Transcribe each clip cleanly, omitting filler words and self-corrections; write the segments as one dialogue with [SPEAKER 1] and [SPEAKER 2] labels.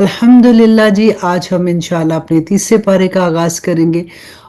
[SPEAKER 1] अल्हम्दुलिल्लाह जी, आज हम इंशाल्लाह अपने तीसरे पारे का आगाज करेंगे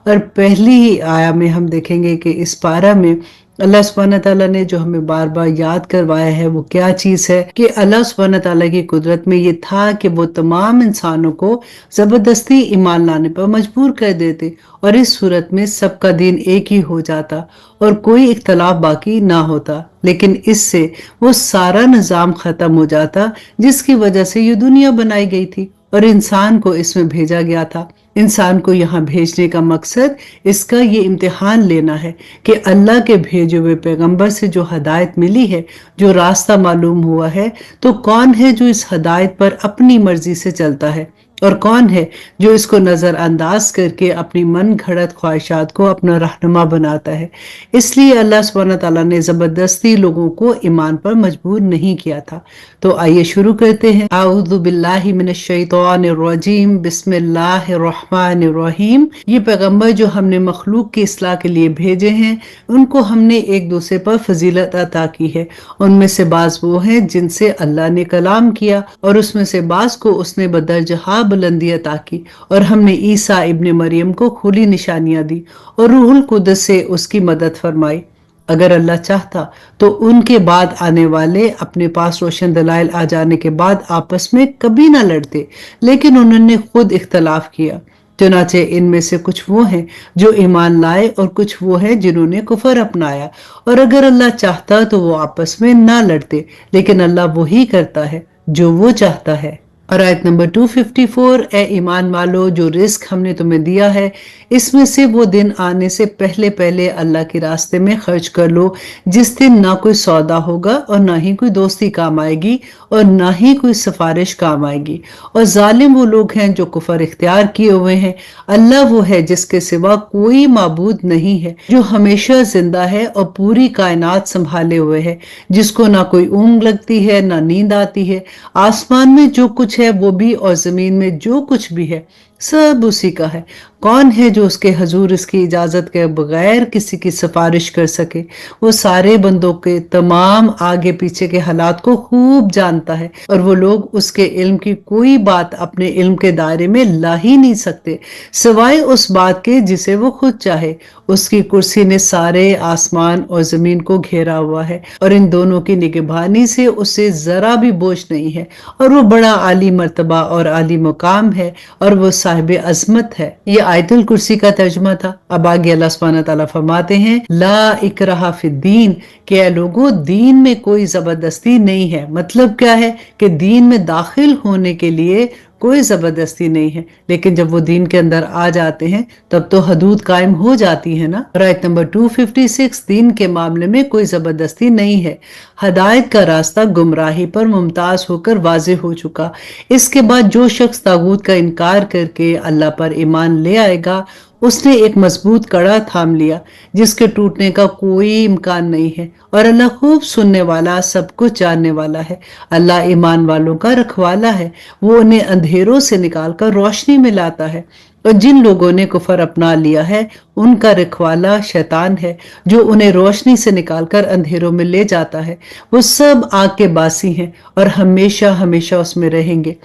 [SPEAKER 1] और पहली ही आया में हम देखेंगे कि इस पारा में अल्लाह सुब्हानहू तआला ने जो हमें बार बार याद करवाया है वो क्या चीज है कि अल्लाह सुब्हानहू तआला की कुदरत में ये था कि वो तमाम इंसानों को जबरदस्ती ईमान लाने पर मजबूर कर देते और इस सूरत में सबका दीन एक ही हो जाता और कोई इख्तलाफ बाकी ना होता। लेकिन इससे वो सारा निजाम खत्म हो जाता जिसकी वजह से ये दुनिया बनाई गई थी और इंसान को इसमें भेजा गया था। इंसान को यहाँ भेजने का मकसद इसका ये इम्तिहान लेना है कि अल्लाह के भेजे हुए पैगंबर से जो हदायत मिली है, जो रास्ता मालूम हुआ है, तो कौन है जो इस हदायत पर अपनी मर्जी से चलता है और कौन है जो इसको नजरअंदाज करके अपनी मन घड़त ख्वाहिशात को अपना रहनुमा बनाता है। इसलिए अल्लाह सुब्हानहू तआला ने जबरदस्ती लोगों को ईमान पर मजबूर नहीं किया था। तो आइए शुरू करते हैं। आऊज़ु बिल्लाहि मिनश शैतानिर रजीम, बिस्मिल्लाहिर रहमानिर रहीम। ये पैगंबर जो हमने मखलूक की इस्लाह के लिए भेजे हैं, उनको हमने एक दूसरे पर फजीलत अता की है। उनमें से बाज वो हैं जिनसे अल्लाह ने कलाम किया और उसमें से बाज को उसने बदरजहा बुलंदी अता की और हमने ईसा इब्ने मरियम को खुली निशानियां दी और रूहुल कुद्स से उसकी मदद फरमाई। अगर अल्लाह चाहता तो उनके बाद आने वाले अपने पास रोशन दलाइल आ जाने के बाद आपस में कभी ना लड़ते, लेकिन उन्होंने खुद इख्तलाफ किया। चुनाचे इनमें से कुछ वो हैं जो ईमान लाए और कुछ वो हैं जिन्होंने कुफर अपनाया। और अगर अल्लाह चाहता तो वो आपस में ना लड़ते, लेकिन अल्लाह वही करता है जो वो चाहता है। और आयत नंबर 254, ए ईमान वालो, जो रिस्क हमने तुम्हें दिया है इसमें से वो दिन आने से पहले पहले अल्लाह के रास्ते में खर्च कर लो, जिस दिन ना कोई सौदा होगा और ना ही कोई दोस्ती काम आएगी और ना ही कोई सिफारिश काम आएगी। और जालिम वो लोग हैं जो कुफर इख्तियार किए हुए हैं। अल्लाह वो है जिसके सिवा कोई माबूद नहीं है, जो हमेशा जिंदा है और पूरी कायनात संभाले हुए है, जिसको ना कोई ऊँग लगती है ना नींद आती है। आसमान में जो कुछ है वो भी और जमीन में जो कुछ भी है सब उसी का है। कौन है जो उसके हजूर इसकी इजाजत के बगैर किसी की सिफारिश कर सके? वो सारे बंदों के तमाम आगे पीछे के हालात को खूब जानता है और वो लोग उसके इल्म की कोई बात अपने इल्म के दायरे में ला ही नहीं सकते सिवाय उस बात के जिसे वो खुद चाहे। उसकी कुर्सी ने सारे आसमान और जमीन को घेरा हुआ है और इन दोनों की निगहबानी से उसे जरा भी बोझ नहीं है और वो बड़ा आली मर्तबा और आली मुकाम है और वो साहिब अजमत है। ये आयतुल कुर्सी का तर्जुमा था। अब आगे अल्लाह सुब्हानहू तआला फरमाते हैं, ला इकराहा फिद्दीन, कि ऐ लोगों, दीन में कोई जबरदस्ती नहीं है। मतलब क्या है कि दीन में दाखिल होने के लिए कोई जबरदस्ती नहीं है, लेकिन जब वो दीन के अंदर आ जाते हैं तब तो हदूद कायम हो जाती है ना। आयत नंबर 256, दीन के मामले में कोई जबरदस्ती नहीं है। हदायत का रास्ता गुमराही पर मुमताज होकर वाज़ेह हो चुका। इसके बाद जो शख्स तागूत का इनकार करके अल्लाह पर ईमान ले आएगा, उसने एक मजबूत कड़ा थाम लिया जिसके टूटने का कोई इम्कान नहीं है। और अल्लाह खूब सुनने वाला, सब कुछ जानने वाला है। अल्लाह ईमान वालों का रखवाला है, वो उन्हें अंधेरों से निकालकर रोशनी में लाता है। और जिन लोगों ने कुफर अपना लिया है उनका रखवाला शैतान है, जो उन्हें रोशनी से निकालकर अंधेरों में ले जाता है। वो सब आग के बासी हैं और हमेशा हमेशा उसमें रहेंगे।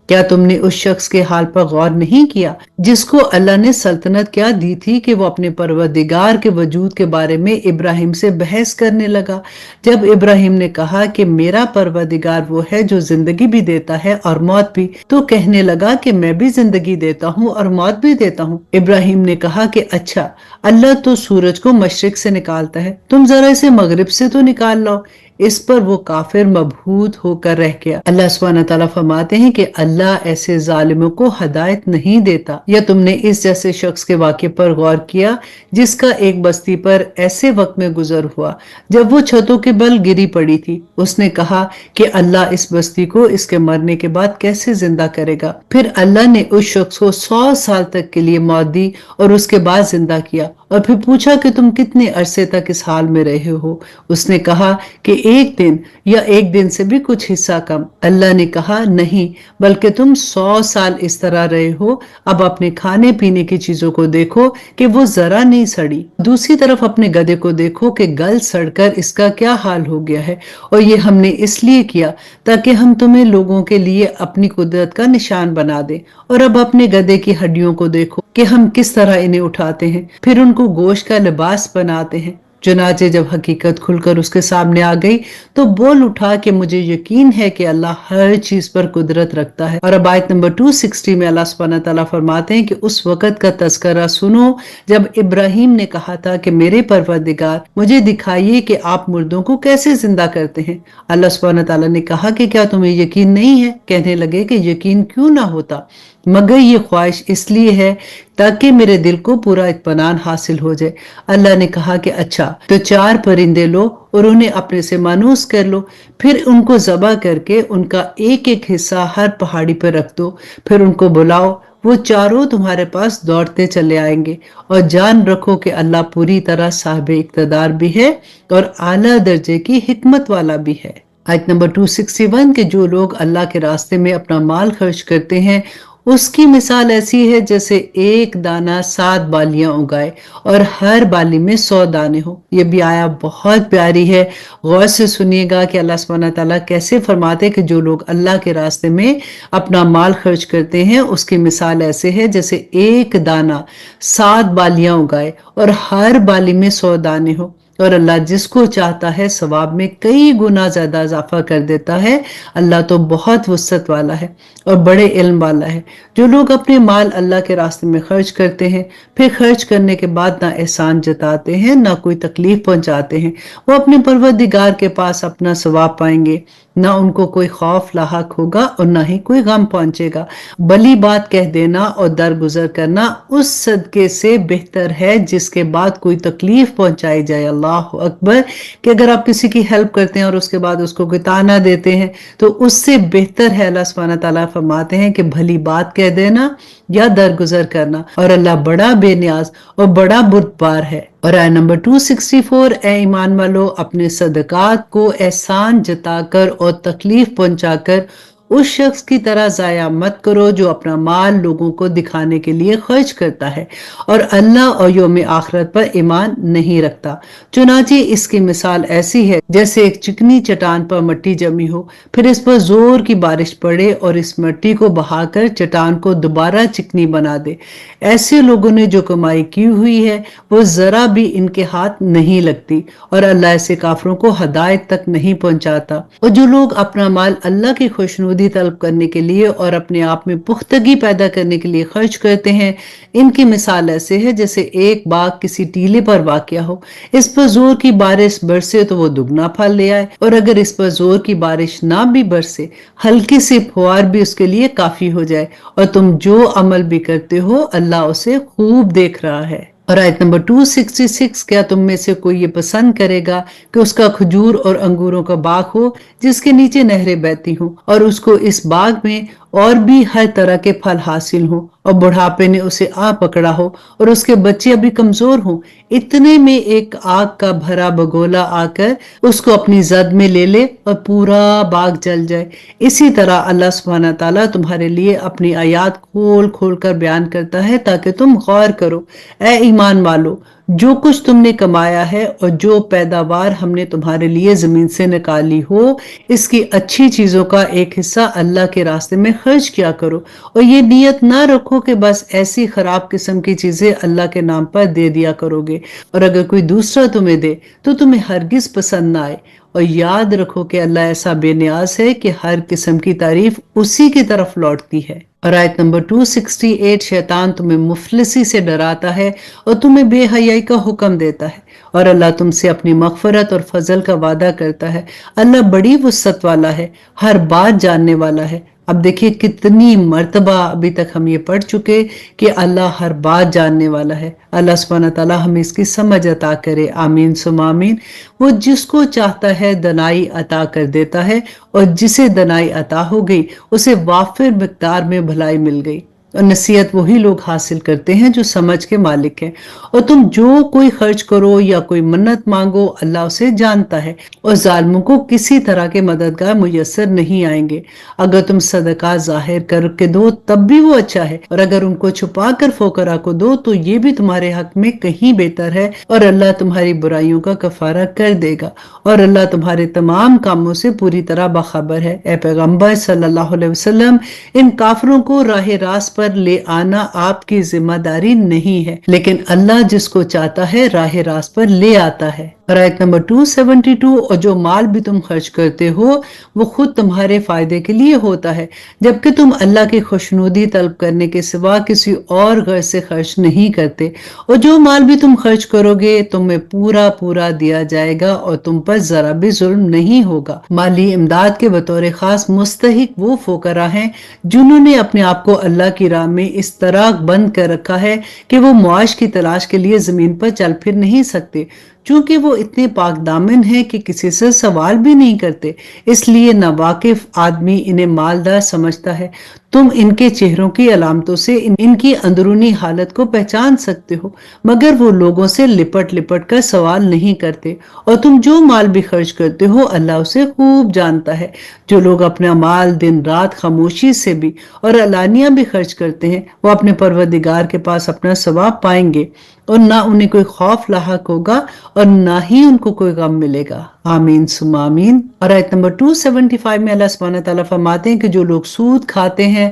[SPEAKER 1] क्या तुमने उस शख्स के हाल पर गौर नहीं किया जिसको अल्लाह ने सल्तनत क्या दी थी कि वो अपने परवरदिगार के वजूद के बारे में इब्राहिम से बहस करने लगा? जब इब्राहिम ने कहा कि मेरा परवरदिगार वो है जो जिंदगी भी देता है और मौत भी, तो कहने लगा कि मैं भी जिंदगी देता हूँ और मौत भी देता हूँ। इब्राहिम ने कहा कि अच्छा, अल्लाह तो सूरज को मशरिक से निकालता है, तुम जरा इसे मगरिब से तो निकाल लो। इस पर वो काफिर मबहूत होकर रह गया। अल्लाह सुब्हानहू तआला फरमाते हैं कि अल्लाह ऐसे जालिमों को हदायत नहीं देता। या तुमने इस जैसे शख्स के वाक़े पर गौर किया जिसका एक बस्ती पर ऐसे वक्त में गुजर हुआ जब वो छतों के बल गिरी पड़ी थी। उसने कहा कि अल्लाह इस बस्ती को इसके मरने के बाद कैसे जिंदा करेगा। फिर अल्लाह ने उस शख्स को 100 साल तक के लिए मौत दी और उसके बाद जिंदा किया और फिर पूछा कि तुम कितने अरसे तक इस हाल में रहे हो। उसने कहा कि 1 दिन या 1 दिन से भी कुछ हिस्सा कम। अल्लाह ने कहा नहीं, बल्कि तुम 100 साल इस तरह रहे हो। अब अपने खाने पीने की चीजों को देखो कि वो जरा नहीं सड़ी। दूसरी तरफ अपने गधे को देखो कि गल सड़कर इसका क्या हाल हो गया है। और ये हमने इसलिए किया ताकि हम तुम्हें लोगों के लिए अपनी कुदरत का निशान बना दें। और अब अपने गधे की हड्डियों को देखो कि हम किस तरह इन्हें उठाते हैं, फिर उनको गोश्त का लिबास बनाते हैं। चुनाचे जब हकीकत खुलकर उसके सामने आ गई तो बोल उठा कि मुझे यकीन है कि अल्लाह हर चीज पर कुदरत रखता है। और अब आयत नंबर 260 में अल्लाह सुब्हानहू तआला फरमाते हैं कि उस वक़्त का तज़किरा सुनो जब इब्राहिम ने कहा था कि मेरे परवरदिगार, मुझे दिखाइए कि आप मुर्दों को कैसे जिंदा करते हैं। अल्लाह सुब्हानहू तआला ने कहा कि क्या तुम्हें यकीन नहीं है? कहने लगे कि यकीन क्यों ना होता, मगर ये ख्वाहिश इसलिए है ताकि मेरे दिल को पूरा इत्मीनान हासिल हो जाए। अल्लाह ने कहा कि अच्छा, तो 4 परिंदे लो और उन्हें अपने से मानूस कर लो, फिर उनको ज़बह करके उनका एक एक हिस्सा हर पहाड़ी पर रख दो, फिर उनको बुलाओ, वो चारों तुम्हारे पास दौड़ते चले आएंगे। और जान रखो कि अल्लाह पूरी तरह साहिब इक़्तिदार भी है और आला दर्जे की हिकमत वाला भी है। आयत नंबर 261 के जो लोग अल्लाह के रास्ते में अपना माल खर्च करते हैं उसकी मिसाल ऐसी है जैसे एक दाना 7 बालियां उगाए और हर बाली में 100 दाने हो। ये भी आया बहुत प्यारी है। गौर से सुनिएगा कि अल्लाह सुब्हानहू तआला कैसे फरमाते कि जो लोग अल्लाह के रास्ते में अपना माल खर्च करते हैं उसकी मिसाल ऐसे है जैसे एक दाना 7 बालियां उगाए और हर बाली में 100 दाने हो। और अल्लाह जिसको चाहता है सवाब में कई गुना ज्यादा इजाफा कर देता है। अल्लाह तो बहुत वुसअत वाला है और बड़े इल्म वाला है। जो लोग अपने माल अल्लाह के रास्ते में खर्च करते हैं फिर खर्च करने के बाद ना एहसान जताते हैं ना कोई तकलीफ पहुंचाते हैं, वो अपने परवरदिगार के पास अपना सवाब पाएंगे। ना उनको कोई खौफ लाहक होगा और ना ही कोई गम पहुंचेगा। भली बात कह देना और दरगुजर करना उस सदके से बेहतर है जिसके बाद कोई तकलीफ पहुंचाई जाए। अल्लाह अकबर। कि अगर आप किसी की हेल्प करते हैं और उसके बाद उसको कोई ताना देते हैं तो उससे बेहतर है, अल्लाह सुब्हानहू तआला फरमाते हैं कि भली बात कह देना या दरगुजर करना। और अल्लाह बड़ा बेनियाज और बड़ा बुर्दबार है। और आय नंबर 264, ए ईमान वालो, अपने सदकात को एहसान जताकर और तकलीफ पहुंचाकर उस शख्स की तरह जाया मत करो जो अपना माल लोगों को दिखाने के लिए खर्च करता है और अल्लाह और यौम आखिरत पर ईमान नहीं रखता। चुनाचे इसकी मिसाल ऐसी है जैसे एक चिकनी चट्टान पर मिट्टी जमी हो, फिर इस पर जोर की बारिश पड़े और इस मिट्टी को बहाकर चट्टान को दोबारा चिकनी बना दे। ऐसे लोगों ने जो कमाई की हुई है वो जरा भी इनके हाथ नहीं लगती और अल्लाह ऐसे काफरों को हदायत तक नहीं पहुंचाता। और जो लोग अपना माल अल्लाह की खुशनुदी तलब करने के लिए और अपने आप में पुख्तगी पैदा करने के लिए खर्च करते हैं, इनकी मिसाल ऐसे है जैसे एक बाग किसी टीले पर वाक़या हो, इस पर जोर की बारिश बरसे तो वो दुगना फल ले आए, और अगर इस पर जोर की बारिश ना भी बरसे, हल्की सी फुहार भी उसके लिए काफी हो जाए। और तुम जो अमल भी करते हो अल्लाह उसे खूब देख रहा है। और आयत नंबर 266, क्या तुम में से कोई ये पसंद करेगा कि उसका खजूर और अंगूरों का बाग हो जिसके नीचे नहरें बहती हों और उसको इस बाग में और भी हर तरह के फल हासिल हों और बुढ़ापे ने उसे आ पकड़ा हो और उसके बच्चे अभी कमजोर हों, इतने में एक आग का भरा बगोला आकर उसको अपनी जद में ले ले और पूरा बाग जल जाए। इसी तरह अल्लाह सुब्हानहू तआला तुम्हारे लिए अपनी आयात खोल खोल कर बयान करता है ताकि तुम गौर करो। ए ईमान वालो, जो कुछ तुमने कमाया है और जो पैदावार हमने तुम्हारे लिए जमीन से निकाली हो, इसकी अच्छी चीजों का एक हिस्सा अल्लाह के रास्ते में खर्च किया करो और ये नियत ना रखो कि बस ऐसी खराब किस्म की चीजें अल्लाह के नाम पर दे दिया करोगे और अगर कोई दूसरा तुम्हें दे तो तुम्हें हरगिज पसंद ना आए। और याद रखो कि अल्लाह ऐसा बेनियाज है कि हर किस्म की तारीफ उसी की तरफ लौटती है। और आयत नंबर 268, शैतान तुम्हें मुफलिसी से डराता है और तुम्हें बेहयाई का हुक्म देता है और अल्लाह तुमसे अपनी मगफरत और फजल का वादा करता है। अल्लाह बड़ी वुसअत वाला है, हर बात जानने वाला है। अब देखिए कितनी मर्तबा अभी तक हम ये पढ़ चुके कि अल्लाह हर बात जानने वाला है। अल्लाह सुब्हानहू तआला हमें इसकी समझ अता करे, आमीन सुम आमीन। वो जिसको चाहता है दनाई अता कर देता है और जिसे दनाई अता हो गई उसे वाफिर मिकदार में भलाई मिल गई। और नसीहत वही लोग हासिल करते हैं जो समझ के मालिक हैं। और तुम जो कोई खर्च करो या कोई मन्नत मांगो, अल्लाह उसे जानता है और जालिमों को किसी तरह के मददगार मुयस्सर नहीं आएंगे। अगर तुम सदका जाहिर करके दो तब भी वो अच्छा है, और अगर उनको छुपा कर फोकरा को दो तो ये भी तुम्हारे हक में कहीं बेहतर है, और अल्लाह तुम्हारी बुराइयों का कफारा कर देगा, और अल्लाह तुम्हारे तमाम कामों से पूरी तरह बाखबर है। ए पैगंबर सल्लल्लाहु अलैहि वसल्लम, इन काफिरों को राह रास्त पर ले आना आपकी जिम्मेदारी नहीं है, लेकिन अल्लाह जिसको चाहता है राह रास्त पर ले आता है। और आयत नंबर 272, और जो माल भी तुम खर्च करते हो वो खुद तुम्हारे फायदे के लिए होता है, जबकि तुम अल्लाह की खुशनुदी तलब करने के सिवा किसी और गर्ज से खर्च नहीं करते, और जो माल भी तुम खर्च करोगे तुम्हें पूरा पूरा दिया जाएगा और तुम पर जरा भी जुल्म नहीं होगा। माली इमदाद के बतौर खास मुस्तहिक वो फोकरा हैं जिन्होंने अपने आप को अल्लाह की राह में इस तरह बंद कर रखा है कि वो मुआश की तलाश के लिए जमीन पर चल फिर नहीं सकते, चूंकि वो इतने पाक दामन है कि किसी से सवाल भी नहीं करते, इसलिए नावाकिफ आदमी इन्हें मालदार समझता है। तुम इनके चेहरों की अलामतों से इनकी अंदरूनी हालत को पहचान सकते हो, मगर वो लोगों से लिपट लिपट कर सवाल नहीं करते। और तुम जो माल भी खर्च करते हो अल्लाह उसे खूब जानता है। जो लोग अपना माल दिन रात खामोशी से भी और अलानिया भी खर्च करते हैं वो अपने परवरदिगार के पास अपना सवाब पाएंगे, और ना उन्हें कोई खौफ लाहक होगा और ना ही उनको कोई गम मिलेगा। आमीन सुम्मा आमीन। और आयत नंबर 275 में अल्लाह सुब्हानहू तआला फरमाते हैं कि जो लोग सूद खाते हैं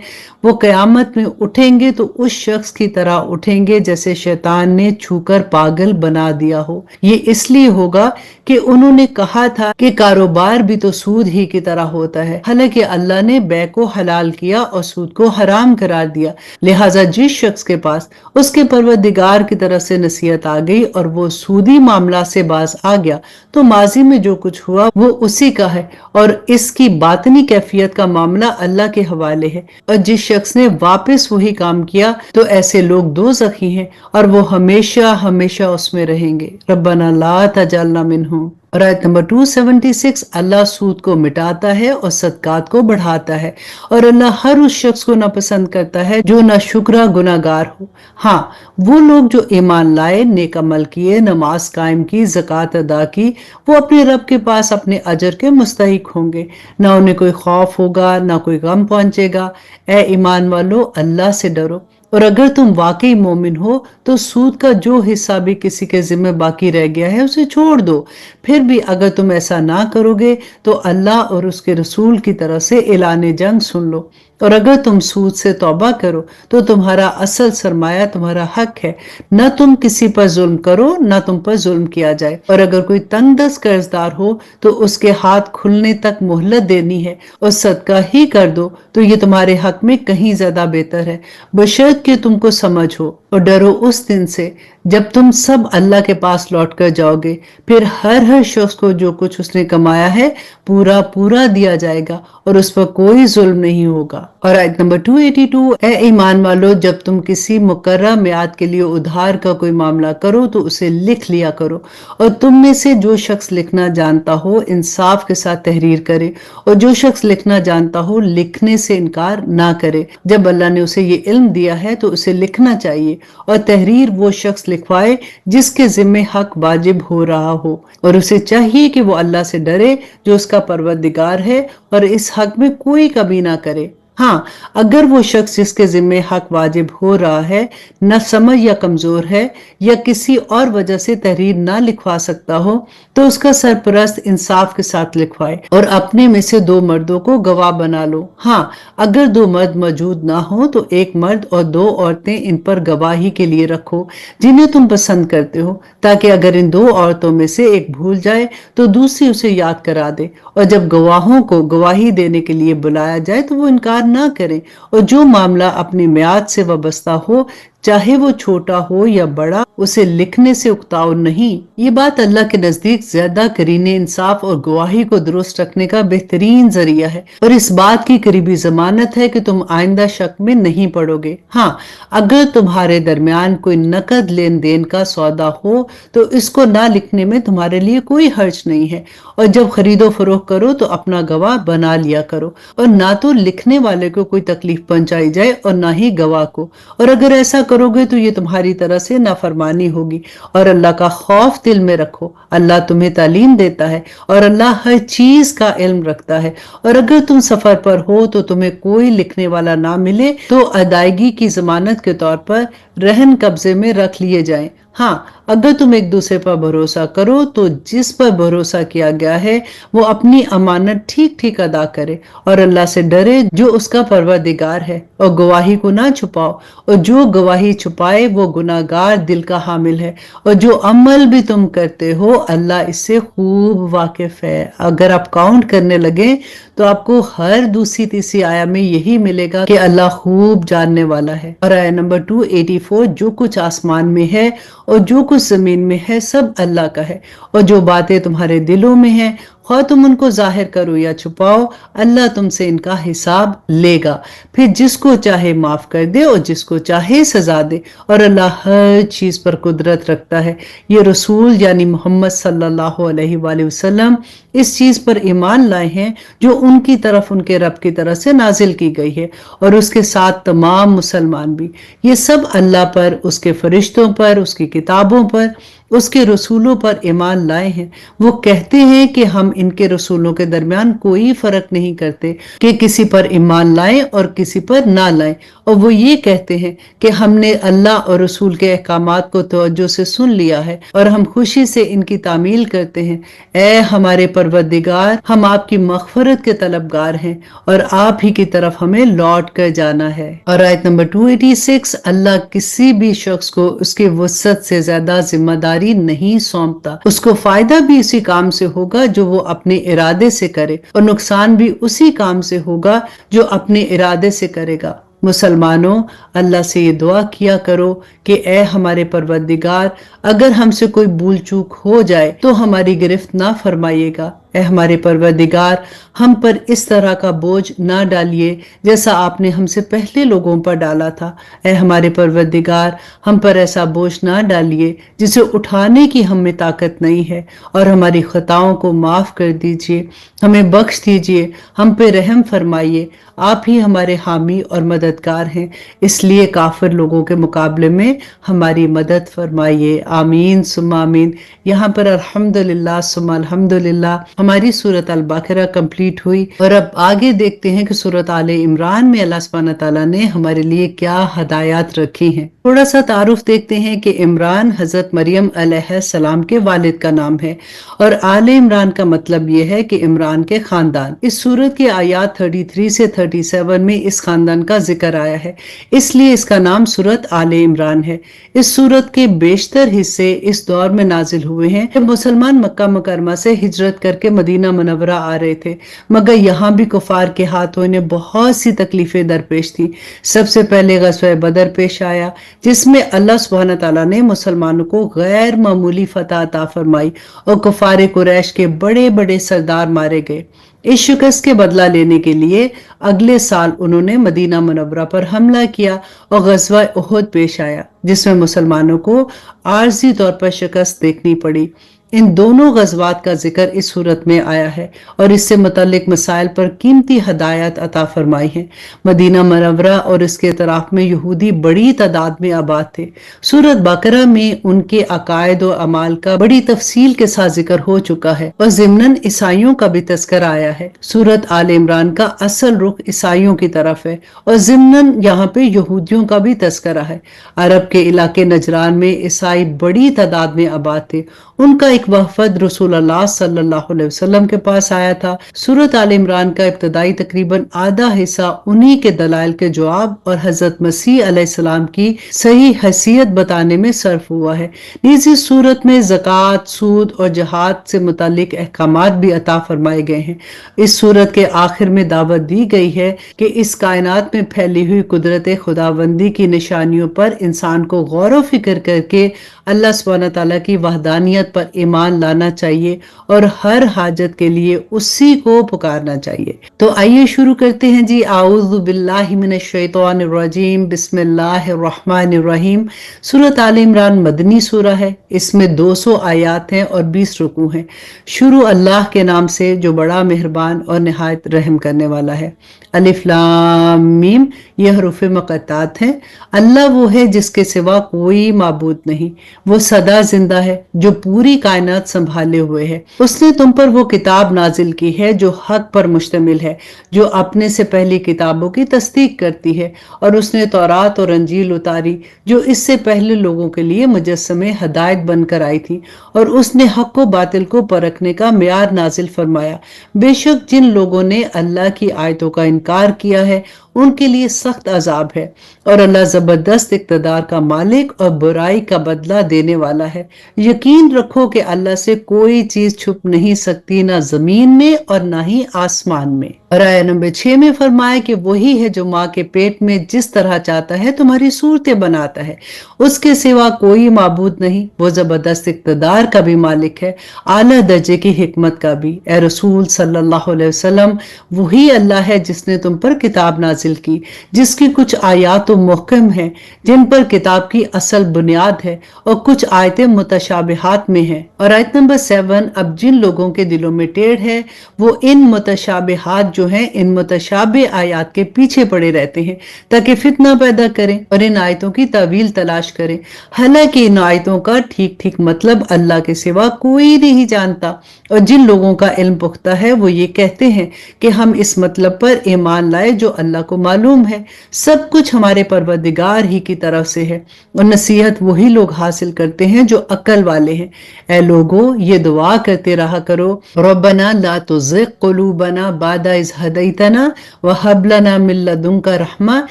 [SPEAKER 1] वो कयामत में उठेंगे तो उस शख्स की तरह उठेंगे जैसे शैतान ने छूकर पागल बना दिया हो। ये इसलिए होगा कि उन्होंने कहा था कि कारोबार भी तो सूद ही की तरह होता है, हालांकि अल्लाह ने बै को हलाल किया और सूद को हराम करार दिया। लिहाजा जिस शख्स के पास उसके परवरदिगार की तरफ से नसीहत आ गई और वो सूदी मामला से बाज आ गया तो माजी में जो कुछ हुआ वो उसी का है, और इसकी बातनी कैफियत का मामला अल्लाह के हवाले है। और जिस शख्स ने वापस वही काम किया तो ऐसे लोग दोज़खी हैं और वो हमेशा हमेशा उसमें रहेंगे। रब्बना ला तजअलना मिनहुम। और आयत नंबर 276, अल्लाह सूद को मिटाता है और सदकात को बढ़ाता है, और अल्लाह हर उस शख्स को नापसंद करता है जो ना शुक्रा गुनाहगार हो। हाँ, वो लोग जो ईमान लाए, नेक अमल किए, नमाज कायम की, ज़कात अदा की, वो अपने रब के पास अपने अजर के मुस्तहिक होंगे। ना उन्हें कोई खौफ होगा ना कोई गम पहुंचेगा। ए ईमान वालो, अल्लाह से डरो, और अगर तुम वाकई मोमिन हो तो सूद का जो हिस्सा भी किसी के जिम्मे बाकी रह गया है उसे छोड़ दो। फिर भी अगर तुम ऐसा ना करोगे तो अल्लाह और उसके रसूल की तरफ से ऐलान जंग सुन लो, और अगर तुम सूद से तौबा करो तो तुम्हारा असल सरमाया तुम्हारा हक है। न तुम किसी पर जुल्म करो न तुम पर जुल्म किया जाए, और अगर कोई तंगदस्त कर्जदार हो तो उसके हाथ खुलने तक मोहलत देनी है, और सदका ही कर दो तो ये तुम्हारे हक में कहीं ज्यादा बेहतर है, बशर्त कि तुमको समझ हो। और डरो उस दिन से जब तुम सब अल्लाह के पास लौट कर जाओगे, फिर हर शख्स को जो कुछ उसने कमाया है पूरा पूरा दिया जाएगा और उस पर कोई जुल्म नहीं होगा। और आयत नंबर 282, ए ईमान वालो, जब तुम किसी मुकर्रर मियाद के लिए उधार का कोई मामला करो तो उसे लिख लिया करो, और तुम में से जो शख्स लिखना जानता हो इंसाफ के साथ तहरीर करे, और जो शख्स लिखना जानता हो लिखने से इनकार ना करे। जब अल्लाह ने उसे ये इल्म दिया है तो उसे लिखना चाहिए, और तहरीर वो शख्स लिखवाए जिसके जिम्मे हक वाजिब हो रहा हो, और उसे चाहिए कि वो अल्लाह से डरे जो उसका परवरदिगार है और इस हक में कोई कमी ना करे। हाँ, अगर वो शख्स जिसके जिम्मे हक वाजिब हो रहा है न समझ या कमजोर है या किसी और वजह से तहरीर ना लिखवा सकता हो तो उसका सरपरस्त इंसाफ के साथ लिखवाए, और अपने में से 2 मर्दों को गवाह बना लो। हाँ, अगर 2 मर्द मौजूद ना हो तो 1 मर्द और 2 औरतें इन पर गवाही के लिए रखो जिन्हें तुम पसंद करते हो, ताकि अगर इन 2 औरतों में से एक भूल जाए तो दूसरी उसे याद करा दे, और जब गवाहों को गवाही देने के लिए बुलाया जाए तो वो इनकार ना करें। और जो मामला अपनी मियाद से वाबस्ता हो चाहे वो छोटा हो या बड़ा, उसे लिखने से उकताओ नहीं। ये बात अल्लाह के नजदीक ज्यादा करीने इंसाफ और गवाही को दुरुस्त रखने का बेहतरीन जरिया है और इस बात की करीबी जमानत है कि तुम आइंदा शक में नहीं पड़ोगे। हाँ, अगर तुम्हारे दरमियान कोई नकद लेन देन का सौदा हो तो इसको ना लिखने में तुम्हारे लिए कोई हर्ज नहीं है, और जब खरीदो फरोख्त करो तो अपना गवाह बना लिया करो, और ना तो लिखने वाले को कोई तकलीफ पहुंचाई जाए और ना ही गवाह को। और अगर ऐसा करोगे तो ये तुम्हारी तरह से नाफरमानी होगी। और अल्लाह का खौफ दिल में रखो, अल्लाह तुम्हें तालीम देता है और अल्लाह हर चीज का इल्म रखता है। और अगर तुम सफर पर हो तो तुम्हें कोई लिखने वाला ना मिले तो अदायगी की जमानत के तौर पर रहन कब्जे में रख लिए जाएं। हाँ, अगर तुम एक दूसरे पर भरोसा करो तो जिस पर भरोसा किया गया है वो अपनी अमानत ठीक ठीक अदा करे और अल्लाह से डरे जो उसका परवरदिगार है, और गवाही को ना छुपाओ, और जो गवाही छुपाए वो गुनाहगार दिल का हामिल है। और जो अमल भी तुम करते हो अल्लाह इससे खूब वाकिफ है। अगर आप काउंट करने लगे तो आपको हर दूसरी तीसरी आया में यही मिलेगा कि अल्लाह खूब जानने वाला है। और आया नंबर 284, जो कुछ आसमान में है और जो कुछ जमीन में है सब अल्लाह का है, और जो बातें तुम्हारे दिलों में है ख्वाह तुम उनको जाहिर करो या छुपाओ, अल्लाह तुमसे इनका हिसाब लेगा। फिर जिसको चाहे माफ कर दे और जिसको चाहे सजा दे, और अल्लाह हर चीज पर कुदरत रखता है। ये रसूल यानी मोहम्मद सल्लल्लाहु अलैहि वसल्लम इस चीज पर ईमान लाए हैं जो उनकी तरफ उनके रब की तरफ से नाजिल की गई है, और उसके साथ तमाम मुसलमान भी। ये सब अल्लाह पर, उसके फरिश्तों पर, उसकी किताबों पर, उसके रसूलों पर ईमान लाए हैं। वो कहते हैं कि हम इनके रसूलों के दरमियान कोई फर्क नहीं करते कि किसी पर ईमान लाएं और किसी पर ना लाएं, और वो ये कहते हैं कि हमने अल्लाह और रसूल के अहकामात को तवज्जो से सुन लिया है और हम खुशी से इनकी तामील करते हैं। ए हमारे परवरदिगार, हम आपकी मग़फ़िरत के तलबगार हैं और आप ही की तरफ हमें लौट कर जाना है। और आयत नंबर 286, अल्लाह किसी भी शख्स को उसकी वुसअत से ज्यादा जिम्मेदारी नहीं सौंपता। उसको फायदा भी उसी काम से होगा जो वो अपने इरादे से करे, और नुकसान भी उसी काम से होगा जो अपने इरादे से करेगा। मुसलमानों, अल्लाह से ये दुआ किया करो कि ए हमारे परवरदिगार, अगर हमसे कोई भूल चूक हो जाए तो हमारी गिरफ्त ना फरमाइएगा। ए हमारे परवरदिगार, हम पर इस तरह का बोझ ना डालिए जैसा आपने हमसे पहले लोगों पर डाला था। ए हमारे परवरदिगार, हम पर ऐसा बोझ ना डालिए जिसे उठाने की हम में ताकत नहीं है, और हमारी खताओं को माफ कर दीजिए, हमें बख्श दीजिए, हम पे रहम फरमाइए। आप ही हमारे हामी और मददगार हैं, इसलिए काफिर लोगों के मुकाबले में हमारी मदद फरमाइए। आमीन सुम्मा आमीन। यहाँ पर अल्हम्दुलिल्लाह सुम्मा अल्हम्दुलिल्लाह हमारी सूरत अल बकरा कंप्लीट हुई, और अब आगे देखते हैं कि सूरत आले इमरान में अल्लाह सुब्हानहू तआला ने हमारे लिए क्या हदायत रखी हैं। थोड़ा सा तारुफ देखते हैं कि इमरान हजरत मरियम अलैहिस्सलाम के वालिद का नाम है, और आले इमरान का मतलब यह है कि इमरान के खानदान। इस सूरत की आयात 33 से 37 में इस खानदान का जिक्र आया है, इसलिए इसका नाम सूरत आले इमरान है। इस सूरत के बेशतर हिस्से इस दौर में नाजिल हुए हैं जब मुसलमान मक्का मुकरमा से हिजरत करके मदीना मुनव्वरा आ रहे थे, मगर यहाँ भी कुफार के हाथों इन्हें बहुत सी तकलीफें दरपेश थी। सबसे पहले ग़ज़वा बदर पेश आया, जिसमें अल्लाह सुब्हानहू तआला ने मुसलमानों को गैर मामूली फतह अता फरमाई और कुफार कुरैश के बड़े बड़े सरदार मारे गए। इस शिकस्त के बदला लेने के लिए अगले साल उन्होंने मदीना मुनव्वरा पर हमला किया और ग़ज़वा उहुद पेश आया, जिसमें मुसलमानों को आर्जी तौर पर शिकस्त देखनी पड़ी। इन दोनों ग़ज़वात का जिक्र इस सूरत में आया है और इससे मुतल्लिक मसाइल पर कीमती हदायत अता फरमाई है। मदीना मुनव्वरा और इसके अतराफ में यहूदी बड़ी तादाद में आबाद थे। सूरत बकरा में उनके अकायद और अमाल का बड़ी तफसील के साथ जिक्र हो चुका है और ज़िम्नन ईसाइयों का भी तज़किरा आया है। सूरत आल इमरान का असल रुख ईसाइयों की तरफ है और ज़िम्नन यहाँ पे यहूदियों का भी तज़किरा है। अरब के इलाके नजरान में ईसाई बड़ी तादाद में आबाद थे। उनका एक एक वफद रसूल अल्लाह सल्लल्लाहु अलैहि वसल्लम के पास आया था। सूरत आल इमरान का इब्तदाई तकरीबन आधा हिस्सा उन्हीं के दलाइल के जवाब और हजरत मसीह अलैहिस्सलाम की सही हैसियत बताने में सर्फ हुआ है। इस सूरत में ज़कात, सूद और जहाद से मुतालिक अहकामात भी अता फरमाए गए हैं। इस सूरत के आखिर में दावत दी गई है कि इस कायनात में फैली हुई कुदरत खुदाबंदी की निशानियों पर इंसान को गौर व फिक्र करके अल्लाह सुब्हानहू तआला की वहदानियत पर ईमान लाना चाहिए और हर हाजत के लिए उसी को पुकारना चाहिए। तो आइए शुरू करते हैं जी। आऊज़ु बिल्लाहि मिनश शैतानिर रजीम, बिस्मिल्लाहिर रहमानिर रहीम। सूरत आल इमरान मदनी सूरा है। इसमें 200 आयात हैं और 20 रुकू हैं। शुरू अल्लाह के नाम से जो बड़ा मेहरबान और निहायत रहम करने वाला है। अलिफ लाम मीम, यह हरूफ मुक़त्तात हैं। अल्लाह वो है जिसके सिवा कोई माबूद नहीं, वो सदा जिंदा है जो पूरी कायनात संभाले हुए है। उसने तुम पर वो किताब नाजिल की है जो हक पर मुश्तमिल है, जो अपने से पहली किताबों की तस्दीक करती है। और उसने तौरात और अंजील उतारी जो इससे पहले लोगों के लिए मुजस्समे हदायत बनकर आई थी। और उसने हक व बातिल को परखने का मेयार नाजिल फरमाया। बेशक जिन लोगों ने अल्लाह की आयतों का इनकार किया है उनके लिए सख्त अजाब है। और अल्लाह जबरदस्त इक़्तिदार का मालिक और बुराई का बदला देने वाला है। यकीन रखो कि अल्लाह से कोई चीज छुप नहीं सकती, ना जमीन में और ना ही आसमान में। और आया नंबर 6 में फरमाया कि वही है जो माँ के पेट में जिस तरह चाहता है तुम्हारी सूरतें बनाता है, उसके सिवा कोई माबूद नहीं। वो जबरदस्त इक़्तिदार का भी मालिक है, आला दर्जे की हिकमत का भी। ए रसूल सल्लल्लाहु अलैहि वसल्लम, वही अल्लाह है जिसने तुम पर किताब नाजिल की, जिसकी कुछ आयात मुहकम हैं, जिन पर किताब की असल बुनियाद है, और कुछ आयतें मुतशाबिहात में हैं। और आयत नंबर 7, अब जिन लोगों के दिलों में टेढ़ है वो इन मुतशाबिहात जो हैं, इन मुतशाबे आयात के पीछे पड़े रहते हैं ताकि फितना पैदा करें और इन आयतों की तावील तलाश करें। हालांकि इन आयतों का ठीक ठीक मतलब अल्लाह के सिवा कोई नहीं जानता। और जिन लोगों का इल्म पुख्ता है वो ये कहते हैं कि हम इस मतलब पर ईमान लाए जो अल्लाह को मालूम है। सब कुछ हमारे परवरदिगार ही की तरफ से है और नसीहत वही लोग हासिल करते हैं जो अक्ल वाले हैं। ऐ लोगो, ये दुआ करते रहा करो, रब्बना ला तुज़िग़ क़ुलूबना बादा इज़ हदैतना व हब लना मिन लदुनका रहमा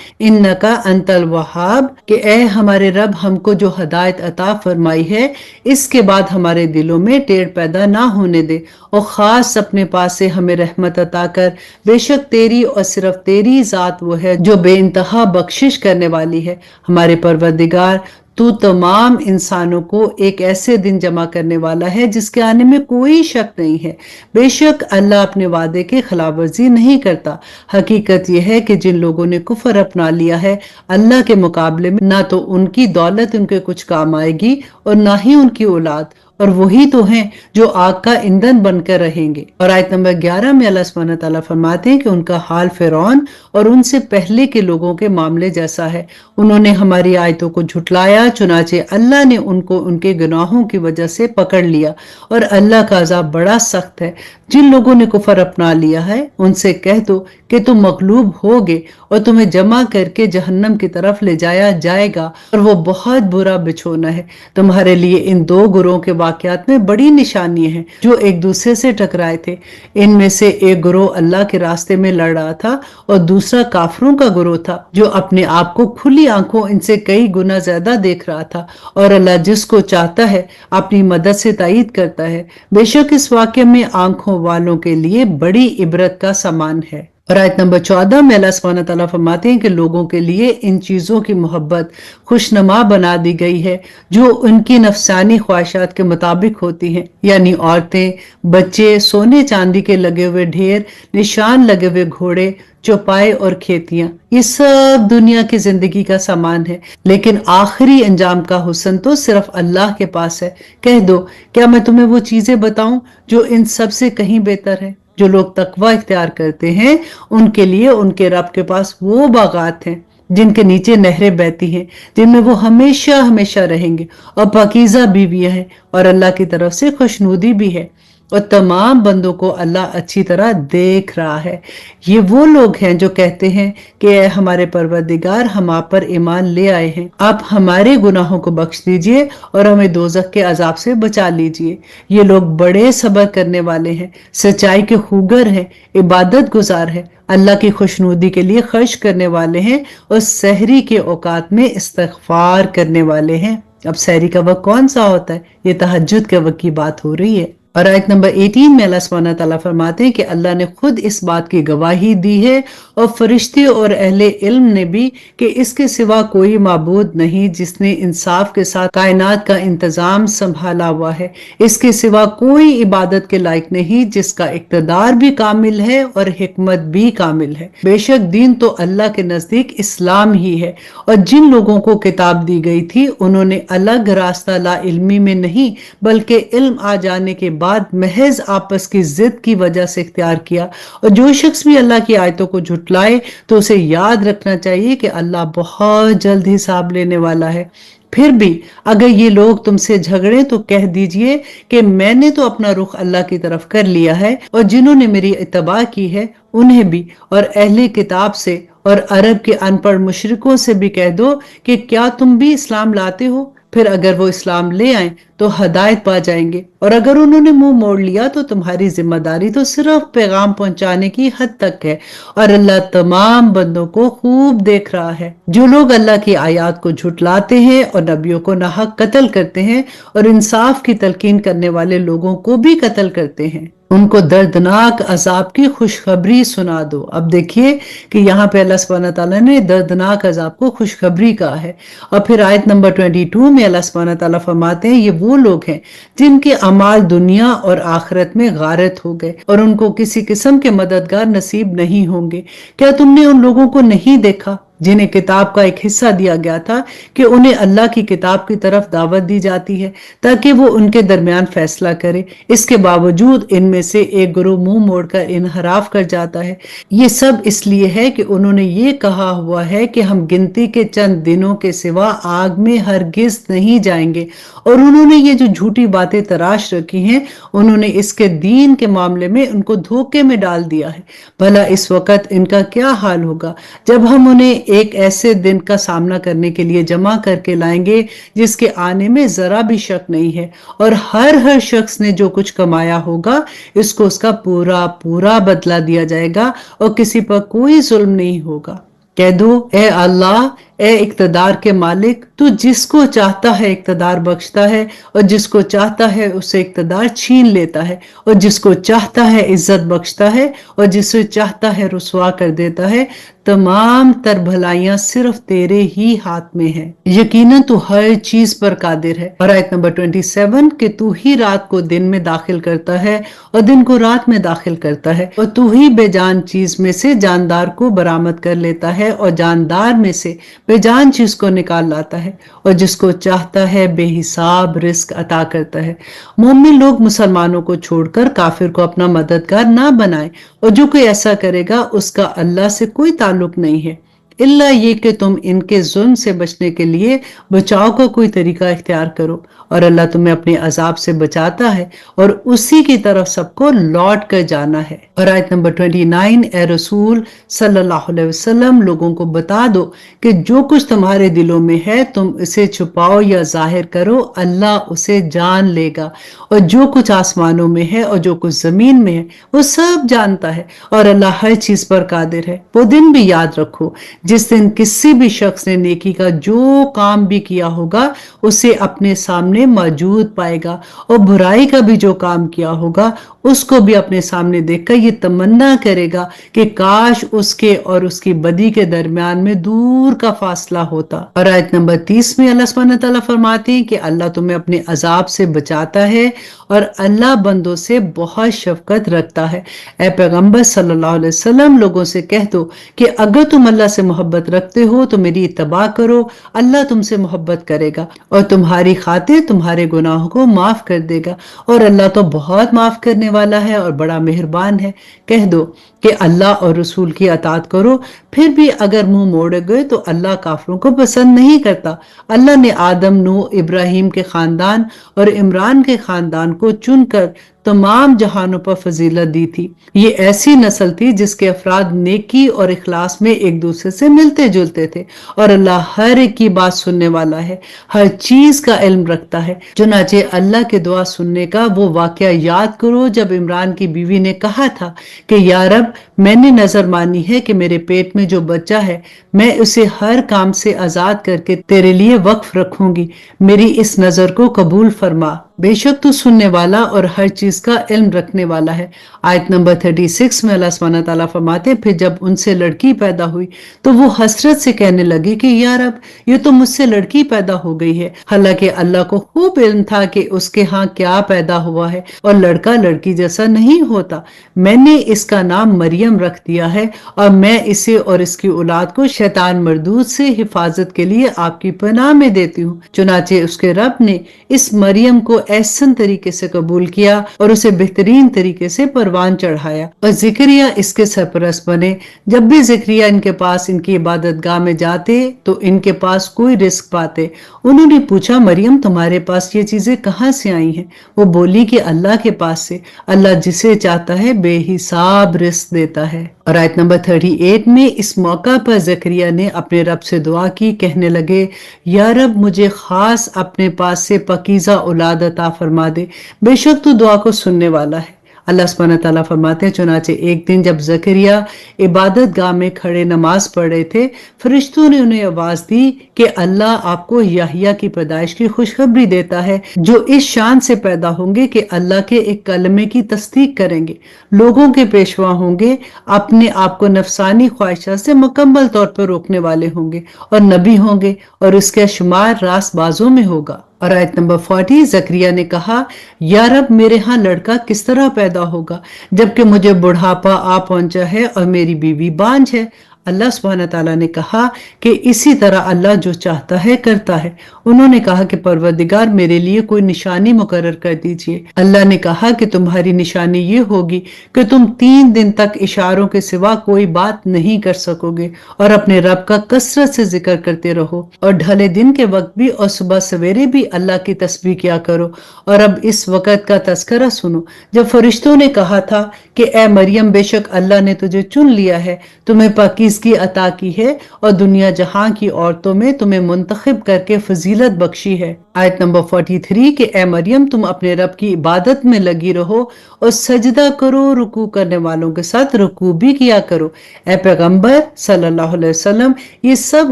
[SPEAKER 1] इन्नका अंतल वहाब, कि ऐ हमारे रब, हमको जो हदायत अता फरमाई है इसके बाद हमारे दिलों में टेढ़ पैदा ना होने दे और खास अपने पास से हमें रहमत अता कर। बेशक तेरी और सिर्फ तेरी जात वो है जो बेइंतहा बख्शिश करने वाली है। हमारे परवरदिगार, तू तमाम इंसानों को एक ऐसे दिन जमा करने वाला है जिसके आने में कोई शक नहीं है। बेशक अल्लाह अपने वादे की खिलाफ वर्जी नहीं करता। हकीकत यह है कि जिन लोगों ने कुफर अपना लिया है अल्लाह के मुकाबले में, ना तो उनकी दौलत उनके कुछ काम आएगी और ना ही उनकी औलाद, और वही तो हैं जो आग का ईंधन बनकर रहेंगे। और आयत नंबर 11 में अल्लाह सुब्हानहू तआला फरमाते हैं कि उनका हाल फिरौन और उनसे पहले के लोगों के मामले जैसा है। उन्होंने हमारी आयतों को झुटलाया, चुनाचे अल्लाह ने उनको उनके गुनाहों की वजह से पकड़ लिया और अल्लाह का अज़ाब बड़ा सख्त है। जिन लोगों ने कुफर अपना लिया है उनसे कह दो कि तुम मगलूब होगे और तुम्हें जमा करके जहन्नम की तरफ ले जाया जाएगा और वो बहुत बुरा बिछोना है। तुम्हारे लिए इन दो गुरों के वाकयात में बड़ी निशानी है जो एक दूसरे से टकराए थे। इनमें से एक गुरोह अल्लाह के रास्ते में लड़ रहा था और दूसरा काफरों का गुरोह था जो अपने आप को खुली आंखों इनसे कई गुना ज्यादा देख रहा था। और अल्लाह जिसको चाहता है अपनी मदद से तायीद करता है। बेशक इस वाक्य में आंखों वालों के लिए बड़ी इबरत का सामान है। और आयत नंबर 14 में अल्लाह सुब्हानहू तआला फरमाते हैं कि लोगों के लिए इन चीजों की मोहब्बत खुशनुमा बना दी गई है जो उनकी नफसानी ख्वाहिशात के मुताबिक होती हैं, यानी औरतें, बच्चे, सोने चांदी के लगे हुए ढेर, निशान लगे हुए घोड़े, चौपाए और खेतियां। ये सब दुनिया की जिंदगी का सामान है, लेकिन आखिरी अंजाम का हुस्न तो सिर्फ अल्लाह के पास है। कह दो, क्या मैं तुम्हें वो चीजें बताऊं जो इन सब से कहीं बेहतर है? जो लोग तकवा इख्तियार करते हैं उनके लिए उनके रब के पास वो बागात हैं जिनके नीचे नहरें बहती हैं, जिनमें वो हमेशा हमेशा रहेंगे, और पाकीज़ा बीवियां हैं और अल्लाह की तरफ से खुशनुदी भी है। और तमाम बंदों को अल्लाह अच्छी तरह देख रहा है। ये वो लोग हैं जो कहते हैं कि ऐ हमारे परवरदिगार, हम आप पर ईमान ले आए हैं, आप हमारे गुनाहों को बख्श दीजिए और हमें दोजख के अजाब से बचा लीजिए। ये लोग बड़े सब्र करने वाले हैं, सच्चाई के खूगर हैं, इबादत गुजार हैं, अल्लाह की खुशनुदी के लिए खर्च करने वाले हैं और सहरी के औकात में इस्तिग़फ़ार करने वाले हैं। अब सहरी का वक्त कौन सा होता है? ये तहज्जुद के वक्त की बात हो रही है। और आयत नंबर 18 में अल्लाह सुब्हानहू तआला फरमाते हैं कि अल्लाह ने खुद इस बात की गवाही दी है और फरिश्ते और अहले इल्म ने भी कि इसके सिवा कोई माबूद नहीं जिसने इंसाफ के साथ कायनात का इंतजाम संभाला हुआ है। इसके सिवा कोई इबादत के लायक नहीं जिसका इक़्तिदार भी कामिल है और हिकमत भी कामिल है। बेशक दीन तो अल्लाह के नजदीक इस्लाम ही है और जिन लोगों को किताब दी गई थी उन्होंने अलग रास्ता ला इल्मी में नहीं बल्कि इल्म आ जाने के बाद महज आपस की जिद की वजह से इख्तियार किया। और जो शख्स भी अल्लाह की आयतों को झुटलाए तो उसे याद रखना चाहिए कि अल्लाह बहुत जल्द हिसाब लेने वाला है। फिर भी अगर ये लोग तुमसे झगड़े तो कह दीजिए कि मैंने तो अपना रुख अल्लाह की तरफ कर लिया है और जिन्होंने मेरी इत्तबा की है उन्हें भी, और अहले किताब से और अरब के अनपढ़ मुशरिकों से भी कह दो कि क्या तुम भी इस्लाम लाते हो? फिर अगर वो इस्लाम ले आए तो हदायत पा जाएंगे, और अगर उन्होंने मुंह मोड़ लिया तो तुम्हारी जिम्मेदारी तो सिर्फ पैगाम पहुंचाने की हद तक है और अल्लाह तमाम बंदों को खूब देख रहा है। जो लोग अल्लाह की आयत को झुटलाते हैं और नबियों को नाहक कत्ल करते हैं और इंसाफ की तलकीन करने वाले लोगों को भी कत्ल करते हैं, उनको दर्दनाक अजाब की खुशखबरी सुना दो। अब देखिए कि यहाँ पे अल्लाह सुब्हानहू तआला ने दर्दनाक अजाब को खुशखबरी कहा है। और फिर आयत नंबर 22 में अल्लाह सुब्हानहू तआला फरमाते हैं, ये वो लोग हैं जिनके अमाल दुनिया और आखिरत में गारत हो गए और उनको किसी किस्म के मददगार नसीब नहीं होंगे। क्या तुमने उन लोगों को नहीं देखा जिन्हें किताब का एक हिस्सा दिया गया था कि उन्हें अल्लाह की किताब की तरफ दावत दी जाती है ताकि वो उनके दरमियान फैसला करे। इसके बावजूद इनमें से एक गिरोह मुंह मोड़कर इनहराफ कर जाता है। ये सब इसलिए है कि उन्होंने ये कहा हुआ है कि हम गिनती के चंद दिनों के सिवा आग में हरगिज नहीं जाएंगे, और उन्होंने ये जो झूठी बातें तराश रखी हैं उन्होंने इसके दीन के मामले में उनको धोखे में डाल दिया है। भला इस वक्त इनका क्या हाल होगा जब हम उन्हें एक ऐसे दिन का सामना करने के लिए जमा करके लाएंगे जिसके आने में जरा भी शक नहीं है, और हर शख्स ने जो कुछ कमाया होगा इसको उसका पूरा पूरा बदला दिया जाएगा और किसी पर कोई जुल्म नहीं होगा। कह दो, ए अल्लाह, ए इक़्तिदार के मालिक, तू जिसको चाहता है इक़्तिदार बख्शता है और जिसको चाहता है उसे इक़्तिदार छीन लेता है, और जिसको चाहता है इज्जत बख्शता है और जिसे चाहता है रुसवा कर देता है। तमाम तर भलाइयां सिर्फ तेरे ही हाथ में है, यकीनन तू हर चीज पर कादिर है। और आयत नंबर 27 कि तू ही रात को दिन में दाखिल करता है और दिन को रात में दाखिल करता है, और तू ही बेजान चीज में से जानदार को बरामद कर लेता है और जानदार में से बेजान चीज को निकाल लाता है, और जिसको चाहता है बेहिसाब रिस्क अता करता है। मोमिन लोग मुसलमानों को छोड़कर काफिर को अपना मददगार ना बनाए, और जो कोई ऐसा करेगा उसका अल्लाह से कोई ताल्लुक नहीं है, इल्ला ये कि तुम इनके जुल्म से बचने के लिए बचाव का कोई तरीका इख्तियार करो, और अल्लाह तुम्हें अपने अजाब से बचाता है और उसी की तरफ सबको लौट कर जाना है। और आयत नंबर 29, ए रसूल सल्लल्लाहु अलैहि वसल्लम, लोगों को बता दो कि जो कुछ तुम्हारे दिलों में है तुम इसे छुपाओ या जाहिर करो, अल्लाह उसे जान लेगा, और जो कुछ आसमानों में है और जो कुछ जमीन में है वो सब जानता है, और अल्लाह हर चीज पर कादिर है। वो दिन भी याद रखो जिस दिन किसी भी शख्स ने नेकी का जो काम भी किया होगा उसे अपने सामने मौजूद पाएगा, और बुराई का भी जो काम किया होगा उसको भी अपने सामने देखकर ये तमन्ना करेगा कि काश उसके और उसकी बदी के दरमियान में दूर का फासला होता। और आयत नंबर 30 में अल्लाह सुब्हानहू तआला फरमाते हैं कि अल्लाह तुम्हें अपने अजाब से बचाता है और अल्लाह बंदों से बहुत शफकत रखता है। ए पैगंबर सल्लल्लाहु अलैहि वसल्लम, लोगों से कह दो कि अगर तुम अल्लाह से मोहब्बत रखते हो तो मेरी इत्तबा करो, अल्लाह तुमसे मोहब्बत करेगा और तुम्हारी खातिर तुम्हारे गुनाहों को माफ कर देगा, और अल्लाह तो बहुत माफ करने والا ہے اور بڑا مہربان ہے۔ کہہ دو کہ اللہ اور رسول کی اطاعت کرو، پھر بھی اگر منہ موڑ گئے تو اللہ کافروں کو پسند نہیں کرتا۔ اللہ نے آدم، نوح، ابراہیم کے خاندان اور عمران کے خاندان کو چن کر تمام جہانوں پر فضیلت دی تھی۔ یہ ایسی نسل تھی جس کے افراد نیکی اور اخلاص میں ایک دوسرے سے ملتے جلتے تھے، اور اللہ ہر ایک کی بات سننے والا ہے، ہر چیز کا علم رکھتا ہے۔ چنانچہ اللہ کے دعا سننے کا وہ واقعہ یاد کرو جب عمران کی بیوی نے کہا تھا کہ یا رب، میں نے نظر مانی ہے کہ میرے پیٹ میں جو بچہ ہے میں اسے ہر کام سے آزاد کر کے تیرے لیے وقف رکھوں گی، میری اس نظر کو قبول فرما، بے شک تو سننے والا اور ہر چیز کا علم رکھنے والا ہے۔ آیت نمبر 36 میں اللہ سبحانہ تعالیٰ فرماتے ہیں، پھر جب ان سے لڑکی پیدا ہوئی تو وہ حسرت سے کہنے لگی کہ یا رب، یہ تو مجھ سے لڑکی پیدا ہو گئی ہے، حالانکہ اللہ کو خوب علم تھا کہ اس کے ہاں کیا پیدا ہوا ہے، اور لڑکا لڑکی جیسا نہیں ہوتا۔ میں نے اس کا نام مریم رکھ دیا ہے، اور میں اسے اور اس کی اولاد کو شیطان مردود سے حفاظت کے لیے آپ کی پناہ میں دیتی ہوں۔ چنانچہ اس کے رب نے اس مریم کو احسن طریقے سے قبول کیا اور اسے بہترین طریقے سے پروان چڑھایا، اور زکریا اس کے سرپرست بنے۔ جب بھی زکریا ان کے پاس ان کی عبادت گاہ میں جاتے تو ان کے پاس کوئی رزق پاتے۔ انہوں نے پوچھا، مریم تمہارے پاس یہ چیزیں کہاں سے آئی ہیں؟ وہ بولی کہ اللہ کے پاس سے، اللہ جسے چاہتا ہے بے حساب رزق دیتا ہے۔ اور آیت نمبر 38 میں اس موقع پر زکریا نے اپنے رب سے دعا کی، کہنے لگے، یا رب، مجھے خاص اپنے پاس سے پاکیزہ اولاد عطا فرما دے، بے شک تو دعا کو سننے والا ہے۔ اللہ سبحانہ تعالیٰ فرماتے ہیں، چنانچہ ایک دن جب زکریا عبادت گاہ میں کھڑے نماز پڑھ رہے تھے، فرشتوں نے انہیں آواز دی کہ اللہ آپ کو یحییٰ کی پیدائش کی خوشخبری دیتا ہے، جو اس شان سے پیدا ہوں گے کہ اللہ کے ایک کلمے کی تصدیق کریں گے، لوگوں کے پیشوا ہوں گے، اپنے آپ کو نفسانی خواہشات سے مکمل طور پر روکنے والے ہوں گے، اور نبی ہوں گے، اور اس کا شمار راست بازوں میں ہوگا۔ اور آیت نمبر 40 زکریا نے کہا، یا رب، میرے ہاں لڑکا کس طرح پیدا ہوگا جبکہ مجھے بڑھاپا آ پہنچا ہے اور میری بیوی بانجھ ہے؟ اللہ سبحانہ تعالیٰ نے کہا کہ اسی طرح اللہ جو چاہتا ہے کرتا ہے۔ انہوں نے کہا کہ پروردگار، میرے لیے کوئی نشانی مقرر کر دیجئے۔ اللہ نے کہا کہ تمہاری نشانی یہ ہوگی کہ تم 3 دن تک اشاروں کے سوا کوئی بات نہیں کر سکو گے، اور اپنے رب کا کثرت سے ذکر کرتے رہو، اور ڈھلے دن کے وقت بھی اور صبح سویرے بھی اللہ کی تسبیح کیا کرو۔ اور اب اس وقت کا تذکرہ سنو جب فرشتوں نے کہا تھا کہ اے مریم، بے شک اللہ نے تجھے چن لیا ہے، تمہیں پاکیزگی عطا کی ہے، اور دنیا جہاں کی عورتوں میں تمہیں منتخب کر کے فضیلت بخشی ہے۔ آیت نمبر 43 کہ اے مریم، تم اپنے رب کی عبادت میں لگی رہو اور سجدہ کرو، رکوع کرنے والوں کے ساتھ رکوع بھی کیا کرو۔ اے پیغمبر صلی اللہ علیہ وسلم، یہ سب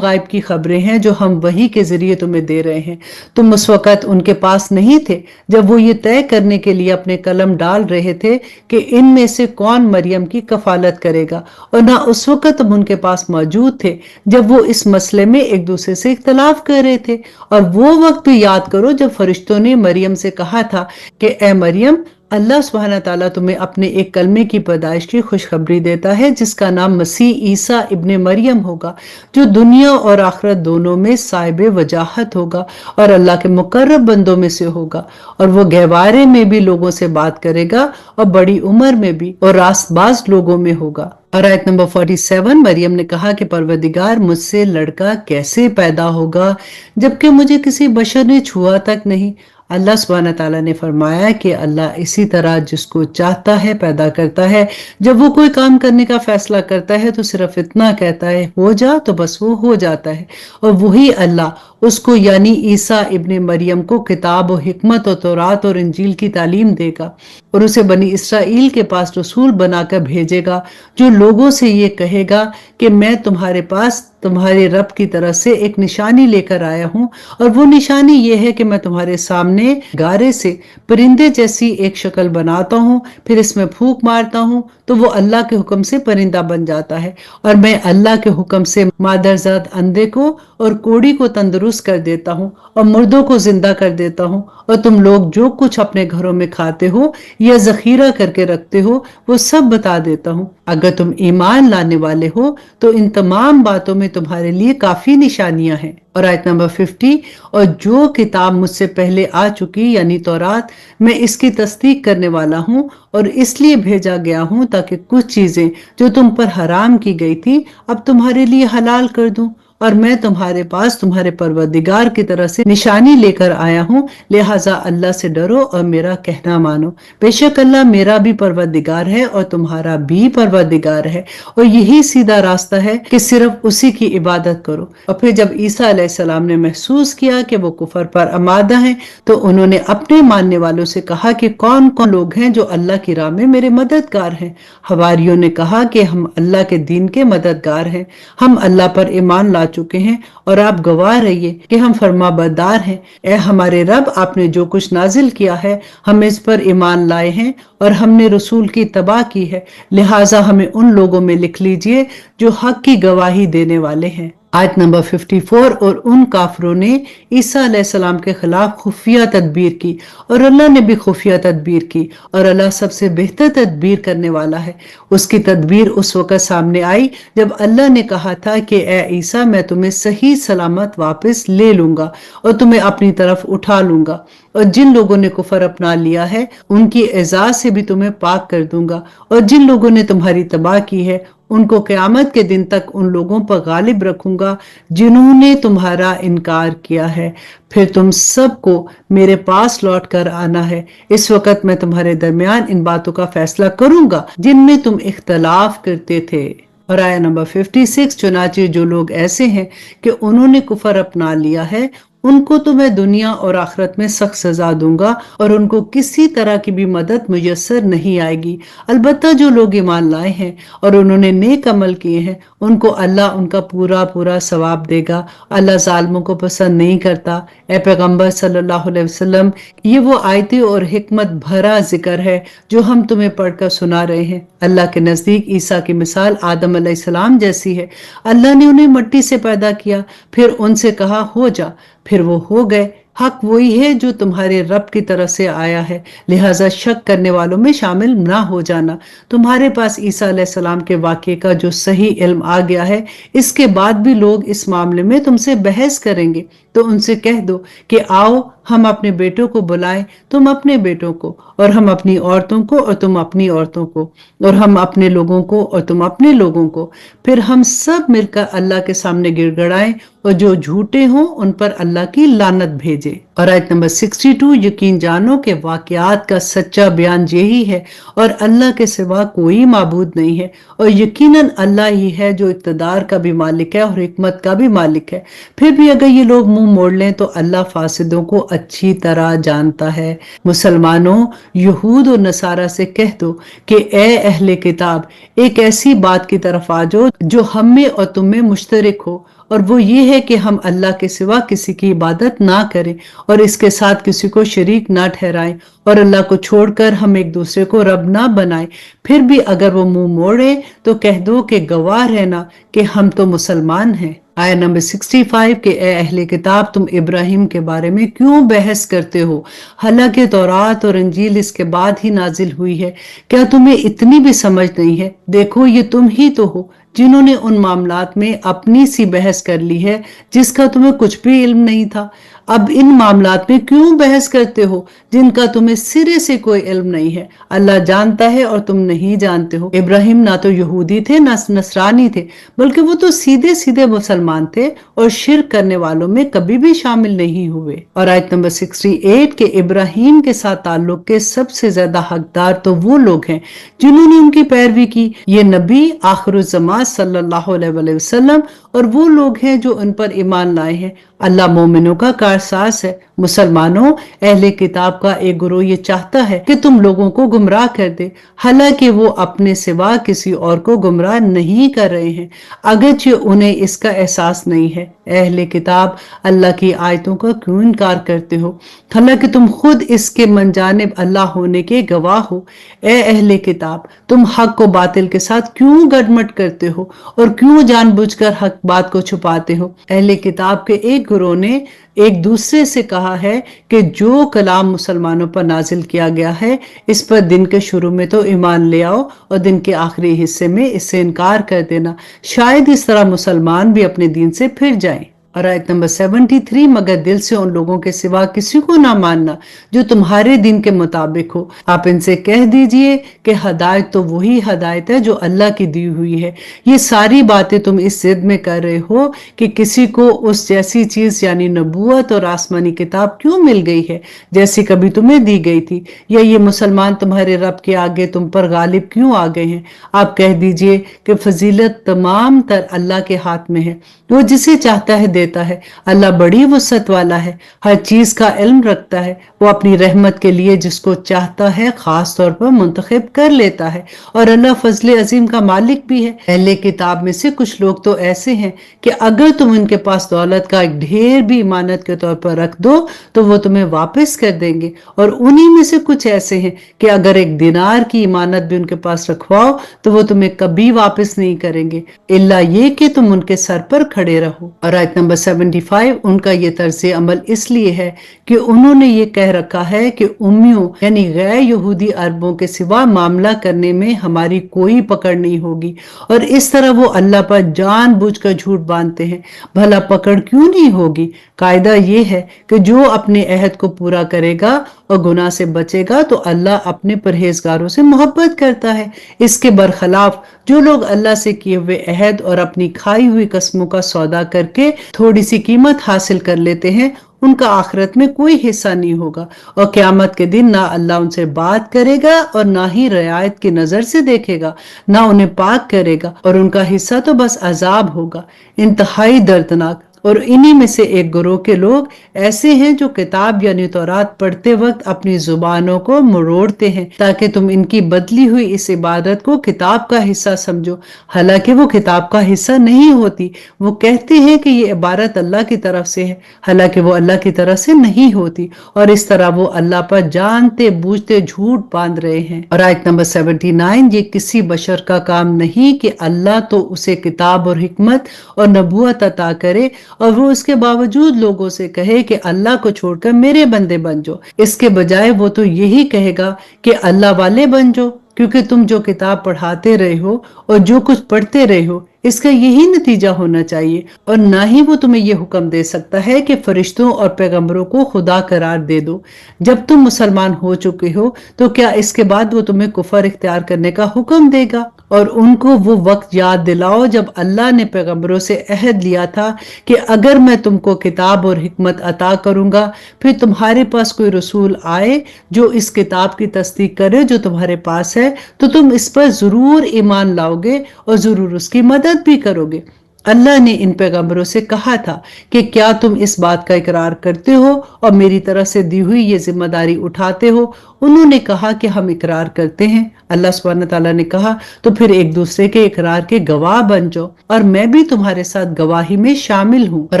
[SPEAKER 1] غائب کی خبریں ہیں جو ہم وحی کے ذریعے تمہیں دے رہے ہیں۔ تم اس وقت ان کے پاس نہیں تھے جب وہ یہ طے کرنے کے لیے اپنے قلم ڈال رہے تھے کہ ان میں سے کون مریم کی کفالت کرے گا، اور نہ اس وقت تم ان کے پاس موجود تھے جب وہ اس مسئلے میں ایک دوسرے سے اختلاف کر رہے تھے۔ اور وہ وقت بھی یاد کرو جب فرشتوں نے مریم سے کہا تھا کہ اے مریم، اللہ سبحانہ تعالیٰ تمہیں اپنے ایک کلمے کی پیدائش کی خوشخبری دیتا ہے جس کا نام مسیح عیسیٰ ابن مریم ہوگا، جو دنیا اور آخرت دونوں میں صاحب وجاہت ہوگا اور اللہ کے مقرب بندوں میں سے ہوگا، اور وہ گہوارے میں بھی لوگوں سے بات کرے گا اور بڑی عمر میں بھی اور راست باز لوگوں میں ہوگا۔ اور آیت نمبر 47 مریم نے کہا کہ پروردگار، مجھ سے لڑکا کیسے پیدا ہوگا جبکہ مجھے کسی بشر نے چھوا تک نہیں؟ اللہ سبحانہ تعالیٰ نے فرمایا کہ اللہ اسی طرح جس کو چاہتا ہے پیدا کرتا ہے۔ جب وہ کوئی کام کرنے کا فیصلہ کرتا ہے تو صرف اتنا کہتا ہے، ہو جا، تو بس وہ ہو جاتا ہے۔ اور وہی اللہ اس کو یعنی عیسیٰ ابن مریم کو کتاب و حکمت اور تورات اور انجیل کی تعلیم دے گا، اور اسے بنی اسرائیل کے پاس رسول بنا کر بھیجے گا، جو لوگوں سے یہ کہے گا کہ میں تمہارے پاس تمہارے رب کی طرف سے ایک نشانی لے کر آیا ہوں، اور وہ نشانی یہ ہے کہ میں تمہارے سامنے گارے سے پرندے جیسی ایک شکل بناتا ہوں، پھر اس میں پھونک مارتا ہوں تو وہ اللہ کے حکم سے پرندہ بن جاتا ہے، اور میں اللہ کے حکم سے مادرزاد اندھے کو اور کوڑی کو تندرست کر دیتا ہوں اور مردوں کو زندہ کر دیتا ہوں، اور تم لوگ جو کچھ اپنے گھروں میں کھاتے ہو یا ذخیرہ کر کے رکھتے ہو وہ سب بتا دیتا ہوں۔ اگر تم ایمان لانے والے ہو تو ان تمام باتوں میں तुम्हारे लिए काफी निशानियां हैं। और आयत नंबर 50, और जो किताब मुझसे पहले आ चुकी यानी तौरात, मैं इसकी तस्दीक करने वाला हूँ और इसलिए भेजा गया हूँ ताकि कुछ चीजें जो तुम पर हराम की गई थी अब तुम्हारे लिए हलाल कर दूं। और मैं तुम्हारे पास तुम्हारे परवरदिगार की तरफ से निशानी लेकर आया हूँ, लिहाजा अल्लाह से डरो और मेरा कहना मानो। बेशक अल्लाह मेरा भी परवरदिगार है और तुम्हारा भी परवरदिगार है, और यही सीधा रास्ता है कि सिर्फ उसी की इबादत करो। और फिर जब ईसा अलैहिस्सलाम ने महसूस किया कि वो कुफर पर आमादा हैं, तो उन्होंने अपने मानने वालों से कहा कि कौन कौन लोग हैं जो अल्लाह की राह में मेरे मददगार हैं। हवारियों ने कहा कि हम अल्लाह के दीन के मददगार हैं, हम अल्लाह पर ईमान ला चुके हैं और आप गवाह रहिए कि हम फरमाबरदार हैं। ए हमारे रब, आपने जो कुछ नाजिल किया है हम इस पर ईमान लाए हैं और हमने रसूल की तबाह की है, लिहाजा हमें उन लोगों में लिख लीजिए जो हक की गवाही देने वाले हैं। आयत नंबर 54, और उन काफरों ने ईसा अलैहिस्सलाम के खिलाफ खुफिया तदबीर की और अल्लाह ने भी खुफिया तदबीर की, और अल्लाह सबसे बेहतर तदबीर करने वाला है। उसकी तदबीर उस वक्त सामने आई जब अल्लाह ने कहा था कि ए ईसा, मैं तुम्हें सही सलामत वापस ले लूंगा और तुम्हें अपनी तरफ उठा लूंगा, और जिन लोगों ने कुफर अपना लिया है उनकी एजाज से भी तुम्हें पाक कर दूंगा, और जिन लोगों ने तुम्हारी तबाह की है उनको क़यामत के दिन तक उन लोगों पर गालिब रखूंगा जिन्होंने तुम्हारा इनकार किया है। फिर तुम सबको मेरे पास लौट कर आना है। इस वक्त मैं तुम्हारे दरमियान इन बातों का फैसला करूंगा जिनमें तुम इख्तलाफ करते थे। और आया नंबर 56, चुनाचे जो लोग ऐसे हैं कि उन्होंने कुफर अपना लिया है उनको तो मैं दुनिया और आखिरत में सख्त सजा दूंगा और उनको किसी तरह की भी मदद मुयस्सर नहीं आएगी। अलबत्ता जो लोग ईमान लाए हैं और उन्होंने नेक अमल किए हैं उनको अल्लाह उनका पूरा पूरा सवाब देगा। अल्लाह जालिमों को पसंद नहीं करता। ए पैगंबर सल्लल्लाहु अलैहि वसल्लम, ये वो आयतें और हिकमत भरा जिक्र है जो हम तुम्हें पढ़कर सुना रहे हैं। अल्लाह के नजदीक ईसा की मिसाल आदम अलैहिस्सलाम जैसी है। अल्लाह ने उन्हें मिट्टी से पैदा किया, फिर उनसे कहा हो जा, फिर वो हो गए। हक वही है जो तुम्हारे रब की तरफ से आया है, लिहाजा शक करने वालों में शामिल ना हो जाना। तुम्हारे पास ईसा अलैहिस्सलाम के वाक़े का जो सही इल्म आ गया है, इसके बाद भी लोग इस मामले में तुमसे बहस करेंगे, तो उनसे कह दो कि आओ हम अपने बेटों को बुलाएं, तुम अपने बेटों को, और हम अपनी औरतों को और तुम अपनी औरतों को, और हम अपने लोगों को और तुम अपने लोगों को, फिर हम सब मिलकर अल्लाह के सामने गिड़गिड़ाएं और जो झूठे हों उन पर अल्लाह की लानत भेजे। और आयत नंबर 62, यकीन जानो कि वाकयात का सच्चा बयान यही है और अल्लाह के सिवा कोई माबूद नहीं है, और यकीनन अल्लाह ही है जो इक़्तिदार का भी मालिक है और हिकमत का भी मालिक है। फिर भी अगर ये लोग मुंह मोड़ लें तो अल्लाह फासिदों को अच्छी तरह जानता है। मुसलमानों, यहूद और नसारा से कह दो कि ए अहले किताब, एक ऐसी बात की तरफ आ जाओ जो हम में और तुम में मुश्तरक हो, और वो ये है कि हम अल्लाह के सिवा किसी की इबादत ना करें और इसके साथ किसी को शरीक ना ठहराएं, और अल्लाह को छोड़कर हम एक दूसरे को रब ना बनाएं। फिर भी अगर वो मुंह मोड़े तो कह दो कि गवाह रहना कि हम तो मुसलमान हैं। आया नंबर 65 के ए अहले किताब, तुम इब्राहिम के बारे में क्यों बहस करते हो, हालांकि तौरात और इंजील इसके बाद ही नाजिल हुई है। क्या तुम्हें इतनी भी समझ नहीं है? देखो ये तुम ही तो हो जिन्होंने उन मामलात में अपनी सी बहस कर ली है जिसका तुम्हें कुछ भी इल्म नहीं था। अब इन मामलात में क्यों बहस करते हो जिनका तुम्हें सिरे से कोई इल्म नहीं है? अल्लाह जानता है और तुम नहीं जानते हो। इब्राहिम ना तो यहूदी थे ना नसरानी थे, बल्कि वो तो सीधे सीधे मुसलमान थे और शिर्क करने वालों में कभी भी शामिल नहीं हुए। और आयत नंबर 68 के इब्राहिम के साथ ताल्लुक के सबसे ज्यादा हकदार तो वो लोग हैं जिन्होंने उनकी पैरवी की। ये नबी आखिरुज़्ज़मान सल्लल्लाहु अलैहि वसल्लम और वो लोग हैं जो उन पर ईमान लाए हैं। अल्लाह मोमिनों का कारसाज है। मुसलमानों, अहले किताब का एक गिरोह ये चाहता है कि तुम लोगों को गुमराह कर दे, हालांकि वो अपने सिवा किसी और को गुमराह नहीं कर रहे हैं, अगरचे उन्हें इसका एहसास नहीं है। अहले किताब, अल्लाह की आयतों का क्यों इनकार करते हो, हालांकि तुम खुद इसके मनजानिब अल्लाह होने के गवाह हो। ए अहले किताब, तुम हक को बातिल के साथ क्यों गड़मट करते हो और क्यों जानबूझकर हक बात को छुपाते हो। अहले किताब के एक गुरु ने एक दूसरे से कहा है कि जो कलाम मुसलमानों पर नाजिल किया गया है इस पर दिन के शुरू में तो ईमान ले आओ और दिन के आखिरी हिस्से में इससे इनकार कर देना, शायद इस तरह मुसलमान भी अपने दीन से फिर जाएं। और आयत नंबर 73, मगर दिल से उन लोगों के सिवा किसी को ना मानना जो तुम्हारे दिन के मुताबिक हो। आप इनसे कह दीजिए कि हदायत तो वही हदायत है जो अल्लाह की दी हुई है। ये सारी बातें तुम इस जिद में कर रहे हो कि किसी को उस जैसी चीज यानी नबूवत और आसमानी किताब क्यों मिल गई है जैसी कभी तुम्हें दी गई थी, या ये मुसलमान तुम्हारे रब के आगे तुम पर गालिब क्यों आ गए हैं। आप कह दीजिए कि फजीलत तमाम तर अल्लाह के हाथ में है, वो जिसे चाहता है देता है। अल्लाह बड़ी वसअत वाला है, हर चीज का इल्म रखता है। वो अपनी रहमत के लिए जिसको चाहता है खास तौर पर मुंतखब कर लेता है, और अल्लाह फजल अजीम का मालिक भी है। पहले किताब में से कुछ लोग तो ऐसे हैं कि अगर तुम उनके पास दौलत का एक ढेर भी इमानत के तौर पर रख दो तो वो तुम्हें वापस कर देंगे, और उन्हीं में से कुछ ऐसे हैं कि अगर एक दिनार की इमानत भी उनके पास रखवाओ तो वो तुम्हें कभी वापस नहीं करेंगे, इल्ला ये कि तुम उनके सर पर खड़े रहो। और आयत नंबर 75, उनका ये तर्ज अमल इसलिए है कि उन्होंने ये कह रखा है कि उम्मियों यानी गैर यहूदी अरबों के सिवा मामला करने में हमारी कोई पकड़ नहीं होगी, और इस तरह वो अल्लाह पर जानबूझकर झूठ बांधते हैं। भला पकड़ क्यों नहीं होगी? कायदा ये है कि जो अपने अहद को पूरा करेगा और गुनाह से बचेगा तो अल्लाह अपने परहेजगारों से मोहब्बत करता है। इसके बरखिलाफ जो लोग अल्लाह से किए हुए अहद और अपनी खाई हुई कसमों का सौदा करके थोड़ी सी कीमत हासिल कर लेते हैं, उनका आखिरत में कोई हिस्सा नहीं होगा, और क़यामत के दिन ना अल्लाह उनसे बात करेगा और ना ही रियायत की नजर से देखेगा, ना उन्हें पाक करेगा, और उनका हिस्सा तो बस अजाब होगा, इंतहाई दर्दनाक। और इन्हीं में से एक गिरोह के लोग ऐसे हैं जो किताब यानी तौरात पढ़ते वक्त अपनी जुबानों को मरोड़ते हैं ताकि तुम इनकी बदली हुई इस इबादत को किताब का हिस्सा समझो, हालांकि वो किताब का हिस्सा नहीं होती। वो कहते हैं कि ये इबारत अल्लाह की तरफ से है, हालांकि वो अल्लाह की तरफ से नहीं होती, और इस तरह वो अल्लाह पर जानते बूझते झूठ बांध रहे हैं। और आयत नंबर 79, ये किसी बशर का काम नहीं कि अल्लाह तो उसे किताब और हिकमत और नबूवत अता करे और वो इसके बावजूद लोगों से कहे कि अल्लाह को छोड़कर मेरे बंदे बन जाओ। इसके बजाय वो तो यही कहेगा कि अल्लाह वाले बन जाओ, क्योंकि तुम जो किताब पढ़ाते रहे हो और जो कुछ पढ़ते रहे हो इसका यही नतीजा होना चाहिए, और ना ही वो तुम्हें ये हुक्म दे सकता है कि फरिश्तों और पैगंबरों को खुदा करार दे दो। जब तुम मुसलमान हो चुके हो तो क्या इसके बाद वो तुम्हें कुफर इख्तियार करने का हुक्म देगा? और उनको वो वक्त याद दिलाओ जब अल्लाह ने पैगंबरों से अहद लिया था कि अगर मैं तुमको किताब और हिकमत अता करूंगा फिर तुम्हारे पास कोई रसूल आए जो इस किताब की तस्दीक करे जो तुम्हारे पास है, तो तुम इस पर जरूर ईमान लाओगे और जरूर उसकी मदद भी करोगे। अल्लाह ने इन पैगंबरों से कहा था कि क्या तुम इस बात का इकरार करते हो और मेरी तरफ से दी हुई ये जिम्मेदारी उठाते हो? उन्होंने कहा कि हम इकरार करते हैं। अल्लाह सुब्हानहू तआला ने कहा तो फिर एक दूसरे के इकरार के गवाह बन जाओ, और मैं भी तुम्हारे साथ गवाही में शामिल हूँ। और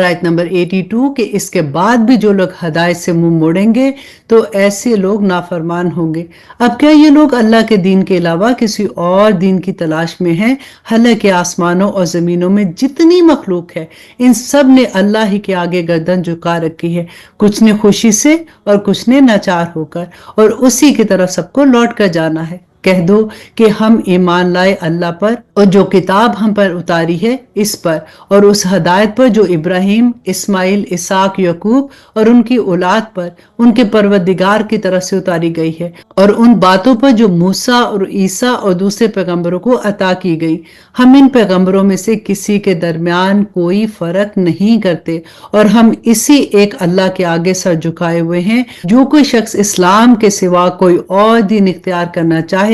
[SPEAKER 1] आयत नंबर 82 के इसके बाद भी जो लोग हदायत से मुंह मोड़ेंगे तो ऐसे लोग नाफरमान होंगे। अब क्या ये लोग अल्लाह के दीन के अलावा किसी और दीन की तलाश में हैं? हालांकि आसमानों और जमीनों में जितनी मखलूक है इन सब ने अल्लाह ही के आगे गर्दन झुका रखी है, कुछ ने खुशी से और कुछ ने नाचार होकर, और उसी की तरफ सबको लौट कर जाना है। कह दो कि हम ईमान लाए अल्लाह पर और जो किताब हम पर उतारी है इस पर, और उस हदायत पर जो इब्राहिम, इस्माइल, इसाक, यकूब और उनकी औलाद पर उनके परवरदिगार की तरफ से उतारी गई है, और उन बातों पर जो मूसा और ईसा और दूसरे पैगंबरों को अता की गई। हम इन पैगंबरों में से किसी के दरमियान कोई फर्क नहीं करते, और हम इसी एक अल्लाह के आगे सर झुकाए हुए हैं। जो कोई शख्स इस्लाम के सिवा कोई और दीन इख्तियार करना चाहेगा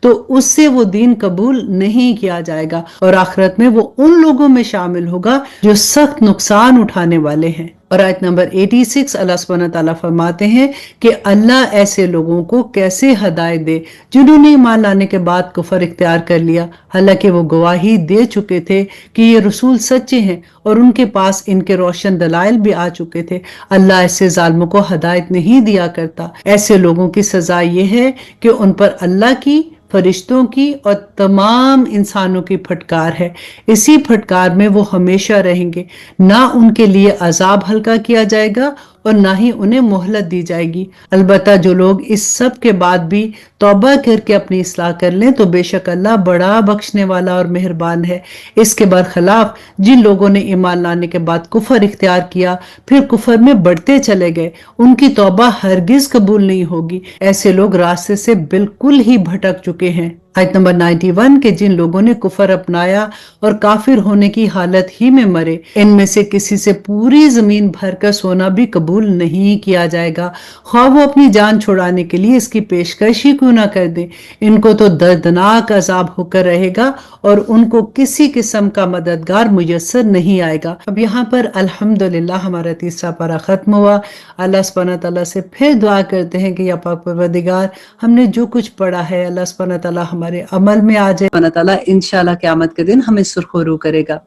[SPEAKER 1] तो उससे वो दीन कबूल नहीं किया जाएगा, और आखिरत में वो उन लोगों में शामिल होगा जो सख्त नुकसान उठाने वाले हैं। और आयत नंबर 86 अल्लाह सुब्हानहू तआला फरमाते हैं कि अल्लाह ऐसे लोगों को कैसे हदायत दे जिन्होंने ईमान लाने के बाद कुफर इख्तियार कर लिया, हालांकि वो गवाही दे चुके थे कि ये रसूल सच्चे हैं और उनके पास इनके रोशन दलाइल भी आ चुके थे। अल्लाह ऐसे जालिमों को हदायत नहीं दिया करता। ऐसे लोगों की सजा ये है कि उन पर अल्लाह की फरिश्तों की और तमाम इंसानों की फटकार है। इसी फटकार में वो हमेशा रहेंगे। ना उनके लिए अजाब हल्का किया जाएगा और ना ही उन्हें मोहलत दी जाएगी। अलबत्ता जो लोग इस सब के बाद भी तौबा करके अपनी इस्लाह कर लें तो बेशक अल्लाह बड़ा बख्शने वाला और मेहरबान है। इसके बरखिलाफ जिन लोगों ने ईमान लाने के बाद कुफर इख्तियार किया, फिर कुफर में बढ़ते चले गए, उनकी तौबा हरगिज कबूल नहीं होगी। ऐसे लोग रास्ते से बिल्कुल ही भटक चुके हैं। आयत नंबर 91 के जिन लोगों ने कुफर अपनाया और काफिर होने की हालत ही में मरे, इनमें से किसी से पूरी जमीन भरकर सोना भी कबूल नहीं किया जाएगा, ख्वाह वो अपनी जान छुड़ाने के लिए इसकी पेशकश ही क्यों ना कर दें। इनको तो दर्दनाक अजाब होकर रहेगा और उनको किसी किस्म का मददगार मुयस्सर नहीं आएगा। अब यहाँ पर अल्हम्दुलिल्लाह हमारा तीसरा पारा खत्म हुआ। अल्लाह सुब्हानहू तआला से फिर दुआ करते हैं कि या पाक परवरदिगार, हमने जो कुछ पढ़ा है अल्लाह सुब्हानहू तआला हमारे अमल में आ जाए। सुब्हानहू तआला इंशाअल्लाह क़यामत के दिन हमें सुरखरू करेगा।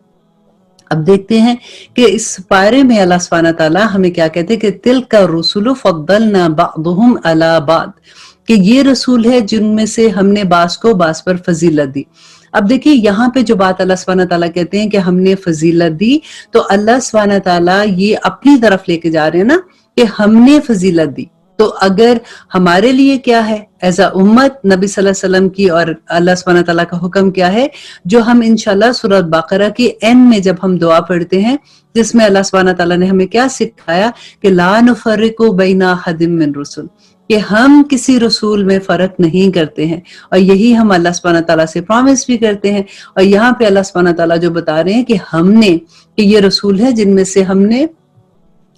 [SPEAKER 1] अब देखते हैं कि इस पारे में अल्लाह सुब्हानहू तआला हमें क्या कहते हैं कि तिलका रुसुलु फद्दलना बअदहुम अला बाद, कि ये रसूल है जिनमें से हमने बास को बास पर फजीलत दी। अब देखिए यहाँ पे जो बात अल्लाह सुब्हानहू तआला कहते हैं कि हमने फजीलत दी, तो अल्लाह सुब्हानहू तआला ये अपनी तरफ लेके जा रहे हैं ना कि हमने फजीलत दी। तो अगर हमारे लिए क्या है एज अ उम्मत नबी सल्लल्लाहु अलैहि वसल्लम की, और अल्लाह सुब्हानहू तआला का हुक्म क्या है जो हम इंशाल्लाह सूरह बकरा के एंड में जब हम दुआ पढ़ते हैं, जिसमें अल्लाह सुब्हानहू तआला ने हमें क्या सिखाया कि ला नुफर्रिकु बैना अहदिम मिन रुसुल, कि हम किसी रसूल में फर्क नहीं करते हैं। और यही हम अल्लाह सुब्हानहू तआला से प्रॉमिस भी करते हैं। और यहाँ पे अल्लाह सुब्हानहू तआला जो बता रहे हैं कि हमने, कि ये रसूल है जिनमें से हमने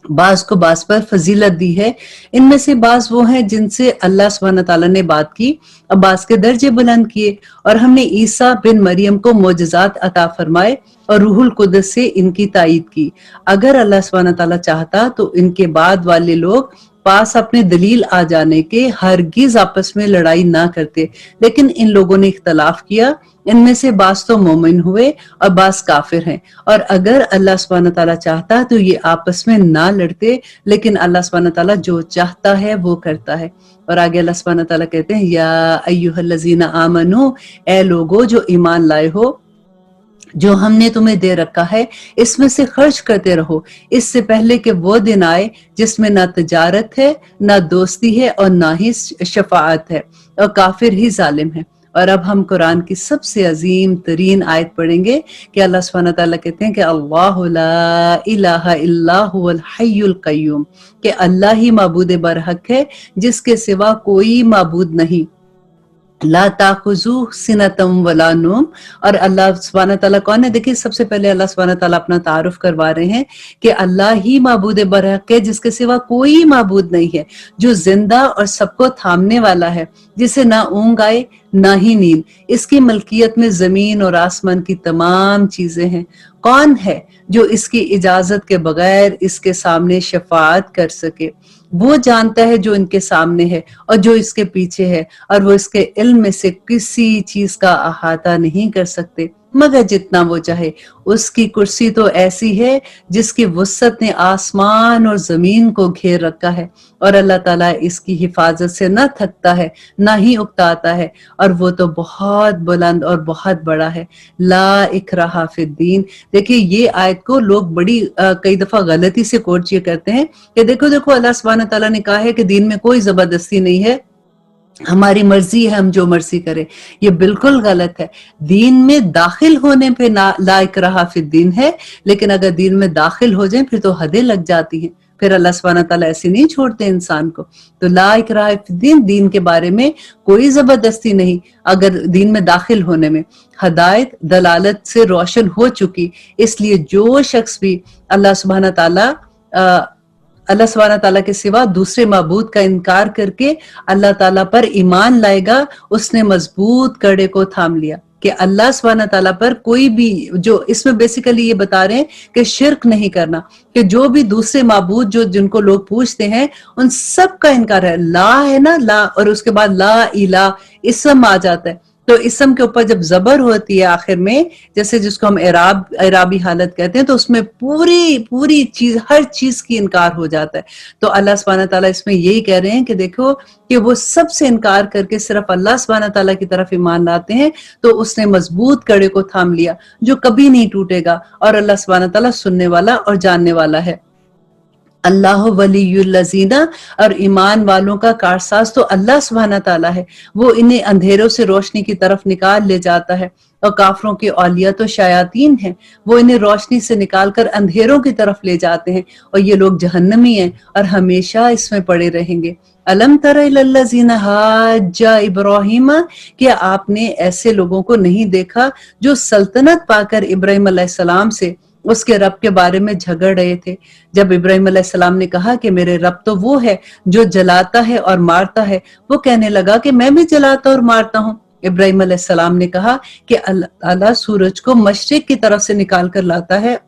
[SPEAKER 1] बाज को बाज पर फजीलत दी है। इनमें से बाज वो हैं जिनसे अल्लाह सुब्हानहू तआला ने बात की और बाज के दर्जे बुलंद किए, और हमने ईसा बिन मरियम को मोजज़ात अता फरमाए और रूहुल कुद्स से इनकी तायीद की। अगर अल्लाह सुब्हानहू तआला चाहता तो इनके बाद वाले लोग पास अपने दलील आ जाने के हरगिज आपस में लड़ाई ना करते, लेकिन इन लोगों ने इख्तलाफ किया। इनमें से बास तो मोमिन हुए और बास काफिर हैं। और अगर अल्लाह सुब्हानहू तआला चाहता तो ये आपस में ना लड़ते, लेकिन अल्लाह सुब्हानहू तआला जो चाहता है वो करता है। और आगे अल्लाह सुब्हानहू तआला कहते हैं या अय्युहल्लज़ीना आमनू, ए लोगो जो ईमान लाए हो, जो हमने तुम्हें दे रखा है इसमें से खर्च करते रहो, इससे पहले कि वो दिन आए जिसमें ना तिजारत है, ना दोस्ती है और ना ही शफाअत है, और काफिर ही जालिम है। और अब हम कुरान की सबसे अजीम तरीन आयत पढ़ेंगे कि अल्लाह सुब्हानहू तआला कहते हैं कि अल्लाहु ला इलाहा इल्ला हुवल हय्युल कय्यूम, कि अल्लाह ही माबूद बरहक है जिसके सिवा कोई माबूद नहीं। ला ताखुजू सिनतम वला नूम, और अल्लाह सुब्हानहू तआला कौन है? देखिए सबसे पहले अल्लाह सुब्हानहू तआला अपना तारुफ करवा रहे हैं कि अल्लाह ही माबूद बरहक है जिसके सिवा कोई माबूद नहीं है, जो जिंदा और सबको थामने वाला है, जिसे ना ऊंग आए ना ही नींद। इसकी मलकियत में जमीन और आसमान की तमाम चीजें हैं। कौन है जो इसकी इजाजत के बगैर इसके सामने शफाअत कर सके? वो जानता है जो इनके सामने है और जो इसके पीछे है, और वो इसके इल्म में से किसी चीज का अहाता नहीं कर सकते मगर जितना वो चाहे। उसकी कुर्सी तो ऐसी है जिसकी वुसअत ने आसमान और जमीन को घेर रखा है, और अल्लाह ताला इसकी हिफाजत से न थकता है ना ही उकताता है, और वो तो बहुत बुलंद और बहुत बड़ा है। ला इकराहा फिद्दीन। देखिए ये आयत को लोग बड़ी कई दफा गलती से कोट ये करते हैं कि देखो देखो अल्लाह सुब्हानहू तआला ने कहा है कि दीन में कोई जबरदस्ती नहीं है, हमारी मर्जी है, हम जो मर्जी करें। ये बिल्कुल गलत है। दीन में दाखिल होने पे ला इकराहा फिद्दीन है, लेकिन अगर दीन में दाखिल हो जाए फिर तो हदें लग जाती हैं। फिर अल्लाह सुब्हानहू तआला ऐसे नहीं छोड़ते इंसान को। तो ला इकराहा फिद्दीन, दीन के बारे में कोई जबरदस्ती नहीं। अगर दीन में दाखिल होने में हदायत दलालत से रोशन हो चुकी, इसलिए जो शख्स भी अल्लाह सुब्हानहू ताला के सिवा दूसरे माबूद का इनकार करके अल्लाह ताला पर ईमान लाएगा, उसने मजबूत कड़े को थाम लिया। कि अल्लाह सुब्हानहू ताला पर कोई भी, जो इसमें बेसिकली ये बता रहे हैं कि शिर्क नहीं करना, कि जो भी दूसरे माबूद जो जिनको लोग पूछते हैं उन सब का इनकार है। ला है ना, ला, और उसके बाद ला इला इसम आ जाता है। तो इसम के ऊपर जब जबर होती है आखिर में, जैसे जिसको हम एराबी हालत कहते हैं, तो उसमें पूरी पूरी चीज, हर चीज की इनकार हो जाता है। तो अल्लाह सुब्हानहू तआला इसमें यही कह रहे हैं कि देखो कि वो सबसे इनकार करके सिर्फ अल्लाह सुब्हानहू तआला की तरफ ईमान लाते हैं, तो उसने मजबूत कड़े को थाम लिया जो कभी नहीं टूटेगा, और अल्लाह सुब्हानहू तआला सुनने वाला और जानने वाला है। अल्लाह वलीयुल्लज़ीना, और ईमान वालों का कारसाज तो अल्लाह सुब्हाना ताला है, वो इन्हें अंधेरों से रोशनी की तरफ निकाल ले जाता है। और काफरों के औलिया तो शयातीन हैं, वो इन्हें रोशनी से निकालकर अंधेरों की तरफ ले जाते हैं, और ये लोग जहन्नमी हैं और हमेशा इसमें पड़े रहेंगे। अलम तरा इलल्लज़ीना हाज्जा इब्राहीम, क्या आपने ऐसे लोगों को नहीं देखा जो सल्तनत पाकर इब्राहीम अलैहिस्सलाम से उसके रब के बारे में झगड़ रहे थे। जब इब्राहीम अलैहिस्सलाम ने कहा कि मेरे रब तो वो है जो जलाता है और मारता है, वो कहने लगा कि मैं भी जलाता और मारता हूँ। इब्राहीम अलैहिस्सलाम ने कहा कि अल्लाह ताला सूरज को मशरिक की तरफ से निकाल कर लाता है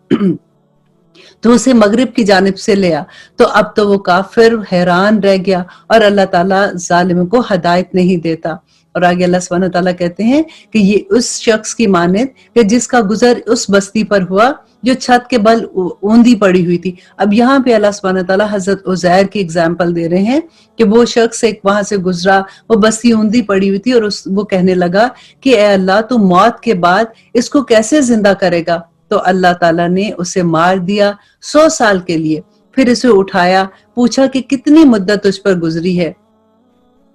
[SPEAKER 1] तो उसे मगरिब की जानिब से ले आ। तो अब तो वो काफिर हैरान रह गया, और अल्लाह ताला जालिम को हदायत नहीं देता। और आगे अल्लाह सुब्हानहू तआला कहते हैं कि ये उस शख्स की मानित कि जिसका गुजर उस बस्ती पर हुआ जो छत के बल ऊंधी पड़ी हुई थी। अब यहाँ पे अल्लाह सुब्हानहू तआला हजरत उज़ैर की एग्जाम्पल दे रहे हैं कि वो शख्स एक वहां से गुजरा, वो बस्ती ऊंधी पड़ी हुई थी, और वो कहने लगा कि ए अल्लाह, तू मौत के बाद इसको कैसे जिंदा करेगा? तो अल्लाह ताला ने उसे मार दिया 100 साल के लिए, फिर इसे उठाया, पूछा कि कितनी मुद्दत तुझ पर गुजरी है?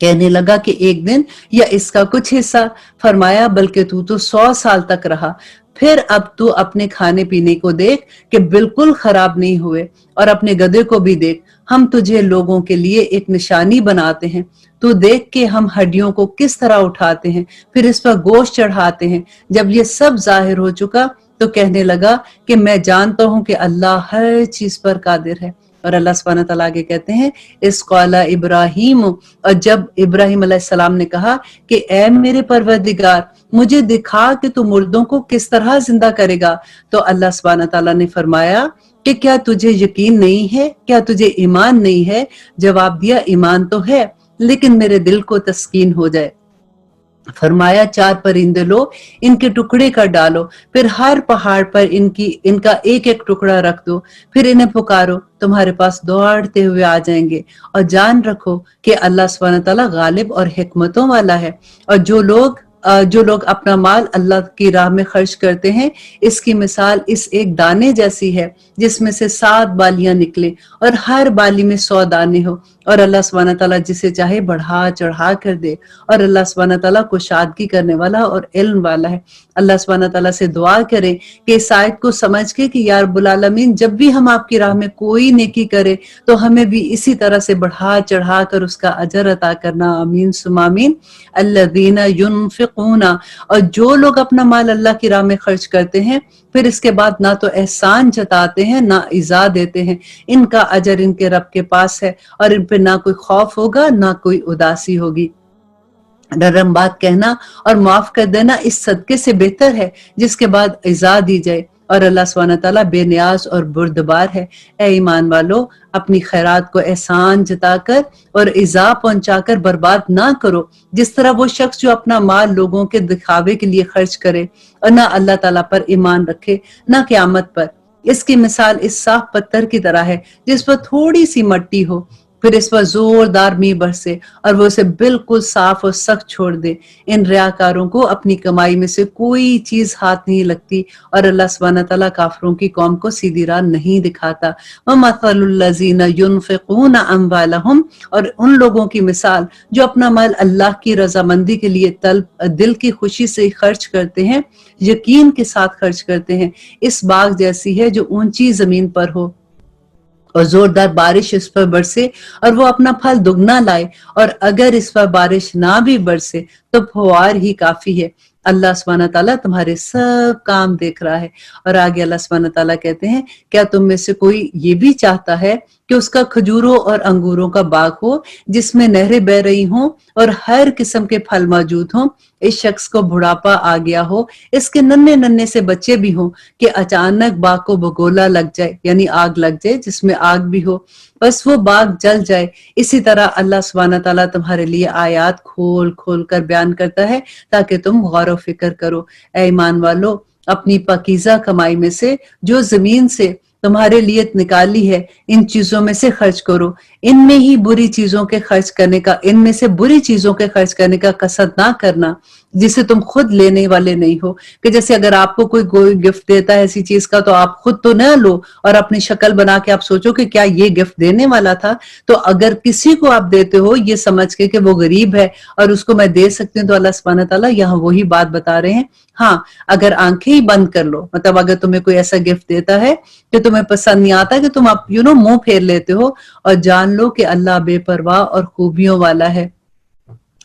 [SPEAKER 1] कहने लगा कि एक दिन या इसका कुछ हिस्सा। फरमाया बल्कि तू तो 100 साल तक रहा। फिर अब तू अपने खाने पीने को देख कि बिल्कुल खराब नहीं हुए, और अपने गधे को भी देख, हम तुझे लोगों के लिए एक निशानी बनाते हैं। तू देख के हम हड्डियों को किस तरह उठाते हैं, फिर इस पर गोश्त चढ़ाते हैं। जब ये सब जाहिर हो चुका तो कहने लगा कि मैं जानता हूं कि अल्लाह हर चीज पर कादिर है। और अल्लाह सुब्हानहू तआला आगे कहते हैं, इस क़ाला इब्राहीम, और जब इब्राहीम अलैहिस्सलाम ने कहा कि ए मेरे परवरदिगार, मुझे दिखा कि तू मुर्दों को किस तरह जिंदा करेगा, तो अल्लाह सुब्हानहू तआला ने फरमाया कि क्या तुझे यकीन नहीं है, क्या तुझे ईमान नहीं है? जवाब दिया, ईमान तो है, लेकिन मेरे दिल को तस्कीन हो जाए। फरमाया 4 परिंदे लो, इनके टुकड़े कर डालो, फिर हर पहाड़ पर इनका एक एक टुकड़ा रख दो, फिर इन्हें पुकारो, तुम्हारे पास दौड़ते हुए आ जाएंगे। और जान रखो कि अल्लाह सुब्हानहू तआला गालिब और हिकमतों वाला है। और जो लोग अपना माल अल्लाह की राह में खर्च करते हैं, इसकी मिसाल इस एक दाने जैसी है जिसमें से 7 बालियां निकले और हर बाली में 100 दाने हो, और अल्लाह सुब्हानहू तआला जिसे चाहे बढ़ा चढ़ा कर दे, और अल्लाह सुब्हानहू तआला कुशादगी करने वाला और इल्म वाला है। अल्लाह सुब्हानहू तआला से दुआ करें कि इस आयत को समझ के कि या रब्बुल आलमीन, जब भी हम आपकी राह में कोई नेकी करे तो हमें भी इसी तरह से बढ़ा चढ़ा कर उसका अजर अता करना। आमीन सुम्मा आमीन। अल्लज़ीना युनफिकूना, और जो लोग अपना माल अल्लाह की राह में खर्च करते हैं, फिर इसके बाद ना तो एहसान जताते हैं ना इज़ा देते हैं, इनका अजर इनके रब के पास है, और इन पे ना कोई खौफ होगा ना कोई उदासी होगी। नरम बात कहना और माफ कर देना इस सदके से बेहतर है जिसके बाद इज़ा दी जाए, और अल्लाह सुब्हानहू तआला बेनियाज और बुर्दबार है। ए ईमान वालो, अपनी खैरात को एहसान जताकर और इज़ा पहुंचाकर बर्बाद ना करो, जिस तरह वो शख्स जो अपना माल लोगों के दिखावे के लिए खर्च करे और ना अल्लाह ताला पर ईमान रखे ना क़यामत पर। इसकी मिसाल इस साफ पत्थर की तरह है जिस पर थोड़ी सी मट्टी हो, फिर इस पर जोरदार मींह बरसे और वो उसे बिल्कुल साफ और सख्त छोड़ दे। इन रियाकारों को अपनी कमाई में से कोई चीज हाथ नहीं लगती, और अल्लाह सुब्हानहू तआला काफिरों की कौम को सीधी राह नहीं दिखाता। वमथलुल्लज़ीना युनफिकूना अम्वालहुम, और उन लोगों की मिसाल जो अपना माल अल्लाह की रजामंदी के लिए दिल की खुशी से खर्च करते हैं, यकीन के साथ खर्च करते हैं, इस बाग जैसी है जो ऊंची जमीन पर हो और जोरदार बारिश इस पर बरसे और वो अपना फल दुगना लाए, और अगर इस पर बारिश ना भी बरसे तो फुहार ही काफी है। अल्लाह सुब्हानहू तआला तुम्हारे सब काम देख रहा है। और आगे अल्लाह सुब्हानहू तआला कहते हैं, क्या तुम में से कोई ये भी चाहता है कि उसका खजूरों और अंगूरों का बाग हो जिसमें नहरें बह रही हों और हर किस्म के फल मौजूद हों? इस शख्स को बुढ़ापा आ गया हो, इसके नन्हे नन्हे से बच्चे भी हों कि अचानक बाग को भगोला लग जाए, यानी आग लग जाए जिसमें आग भी हो, बस वो बाग जल जाए। इसी तरह अल्लाह सुब्हानहू तआला तुम्हारे लिए आयात खोल खोल कर बयान करता है ताकि तुम गौर व फिक्र करो। ऐ ईमान वालो, अपनी पाकीज़ा कमाई में से जो जमीन से तुम्हारे लिए निकाली है, इन चीजों में से खर्च करो। इनमें ही बुरी चीजों के खर्च करने का इनमें से बुरी चीजों के खर्च करने का कसद ना करना जिसे तुम खुद लेने वाले नहीं हो। कि जैसे अगर आपको कोई गिफ्ट देता है ऐसी चीज का, तो आप खुद तो ना लो और अपनी शक्ल बना के आप सोचो कि क्या ये गिफ्ट देने वाला था। तो अगर किसी को आप देते हो ये समझ के कि वो गरीब है और उसको मैं दे सकती हूँ, तो अल्लाह सुब्हानहू तआला यहाँ वही बात बता रहे हैं। हाँ, अगर आंखें ही बंद कर लो, मतलब अगर तुम्हें कोई ऐसा गिफ्ट देता है कि तुम्हें पसंद नहीं आता, कि तुम आप मुंह फेर लेते हो, और जान लो कि अल्लाह बेपरवाह और खूबियों वाला है।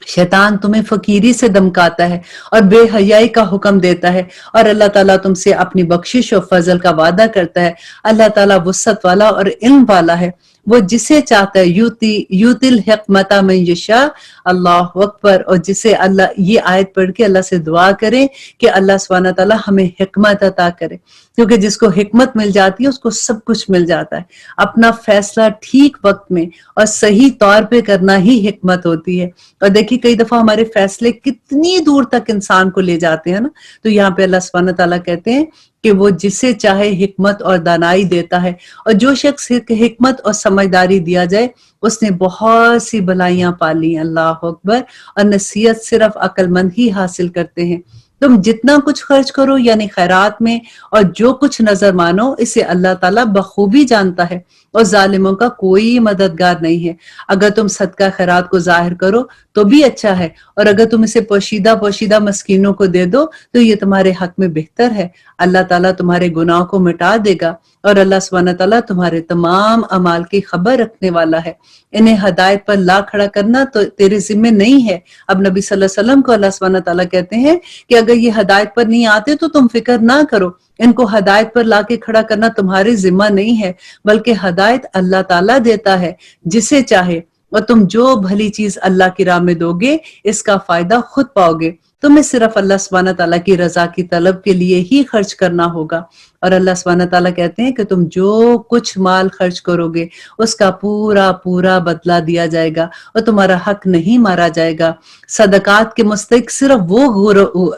[SPEAKER 1] शैतान तुम्हें फकीरी से धमकाता है और बेहयाई का हुक्म देता है, और अल्लाह ताला तुमसे अपनी बख्शिश और फजल का वादा करता है। अल्लाह ताला वुसअत वाला और इल्म वाला है, वो जिसे चाहता है यूतिल हिकमता मन यशा। अल्लाह अकबर। और जिसे अल्लाह, ये आयत पढ़ के अल्लाह से दुआ करें कि अल्लाह सुब्हानहू तआला हमें हिकमत अता करे, क्योंकि जिसको हिकमत मिल जाती है उसको सब कुछ मिल जाता है। अपना फैसला ठीक वक्त में और सही तौर पे करना ही हिकमत होती है। और देखिए कई दफा हमारे फैसले कितनी दूर तक इंसान को ले जाते हैं ना। तो यहाँ पे अल्लाह सुब्हानहू तआला कहते हैं कि वो जिसे चाहे हिकमत और दानाई देता है, और जो शख्स हिकमत और समझदारी दिया जाए उसने बहुत सी भलाइयां पाली। अल्लाह अकबर। और नसीहत सिर्फ अक्लमंद ही हासिल करते हैं। तुम जितना कुछ खर्च करो यानी खैरात में, और जो कुछ नजर मानो, इसे अल्लाह ताला बखूबी जानता है, और जालिमों का कोई मददगार नहीं है। अगर तुम सदका खैरात को जाहिर करो तो भी अच्छा है, और अगर तुम इसे पोशीदा पोशीदा मस्कीनों को दे दो तो ये तुम्हारे हक में बेहतर है। अल्लाह ताला तुम्हारे गुनाहों को मिटा देगा, और अल्लाह सुब्हानहू तआला तुम्हारे तमाम अमाल की खबर रखने वाला है। इन्हें हदायत पर ला खड़ा करना तो तेरे जिम्मे नहीं है। अब नबी सल्लल्लाहु अलैहि वसल्लम को अल्लाह सुब्हानहू तआला कहते हैं कि अगर ये हदायत पर नहीं आते तो तुम फिक्र ना करो, इनको हदायत पर लाके खड़ा करना तुम्हारे जिम्मा नहीं है, बल्कि हदायत अल्लाह ताला देता है जिसे चाहे, और तुम जो भली चीज अल्लाह की राह में दोगे इसका फायदा खुद पाओगे। तुम्हें सिर्फ अल्लाह सुब्हानहू तआला की रजा की तलब के लिए ही खर्च करना होगा। और अल्लाह सुब्हानहू तआला कहते हैं कि तुम जो कुछ माल खर्च करोगे उसका पूरा पूरा बदला दिया जाएगा, और तुम्हारा हक नहीं मारा जाएगा। सदकात के मुस्तहिक सिर्फ वो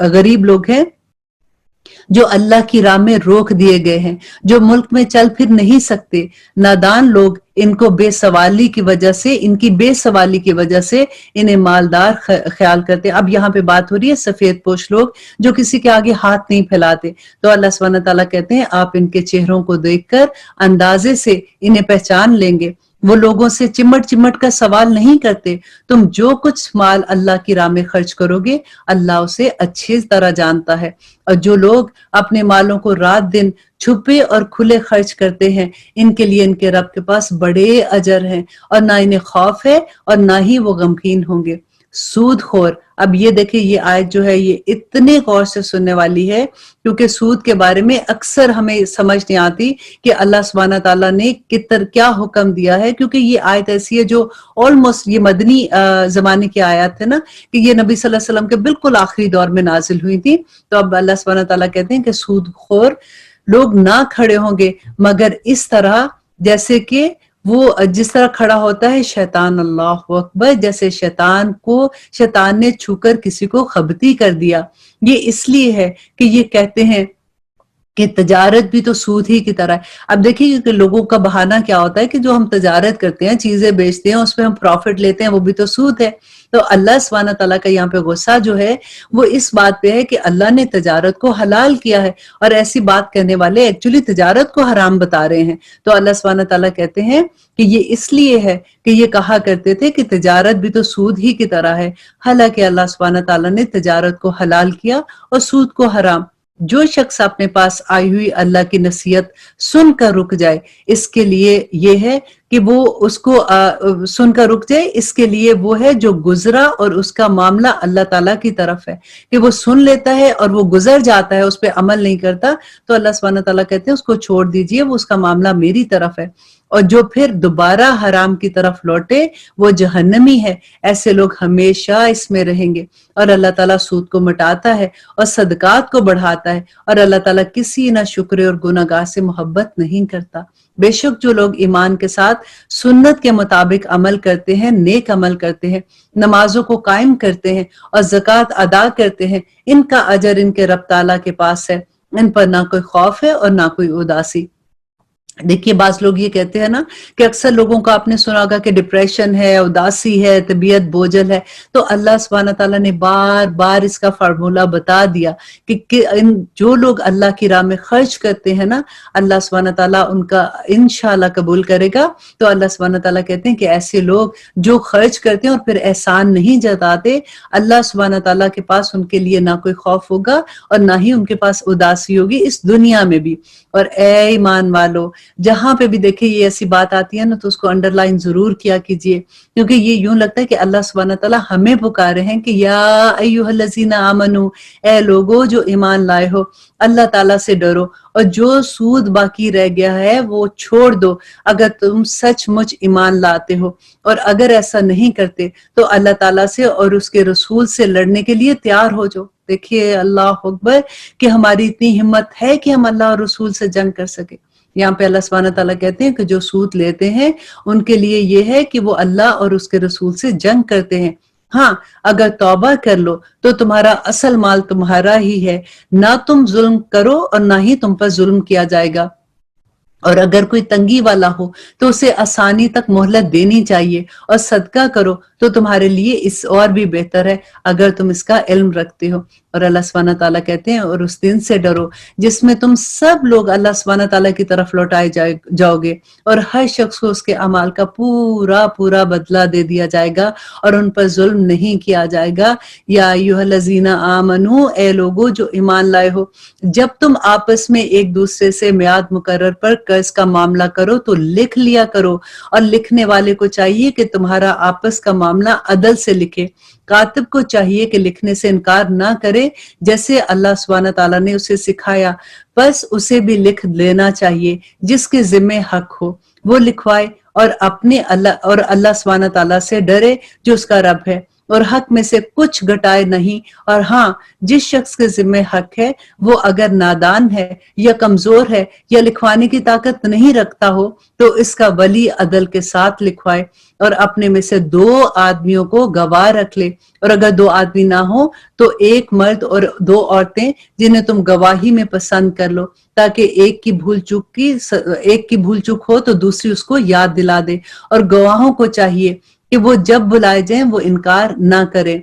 [SPEAKER 1] गरीब लोग हैं जो अल्लाह की राह में रोक दिए गए हैं, जो मुल्क में चल फिर नहीं सकते। नादान लोग इनकी बेसवाली की वजह से इन्हें मालदार ख्याल करते। अब यहाँ पे बात हो रही है सफेद पोश लोग जो किसी के आगे हाथ नहीं फैलाते। तो अल्लाह सुब्हानहू तआला कहते हैं आप इनके चेहरों को देखकर अंदाजे से इन्हें पहचान लेंगे। वो लोगों से चिमट चिमट का सवाल नहीं करते। तुम जो कुछ माल अल्लाह की राह में खर्च करोगे अल्लाह उसे अच्छी तरह जानता है, और जो लोग अपने मालों को रात दिन छुपे और खुले खर्च करते हैं इनके लिए इनके रब के पास बड़े अजर हैं, और ना इन्हें खौफ है और ना ही वो गमगीन होंगे। सूद खोर। अब ये देखिए ये आयत जो है ये इतने गौर से सुनने वाली है, क्योंकि सूद के बारे में अक्सर हमें समझ नहीं आती कि अल्लाह सुब्हानहू तआला ने क्या हुक्म दिया है। क्योंकि ये आयत ऐसी है जो ऑलमोस्ट ये मदनी जमाने की आयत है ना, कि ये नबी सल्लल्लाहु अलैहि वसल्लम के बिल्कुल आखिरी दौर में नाजिल हुई थी। तो अब अल्लाह सुब्हानहू तआला कहते हैं कि सूद खोर लोग ना खड़े होंगे मगर इस तरह जैसे कि वो जिस तरह खड़ा होता है शैतान। अल्लाह अकबर। जैसे शैतान ने छूकर किसी को खबती कर दिया। ये इसलिए है कि ये कहते हैं कि तजारत भी तो सूद ही की तरह है। अब देखिए कि लोगों का बहाना क्या होता है कि जो हम तजारत करते हैं, चीजें बेचते हैं, उसमें हम प्रॉफिट लेते हैं, वो भी तो सूद है। तो अल्लाह सुब्हानहू तआला का यहाँ पे गुस्सा जो है वो इस बात पे है कि अल्लाह ने तजारत को हलाल किया है, और ऐसी बात करने वाले एक्चुअली तजारत को हराम बता रहे हैं। तो अल्लाह सुब्हानहू तआला कहते हैं कि ये इसलिए है कि ये कहा करते थे कि तजारत भी तो सूद ही की तरह है, हालांकि अल्लाह सुब्हानहू तआला ने तजारत को हलाल किया और सूद को हराम। जो शख्स अपने पास आई हुई अल्लाह की नसीहत सुनकर रुक जाए, इसके लिए ये है कि वो उसको सुनकर रुक जाए, इसके लिए वो है जो गुजरा और उसका मामला अल्लाह ताला की तरफ है, कि वो सुन लेता है और वो गुजर जाता है, उस पर अमल नहीं करता। तो अल्लाह सुब्हानहू तआला कहते हैं उसको छोड़ दीजिए, वो उसका मामला मेरी तरफ है। और जो फिर दोबारा हराम की तरफ लौटे वो जहन्नमी है। ऐसे लोग हमेशा इसमें रहेंगे। और अल्लाह ताला सूद को मिटाता है और सदकात को बढ़ाता है, और अल्लाह ताला किसी ना शुक्र और गुनाहगार से मोहब्बत नहीं करता। बेशक जो लोग ईमान के साथ सुन्नत के मुताबिक अमल करते हैं, नेक अमल करते हैं, नमाजों को कायम करते हैं और ज़कात अदा करते हैं, इनका अजर इनके रब ताला के पास है। इन पर ना कोई खौफ है और ना कोई उदासी। देखिए बाज लोग ये कहते हैं ना कि अक्सर लोगों का आपने सुना होगा कि डिप्रेशन है, उदासी है, तबीयत बोझल है, तो अल्लाह सुब्हान तआला ने बार बार इसका फार्मूला बता दिया कि इन जो लोग अल्लाह की राह में खर्च करते हैं ना, अल्लाह सुब्हान तआला उनका इंशाल्लाह कबूल करेगा। तो अल्लाह सुब्हान तआला कहते हैं कि ऐसे लोग जो खर्च करते हैं और फिर एहसान नहीं जताते, अल्लाह सुब्हान तआला के पास उनके लिए ना कोई खौफ होगा और ना ही उनके पास उदासी होगी इस दुनिया में भी। और ए ईमान वालों, जहां पे भी देखे ये ऐसी बात आती है ना, तो उसको अंडरलाइन जरूर किया कीजिए, क्योंकि ये यूं लगता है कि अल्लाह सुब्हान तआला हमें पुकारे हैं कि या अय्युहल्लज़ीना आमनू, ए लोगो जो ईमान लाए हो, अल्लाह ताला से डरो और जो सूद बाकी रह गया है वो छोड़ दो, अगर तुम सचमुच ईमान लाते हो। और अगर ऐसा नहीं करते तो अल्लाह ताला से और उसके रसूल से लड़ने के लिए तैयार हो जाओ। देखिए अल्लाह अकबर कि हमारी इतनी हिम्मत है कि हम अल्लाह और रसूल से जंग कर सके। यहाँ पे अल्लाह सुब्हान तआला कहते हैं कि जो सूद लेते हैं उनके लिए ये है कि वो अल्लाह और उसके रसूल से जंग करते हैं। हाँ, अगर तौबा कर लो तो तुम्हारा असल माल तुम्हारा ही है, ना तुम जुल्म करो और ना ही तुम पर जुल्म किया जाएगा। और अगर कोई तंगी वाला हो तो उसे आसानी तक मोहलत देनी चाहिए, और सदका करो तो तुम्हारे लिए इस और भी बेहतर है अगर तुम इसका इल्म रखते हो। और अल्लाह सुब्हान तआला कहते हैं और उस दिन से डरो जिसमें तुम सब लोग अल्लाह सुब्हान तआला की तरफ लौटाए जाओगे और हर शख्स को उसके अमाल का पूरा पूरा बदला दे दिया जाएगा और उन पर जुल्म नहीं किया जाएगा। या अय्युहल्लज़ीना आमनू, ए लोगो जो ईमान लाए हो, जब तुम आपस में एक दूसरे से मियाद मुकर्रर पर कर्ज का मामला करो तो लिख लिया करो, और लिखने वाले को चाहिए कि तुम्हारा आपस का मामला अदल से लिखे। कातिब को चाहिए कि लिखने से इनकार ना करे, जैसे अल्लाह सुब्हान तआला ने उसे सिखाया, बस उसे भी लिख लेना चाहिए। जिसके जिम्मे हक हो वो लिखवाए और अपने अल्लाह सुब्हान तआला से डरे जो उसका रब है, और हक में से कुछ घटाए नहीं। और हाँ, जिस शख्स के जिम्मे हक है वो अगर नादान है या कमजोर है या लिखवाने की ताकत नहीं रखता हो तो इसका वली अदल के साथ लिखवाए, और अपने में से 2 आदमियों को गवाह रख ले। और अगर 2 आदमी ना हो तो एक मर्द और 2 औरतें जिन्हें तुम गवाही में पसंद कर लो, ताकि एक की भूल चूक हो तो दूसरी उसको याद दिला दे। और गवाहों को चाहिए कि वो जब बुलाए जाएं वो इनकार ना करें।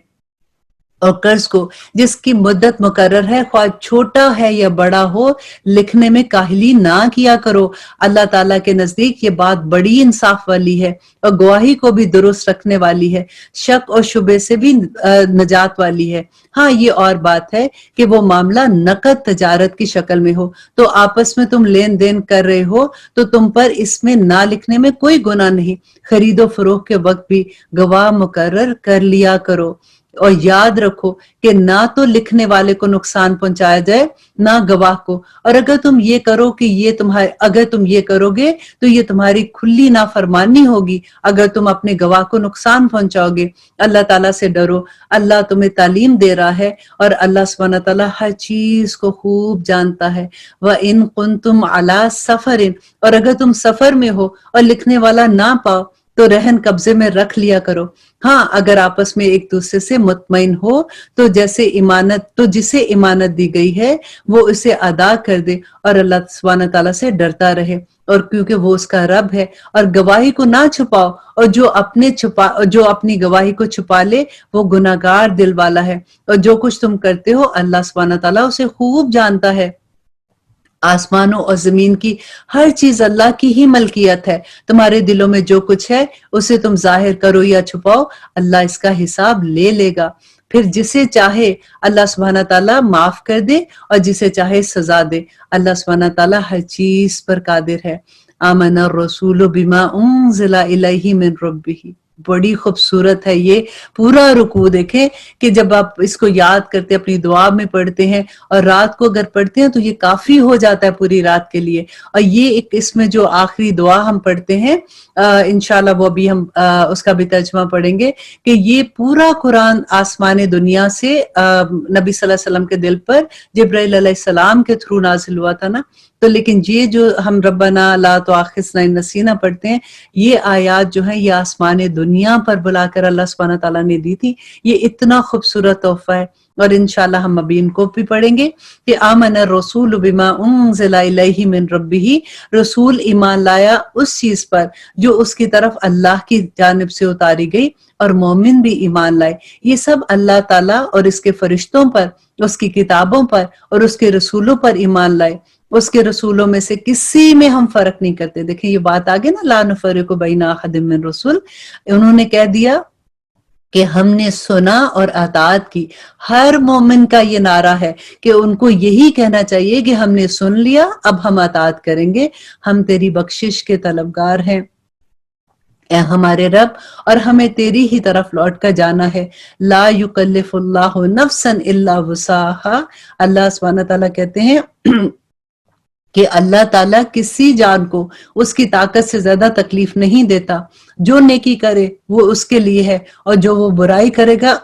[SPEAKER 1] और कर्ज को जिसकी मुद्दत मुकर्रर है, ख्वाह छोटा है या बड़ा हो, लिखने में काहली ना किया करो। अल्लाह ताला के नजदीक ये बात बड़ी इंसाफ वाली है और गवाही को भी दुरुस्त रखने वाली है, शक और शुबे से भी नजात वाली है। हाँ, ये और बात है कि वो मामला नकद तजारत की शक्ल में हो, तो आपस में तुम लेन देन कर रहे हो तो तुम पर इसमें ना लिखने में कोई गुनाह नहीं। खरीदो फरोख्त के वक्त भी गवाह मुकर्रर कर लिया करो, और याद रखो कि ना तो लिखने वाले को नुकसान पहुंचाया जाए ना गवाह को। और अगर तुम ये करोगे तो ये तुम्हारी खुली नाफरमानी होगी अगर तुम अपने गवाह को नुकसान पहुंचाओगे। अल्लाह ताला से डरो, अल्लाह तुम्हें तालीम दे रहा है और अल्लाह सुब्हान तआला हर चीज को खूब जानता है। व इन कुंतुम अला सफरिन, और अगर तुम सफर में हो और लिखने वाला ना पाओ तो रहन कब्जे में रख लिया करो। हाँ, अगर आपस में एक दूसरे से मुतमईन हो तो जिसे इमानत दी गई है वो उसे अदा कर दे और अल्लाह सुब्हान तआला से डरता रहे, और क्योंकि वो उसका रब है। और गवाही को ना छुपाओ, और जो अपनी गवाही को छुपा ले वो गुनाहगार दिल वाला है। और जो कुछ तुम करते हो अल्लाह सुब्हान तआला उसे खूब जानता है। आसमानों और जमीन की हर चीज अल्लाह की ही मलकियत है। तुम्हारे दिलों में जो कुछ है उसे तुम जाहिर करो या छुपाओ, अल्लाह इसका हिसाब ले लेगा। फिर जिसे चाहे अल्लाह सुब्हान तआला माफ कर दे और जिसे चाहे सजा दे। अल्लाह सुब्हान तआला हर चीज पर कादिर है। आमन रसूल बिमा उन्ज़िला इलैहि मिन रब्बिही। बड़ी खूबसूरत है ये पूरा रुकू। देखें कि जब आप इसको याद करते अपनी दुआ में पढ़ते हैं और रात को अगर पढ़ते हैं तो ये काफी हो जाता है पूरी रात के लिए। और ये एक इसमें जो आखिरी दुआ हम पढ़ते हैं इंशाल्लाह वो भी हम उसका भी तर्जुमा पढ़ेंगे कि ये पूरा कुरान आसमान दुनिया से नबी सल्लल्लाहु अलैहि वसल्लम के दिल पर जिब्राइल अलैहिस्सलाम के थ्रू नाजिल हुआ था ना, تو لیکن یہ جو ہم ربنا لا تؤاخذنا ان نسینا پڑھتے ہیں، یہ آیات جو ہیں یہ آسمان دنیا پر بلا کر اللہ سبحانہ تعالیٰ نے دی تھی. یہ اتنا خوبصورت تحفہ ہے، اور انشاءاللہ ہم ابھی ان کو بھی پڑھیں گے کہ آمن الرسول بما انزل الیہ من ربہ، رسول ایمان لایا اس چیز پر جو اس کی طرف اللہ کی جانب سے اتاری گئی، اور مومن بھی ایمان لائے. یہ سب اللہ تعالیٰ اور اس کے فرشتوں پر، اس کی کتابوں پر اور اس کے رسولوں پر ایمان لائے. اس کے رسولوں میں سے کسی میں ہم فرق نہیں کرتے. دیکھیں یہ بات آگے نا، لا نفرق بین احد من رسول، انہوں نے کہہ دیا کہ ہم نے سنا اور اطاعت کی. ہر مومن کا یہ نعرہ ہے کہ ان کو یہی کہنا چاہیے کہ ہم نے سن لیا، اب ہم اطاعت کریں گے، ہم تیری بخشش کے طلبگار ہیں اے ہمارے رب، اور ہمیں تیری ہی طرف لوٹ کر جانا ہے. لا یکلف اللہ نفسا الا وسعها، اللہ سبحانہ تعالیٰ کہتے ہیں کہ اللہ تعالیٰ کسی جان کو اس کی طاقت سے زیادہ تکلیف نہیں دیتا. جو نیکی کرے وہ اس کے لیے ہے، اور جو وہ برائی کرے گا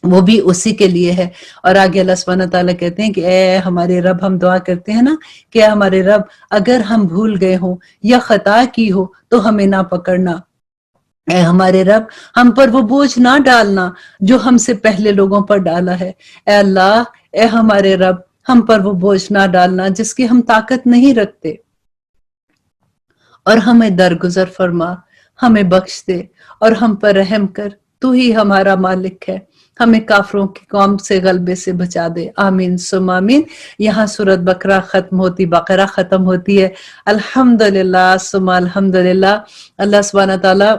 [SPEAKER 1] وہ بھی اسی کے لیے ہے. اور آگے اللہ سبحانہ تعالیٰ کہتے ہیں کہ اے ہمارے رب، ہم دعا کرتے ہیں نا کہ اے ہمارے رب، اگر ہم بھول گئے ہوں یا خطا کی ہو تو ہمیں نہ پکڑنا. اے ہمارے رب، ہم پر وہ بوجھ نہ ڈالنا جو ہم سے پہلے لوگوں پر ڈالا ہے. اے اللہ، اے ہمارے رب، ہم پر وہ بوجھ نہ ڈالنا جس کی ہم طاقت نہیں رکھتے، اور ہمیں درگزر فرما، ہمیں بخش دے اور ہم پر رحم کر. تو ہی ہمارا مالک ہے، ہمیں کافروں کی قوم سے غلبے سے بچا دے. آمین ثم آمین. یہاں سورۃ بقرہ ختم ہوتی ہے. الحمدللہ ثم الحمدللہ. اللہ سبحانہ تعالیٰ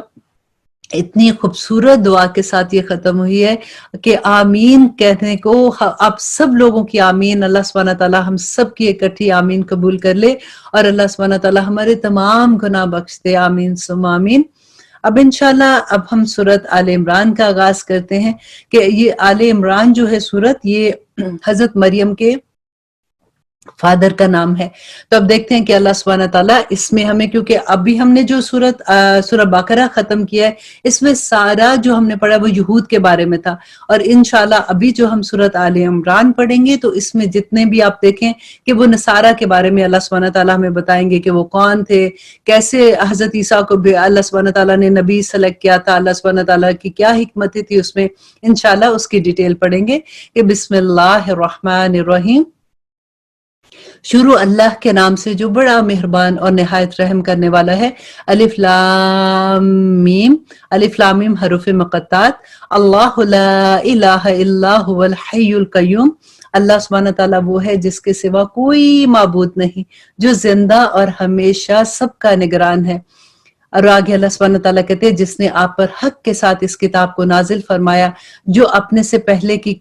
[SPEAKER 1] اتنی خوبصورت دعا کے ساتھ یہ ختم ہوئی ہے کہ آمین کہنے کو اب سب لوگوں کی آمین، اللہ سبحانہ تعالیٰ ہم سب کی اکٹھی آمین قبول کر لے، اور اللہ سبحانہ تعالیٰ ہمارے تمام گناہ بخش دے. آمین ثم آمین. اب انشاءاللہ اب ہم سورۃ آل عمران کا آغاز کرتے ہیں کہ یہ آل عمران جو ہے سورت، یہ حضرت مریم کے فادر کا نام ہے. تو اب دیکھتے ہیں کہ اللہ سبحانہ تعالیٰ اس میں ہمیں، کیونکہ ابھی ہم نے جو سورہ بقرہ ختم کیا ہے، اس میں سارا جو ہم نے پڑھا وہ یہود کے بارے میں تھا، اور انشاءاللہ ابھی جو ہم سورۃ آل عمران پڑھیں گے تو اس میں جتنے بھی آپ دیکھیں کہ وہ نصارہ کے بارے میں اللہ سبحانہ تعالیٰ ہمیں بتائیں گے کہ وہ کون تھے، کیسے حضرت عیسیٰ کو بھی اللہ سبحانہ تعالیٰ نے نبی سلیکٹ کیا تھا، اللہ سبحانہ تعالیٰ کی کیا حکمتیں تھی اس میں. انشاءاللہ اس کی ڈیٹیل پڑھیں گے کہ بسم اللہ الرحمن الرحیم. شروع اللہ کے نام سے جو بڑا مہربان اور نہایت رحم کرنے والا ہے. الف لام میم. الف لام میم حروف مقطعات. اللہ لا الہ الا هو الحی القیوم. اللہ سبحانہ تعالیٰ وہ ہے جس کے سوا کوئی معبود نہیں، جو زندہ اور ہمیشہ سب کا نگران ہے. اور آگے اللہ سبحانہ تعالیٰ کہتے ہیں جس نے آپ پر حق کے ساتھ اس کتاب کو نازل فرمایا، جو اپنے سے پہلے کی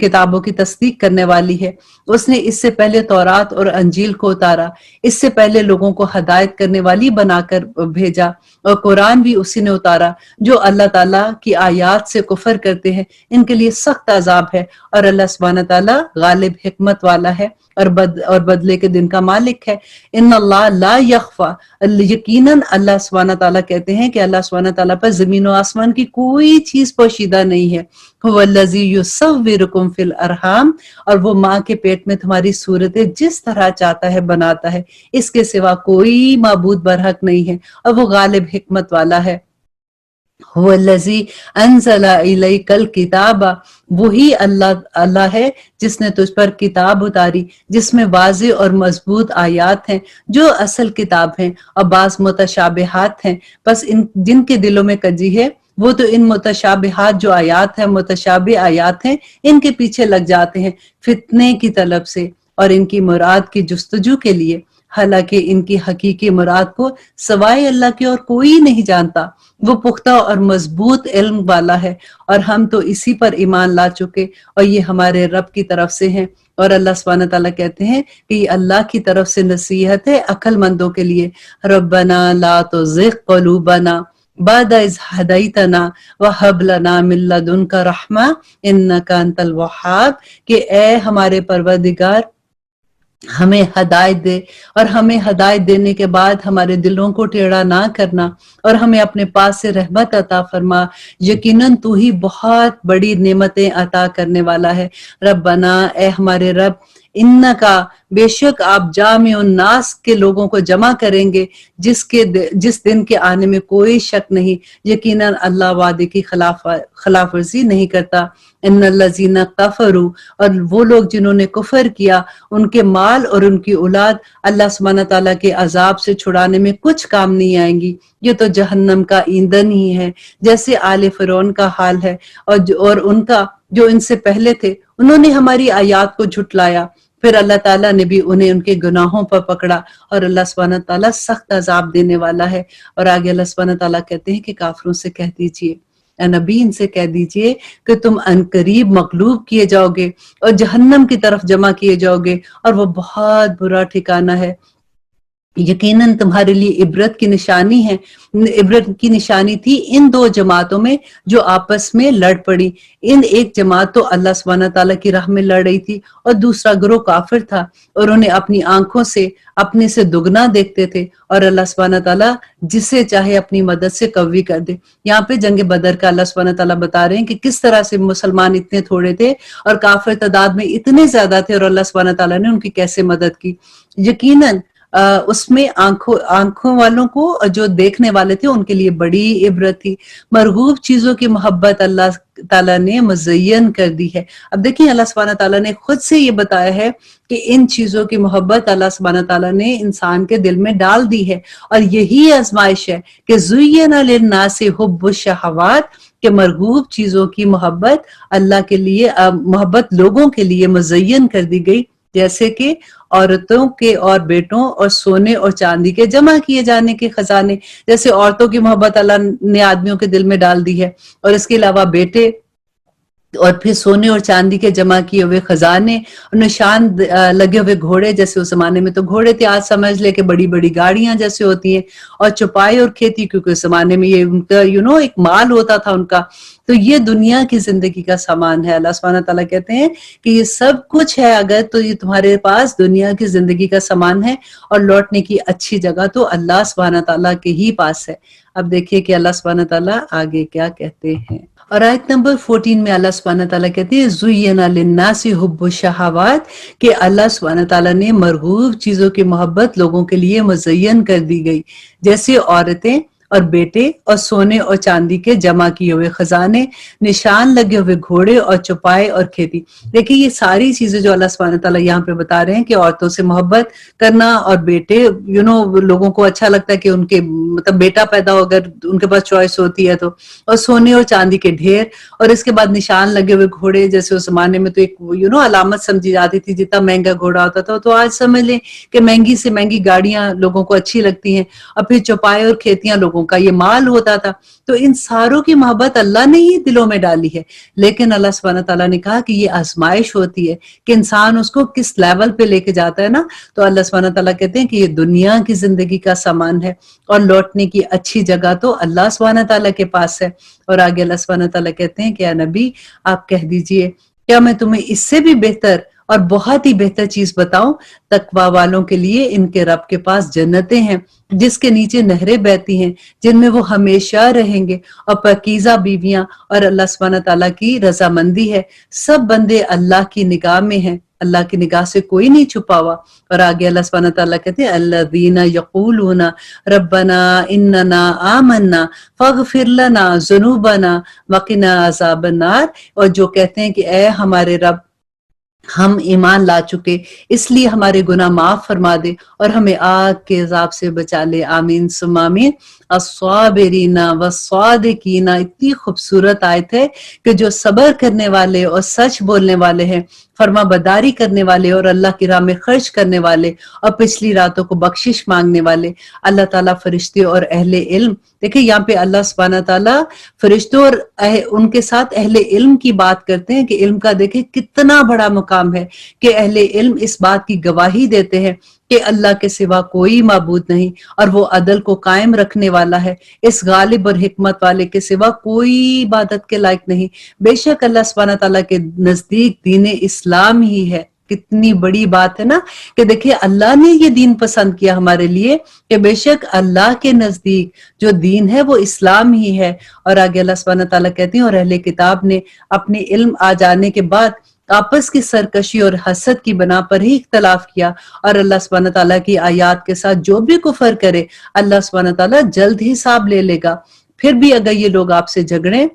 [SPEAKER 1] کتابوں کی تصدیق کرنے والی ہے. اس نے اس سے پہلے تورات اور انجیل کو اتارا، اس سے پہلے لوگوں کو ہدایت کرنے والی بنا کر بھیجا، اور قرآن بھی اسی نے اتارا. جو اللہ تعالیٰ کی آیات سے کفر کرتے ہیں ان کے لیے سخت عذاب ہے، اور اللہ سبحانہ تعالیٰ غالب حکمت والا ہے اور بدلے کے دن کا مالک ہے. ان اللہ لا یخفا، یقیناً اللہ سبحانہ تعالیٰ کہتے ہیں کہ اللہ سبحانہ تعالیٰ پر زمین و آسمان کی کوئی چیز پوشیدہ نہیں ہے. هو الذی یصورکم فی الارحام، اور وہ ماں کے پیٹ میں تمہاری صورتیں جس طرح چاہتا ہے بناتا ہے، اس کے سوا کوئی معبود برحق نہیں ہے، اور وہ غالب حکمت والا ہے. هو الذی انزل الیک الکتاب، وہی اللہ ہے جس نے تجھ پر کتاب اتاری جس میں واضح اور مضبوط آیات ہیں جو اصل کتاب ہیں، اور بعض متشابہات ہیں، بس جن کے دلوں میں کجی ہے وہ تو ان متشابہات جو آیات ہیں، متشابہ آیات ہیں، ان کے پیچھے لگ جاتے ہیں فتنے کی طلب سے اور ان کی مراد کی جستجو کے لیے، حالانکہ ان کی حقیقی مراد کو سوائے اللہ کے اور کوئی نہیں جانتا. وہ پختہ اور مضبوط علم والا ہے، اور ہم تو اسی پر ایمان لا چکے، اور یہ ہمارے رب کی طرف سے ہیں. اور اللہ سبحانہ تعالیٰ کہتے ہیں کہ یہ اللہ کی طرف سے نصیحت ہے عقل مندوں کے لیے. ربنا لا تزغ قلوبنا بعد اذ ہدیتنا وہب لنا من لدنک رحمہ انک انت الوہاب، کہ اے ہمارے پروردگار ہمیں ہدایت دے، اور ہمیں ہدایت دینے کے بعد ہمارے دلوں کو ٹیڑھا نہ کرنا، اور ہمیں اپنے پاس سے رحمت عطا فرما، یقیناً تو ہی بہت بڑی نعمتیں عطا کرنے والا ہے. ربنا، اے ہمارے رب، इन्नका बेशक आप जामे उन्नास के लोगों को जमा करेंगे जिस दिन के आने में कोई शक नहीं, यकीनन अल्लाह वादे की खिलाफ वर्जी नहीं करता। इन्नल्लज़ीना कफरू, और वो लोग जिन्होंने कुफर किया, उनके माल और उनकी औलाद अल्लाह सुब्हानहू तआला के अजाब से छुड़ाने में कुछ काम नहीं आएंगी, ये तो जहन्नम का ईंधन ही है, जैसे आले फिरौन का हाल है और उनका जो इनसे पहले थे, उन्होंने हमारी आयात को झुटलाया, फिर अल्लाह ताला ने भी उन्हें उनके गुनाहों पर पकड़ा और अल्लाह सुब्हानहू तआला सख्त अजाब देने वाला है। और आगे अल्लाह सुब्हानहू तआला कहते हैं कि काफिरों से कह दीजिए, ए नबी इनसे कह दीजिए कि तुम अनकरीब मगलूब किए जाओगे और जहन्नम की तरफ जमा किए जाओगे और वो बहुत बुरा ठिकाना है। यकीनन तुम्हारे लिए इबरत की निशानी है, इबरत की निशानी थी इन दो जमातों में जो आपस में लड़ पड़ी। एक जमात तो अल्लाह सुब्हानहू तआला की राह में लड़ रही थी और दूसरा ग्रोह काफिर था और उन्हें अपनी आंखों से अपने से दुगना देखते थे और अल्लाह सुब्हानहू तआला जिसे चाहे अपनी मदद से कवी कर दे। यहाँ पे जंग बदर का अल्लाह सुब्हानहू तआला बता रहे हैं कि किस तरह से मुसलमान इतने थोड़े थे और काफिर तादाद में इतने ज्यादा थे और अल्लाह सुब्हानहू तआला ने उनकी कैसे मदद की। यकीनन उसमें आंखों वालों को, जो देखने वाले थे, उनके लिए बड़ी इबरत थी। मरगूब चीजों की मोहब्बत अल्लाह ताला ने मुज़य्यन कर दी है। अब देखिए अल्लाह सुब्हानहू तआला ने खुद से ये बताया है कि इन चीजों की मोहब्बत अल्लाह सुब्हानहू तआला ने इंसान के दिल में डाल दी है और यही आजमाइश है कि ज़ुय्यना लिन्नासि हुब्बुश शहवात, के मरगूब चीजों की मोहब्बत अल्लाह के लिए, मोहब्बत लोगों के लिए मुज़य्यन कर दी गई, जैसे कि औरतों के और बेटों और सोने और चांदी के जमा किए जाने के खजाने। जैसे औरतों की मोहब्बत अल्लाह ने आदमियों के दिल में डाल दी है और इसके अलावा बेटे और फिर सोने और चांदी के जमा किए हुए खजाने, निशान लगे हुए घोड़े, जैसे उस जमाने में तो घोड़े थे, आज समझ ले कि बड़ी बड़ी गाड़ियां जैसे होती हैं, और चौपाई और खेती, क्योंकि उस जमाने में ये उनका एक माल होता था उनका। तो ये दुनिया की जिंदगी का सामान है। अल्लाह सुब्हानहू तआला कहते हैं कि ये सब कुछ है अगर, तो ये तुम्हारे पास दुनिया की जिंदगी का सामान है और लौटने की अच्छी जगह तो अल्लाह सुब्हानहू तआला के ही पास है। अब देखिए कि अल्लाह सुब्हानहू तआला आगे क्या कहते हैं। और आयत नंबर 14 में अल्लाह सुब्हानहू तआला कहते हैं ज़ुय्यना लिन्नासि हुब्बुश शहवात, कि अल्लाह सुब्हानहू तआला ने मरगूब चीजों की मोहब्बत लोगों के लिए मुज़य्यन कर दी गई, जैसे औरतें और बेटे और सोने और चांदी के जमा किए हुए खजाने, निशान लगे हुए घोड़े और चौपाई और खेती। देखिए ये सारी चीजें जो अल्लाह सुब्हानहू तआला यहाँ पे बता रहे हैं कि औरतों से मोहब्बत करना और बेटे, लोगों को अच्छा लगता है कि उनके मतलब बेटा पैदा हो, अगर उनके पास चॉइस होती है तो, और सोने और चांदी के ढेर, और इसके बाद निशान लगे हुए घोड़े, जैसे उस जमाने में तो एक अलामत समझी जाती थी, जितना महंगा घोड़ा होता था। तो आज समझ लें कि महंगी से महंगी गाड़ियां लोगों को अच्छी लगती हैं, और फिर चौपाई और खेतियां लोगों का ये माल होता था। तो इन सारों की मोहब्बत अल्लाह ने ही दिलों में डाली है, लेकिन अल्लाह सुब्हानहू तआला ने कहा कि ये आजमाइश होती है कि इंसान उसको किस लेवल पे लेके जाता है ना। तो अल्लाह सुब्हानहू तआला कहते हैं कि ये दुनिया की जिंदगी का सामान है और लौटने की अच्छी जगह तो अल्लाह सुब्हानहू तआला के पास है। और आगे अल्लाह सुब्हानहू तआला कहते हैं कि या नबी आप कह दीजिए, क्या मैं तुम्हें इससे भी बेहतर और बहुत ही बेहतर चीज बताऊं? तकवा वालों के लिए इनके रब के पास जन्नतें हैं जिसके नीचे नहरें बहती हैं, जिनमें वो हमेशा रहेंगे, और पाकीज़ा बीवियां, और अल्लाह सुब्हानहू तआला की रजामंदी है। सब बंदे अल्लाह की निगाह में हैं, अल्लाह की निगाह से कोई नहीं छुपा हुआ। और आगे अल्लाह सुब्हानहू तआला कहते हैं अल्लज़ीना यक़ूलूना रब्बना इन्नना आमन्ना फ़ग़फ़िर लना ज़ुनूबना वक़िना अज़ाबन नार, और जो कहते हैं कि ऐ हमारे रब, हम ईमान ला चुके, इसलिए हमारे गुनाह माफ फरमा दे और हमें आग के अजाब से बचा ले। आमीन सुम्मा आमीन। अस्साबिरीना वस्सादिकीना, इतनी खूबसूरत आयत है कि जो सब्र करने वाले और सच बोलने वाले हैं, फर्मा बदारी करने वाले और अल्लाह की राह में खर्च करने वाले और पिछली रातों को बख्शिश मांगने वाले, अल्लाह ताला फरिश्ते और अहले इल्म। देखिए यहाँ पे अल्लाह सुब्हानहू तआला फरिश्तों और उनके साथ अहले इल्म की बात करते हैं कि इल्म का देखिए कितना बड़ा मुकाम है कि अहले इल्म इस बात की गवाही देते हैं कि अल्लाह के सिवा कोई माबूद नहीं और वो अदल को कायम रखने वाला है। इस गालिब और हिकमत वाले के सिवा कोई इबादत के लायक नहीं। बेशक अल्लाह सुब्हानहू तआला के नजदीक दीन इस्लाम ही है। कितनी बड़ी बात है ना कि देखिए अल्लाह ने ये दीन पसंद किया हमारे लिए कि बेशक अल्लाह के नजदीक जो दीन है वो इस्लाम ही है। और आगे अल्लाह सुब्हानहू तआला कहते हैं और अहले किताब ने अपने इल्म आ जाने के बाद आपस की सरकशी और हसद की बना पर ही इख्तलाफ किया, और अल्लाह सुब्हानहू व तआला की आयात के साथ जो भी कुफर करे अल्लाह सुब्हानहू व तआला जल्द ही हिसाब ले लेगा। फिर भी अगर ये लोग आपसे झगड़े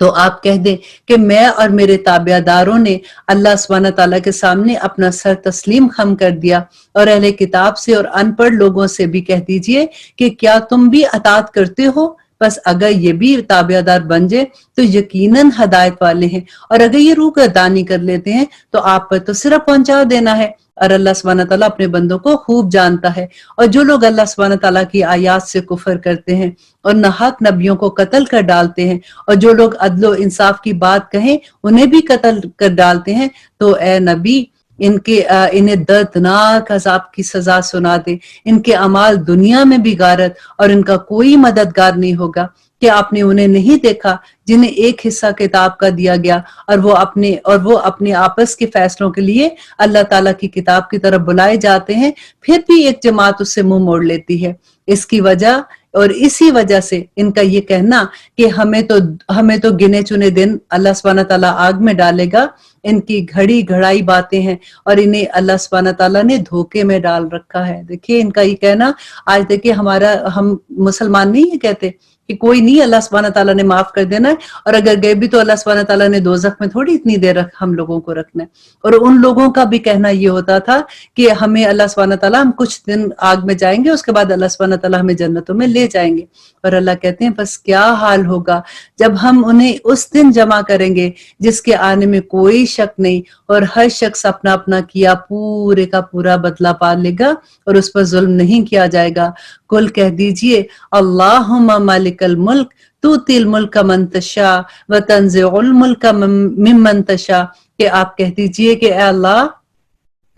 [SPEAKER 1] तो आप कह दें कि मैं और मेरे ताबियादारों ने अल्लाह सुब्हानहू व तआला के सामने अपना सर तस्लीम खम कर दिया, और अहले किताब से और अनपढ़ लोगों से भी कह दीजिए कि क्या तुम भी अतात करते हो? बस अगर ये भी ताबियादार बन जाए तो यकीनन हदायत वाले हैं, और अगर ये रूह गर्दानी कर लेते हैं तो आप पर तो सिर्फ पहुंचा देना है, और अल्लाह सुब्हानहू व तआला अपने बंदों को खूब जानता है। और जो लोग अल्लाह सुब्हानहू व तआला की आयात से कुफर करते हैं और नाहक नबियों को कत्ल कर डालते हैं, और जो लोग अदलो इंसाफ की बात कहें उन्हें भी कत्ल कर डालते हैं, तो ए नबी इन्हें दर्दनाक अजाब की सजा सुना दे। इनके अमाल दुनिया में भी गारत और इनका कोई मददगार नहीं होगा। कि आपने उन्हें नहीं देखा जिन्हें एक हिस्सा किताब का दिया गया और वो अपने आपस के फैसलों के लिए अल्लाह ताला की किताब की तरफ बुलाए जाते हैं, फिर भी एक जमात उससे मुंह मोड़ लेती है। इसकी वजह और इसी वजह से इनका ये कहना कि हमें तो गिने चुने दिन अल्लाह सुब्हानहू व तआला आग में डालेगा, इनकी घड़ी घड़ाई बातें हैं और इन्हें अल्लाह सुब्हानहू व तआला ने धोखे में डाल रखा है। देखिए इनका ये कहना, आज देखिए हम मुसलमान नहीं है कहते कि कोई नहीं, अल्लाह सुब्हानहू व तआला ने माफ कर देना है, और अगर गए भी तो अल्लाह सुब्हानहू व तआला ने दोजख में थोड़ी इतनी देर हम लोगों को रखना है। और उन लोगों का भी कहना ये होता था कि हमें अल्लाह सुब्हानहू व तआला, हम कुछ दिन आग में जाएंगे, उसके बाद अल्लाह सुब्हानहू व तआला हमें जन्नतों में ले जाएंगे। और अल्लाह कहते हैं बस क्या हाल होगा जब हम उन्हें उस दिन जमा करेंगे जिसके आने में कोई शक नहीं, और हर शख्स अपना अपना किया पूरे का पूरा बदला पा लेगा और उस पर जुल्म नहीं किया जाएगा। कुल कह दीजिए अल्लाहुम्मा मालिकल मुल्क तूतिल मुल्क मन तशा व तंज़िउल मुल्क मिम्मन तशा, कि आप कह दीजिए कि ए अल्लाह,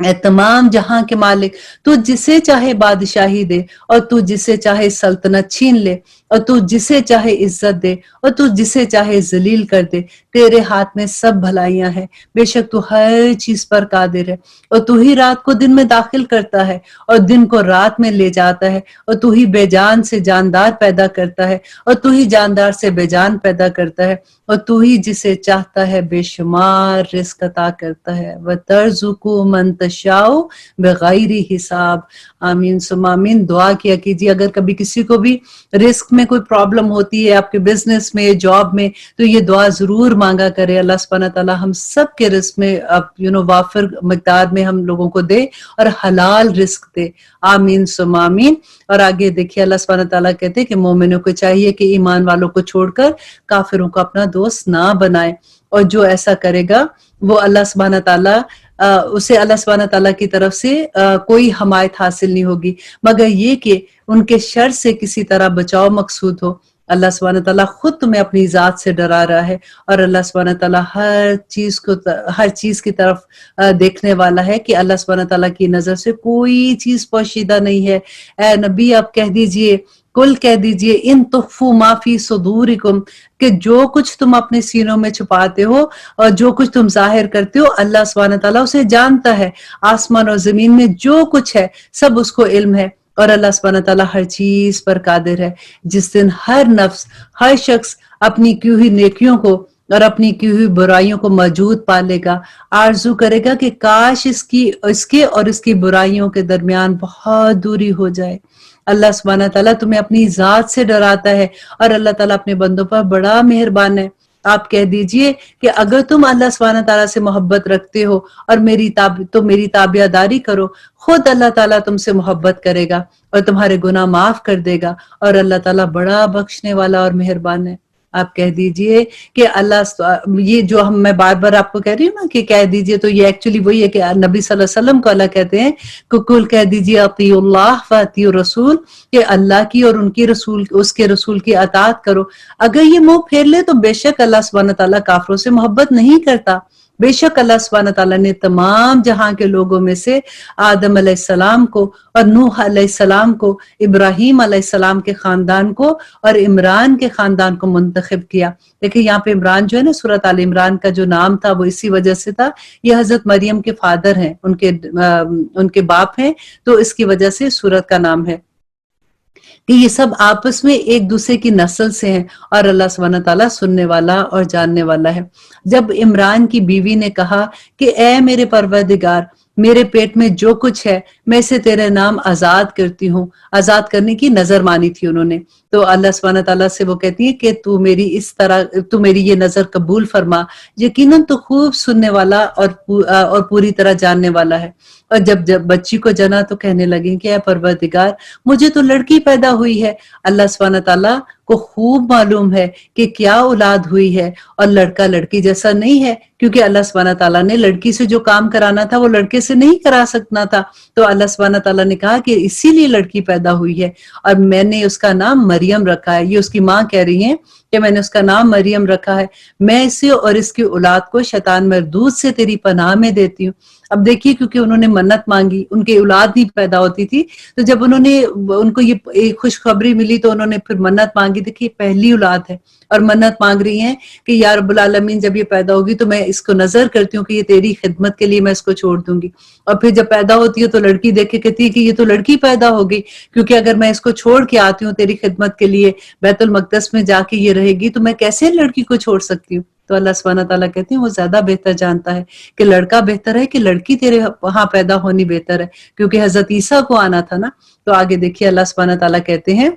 [SPEAKER 1] ए तमाम जहां के मालिक, तू जिसे चाहे बादशाही दे और तू जिसे चाहे सल्तनत छीन ले, और तू जिसे चाहे इज्जत दे और तू जिसे चाहे जलील कर दे। तेरे हाथ में सब भलाइयां हैं, बेशक तू हर चीज पर कादिर है, और तू ही रात को दिन में दाखिल करता है और दिन को रात में ले जाता है, और तू ही बेजान से जानदार पैदा करता है और तू ही जानदार से बेजान पैदा करता है, और तू ही जिसे चाहता है बेशुमार रिस्क अता करता है। व तर्जुकु मन तशाओ बगैरी हिसाब। आमीन सुम्मा आमीन। दुआ किया कीजिए अगर कभी किसी को भी रिस्क में कोई प्रॉब्लम होती है, आपके बिजनेस में, जॉब में, तो ये दुआ जरूर मांगा करे, अल्लाह सुब्हानहू व तआला हम सब के रिस्क में वाफिर मिकदार में हम लोगों को दे और हलाल रिस्क दे। आमीन सुम्मा आमीन। और आगे देखिए अल्लाह सुब्हानहू व तआला कहते हैं कि मोमिनों को चाहिए कि ईमान वालों को छोड़कर काफिरों को अपना दोस्त ना बनाए, और जो ऐसा करेगा वो अल्लाह सुब्हानहू व तआला उसे अल्लाह सुब्हानहू व तआला की तरफ से कोई हमायत हासिल नहीं होगी, मगर ये कि उनके शर से किसी तरह बचाव मकसूद हो। अल्लाह सुब्हानहू व तआला खुद तुम्हें अपनी जात से डरा रहा है, और अल्लाह सुब्हानहू व तआला हर चीज की तरफ देखने वाला है कि अल्लाह सुब्हानहू व तआला की नजर से कोई चीज पोशीदा नहीं है। ए नबी आप कह दीजिए, कुल कह दीजिए इन तुख्फू माफी सुदूरिकुम, कि जो कुछ तुम अपने सीनों में छुपाते हो और जो कुछ तुम जाहिर करते हो अल्लाह सुब्हानहू व तआला उसे जानता है। आसमान और जमीन में जो कुछ है सब उसको इल्म है, और अल्लाह सुब्हानहू व तआला हर चीज पर कादिर है। जिस दिन हर नफ्स, हर शख्स अपनी की हुई नेकियों को और अपनी की हुई बुराइयों को मौजूद पा लेगा, आरजू करेगा कि काश इसके और इसकी बुराइयों के दरमियान बहुत दूरी हो जाए। अल्लाह सुब्हानहू व तआला तुम्हें अपनी जात से डराता है, और अल्लाह ताला अपने बंदों पर बड़ा मेहरबान है। आप कह दीजिए कि अगर तुम अल्लाह सुब्हानहू व तआला से मोहब्बत रखते हो और मेरी ताबियादारी करो, खुद अल्लाह ताला तुमसे मोहब्बत करेगा और तुम्हारे गुनाह माफ कर देगा, और अल्लाह ताला बड़ा बख्शने वाला और मेहरबान है। आप कह दीजिए कि ये जो मैं बार बार आपको कह रही हूँ ना कि कह दीजिए, तो ये एक्चुअली वही है कि नबी सल्लल्लाहु अलैहि वसल्लम को अल्लाह कहते हैं कुल कह दीजिए अतीउल्लाह व अतीउर रसूल, कि अल्लाह की और उसके रसूल की अताअत करो। अगर ये मुंह फेर ले तो बेशक अल्लाह सुब्हानहू व तआला काफिरों से मोहब्बत नहीं करता। बेशक अल्लाह सुब्हानहू व तआला ने तमाम जहां के लोगों में से आदम अलैहिस्सलाम को और नूह अलैहिस्सलाम को, इब्राहीम अलैहिस्सलाम के खानदान को और इमरान के खानदान को मुंतखब किया। देखिए यहाँ पे इमरान जो है ना, सूरत आल इमरान का जो नाम था वो इसी वजह से था, ये हजरत मरियम के फादर हैं, उनके बाप हैं, तो इसकी वजह से सूरत का नाम है کہ ये सब आपस में एक दूसरे की नस्ल से हैं और अल्लाह सुब्हानहू तआला सुनने वाला और जानने वाला है। जब इमरान की बीवी ने कहा कि ए मेरे परवरदिगार, मेरे पेट में जो कुछ है मैं इसे तेरे नाम आजाद करती हूँ, आजाद करने की नजर मानी थी उन्होंने। तो अल्लाह सुब्हानहू तआला से वो कहती है कि तू मेरी ये नजर कबूल फरमा, यकीनन तू खूब सुनने वाला और पूरी तरह जानने वाला है। और जब जब बच्ची को जना तो कहने लगी कि ऐ परवरदिगार, मुझे तो लड़की पैदा हुई है। अल्लाह सुब्हानहू तआला को खूब मालूम है कि क्या औलाद हुई है, और लड़का लड़की जैसा नहीं है, क्योंकि अल्लाह सुब्हानहू तआला ने लड़की से जो काम कराना था वो लड़के से नहीं करा सकना था। तो अल्लाह सुब्हानहू तआला ने कहा कि इसीलिए लड़की पैदा हुई है और मैंने उसका नाम मरियम रखा है। ये उसकी माँ कह रही है कि मैंने उसका नाम मरियम रखा है। मैं इसे और इसकी औलाद को शैतान मरदूद से तेरी पनाह में देती हूँ। अब देखिए, क्योंकि उन्होंने मन्नत मांगी, उनकी औलाद नहीं पैदा होती थी, तो जब उनको ये खुशखबरी मिली तो उन्होंने फिर मन्नत मांगी। देखिए, पहली औलाद है और मन्नत मांग रही हैं कि या रब्बुल आलमीन, जब ये पैदा होगी तो मैं इसको नजर करती हूँ कि ये तेरी खिदमत के लिए मैं इसको छोड़ दूंगी। और फिर जब पैदा होती है तो लड़की देख के कहती है कि ये तो लड़की पैदा हो गई, क्योंकि अगर मैं इसको छोड़ के आती हूँ तेरी खिदमत के लिए, बैतुल मकदस में जाके ये रहेगी, तो मैं कैसे लड़की को छोड़ सकती हूँ। तो अल्लाह सुब्हानहू तआला कहते हैं वो ज्यादा बेहतर जानता है कि लड़का बेहतर है कि लड़की तेरे वहां पैदा होनी बेहतर है, क्योंकि हजरत ईसा को आना था ना। तो आगे देखिए अल्लाह सुब्हानहू तआला कहते हैं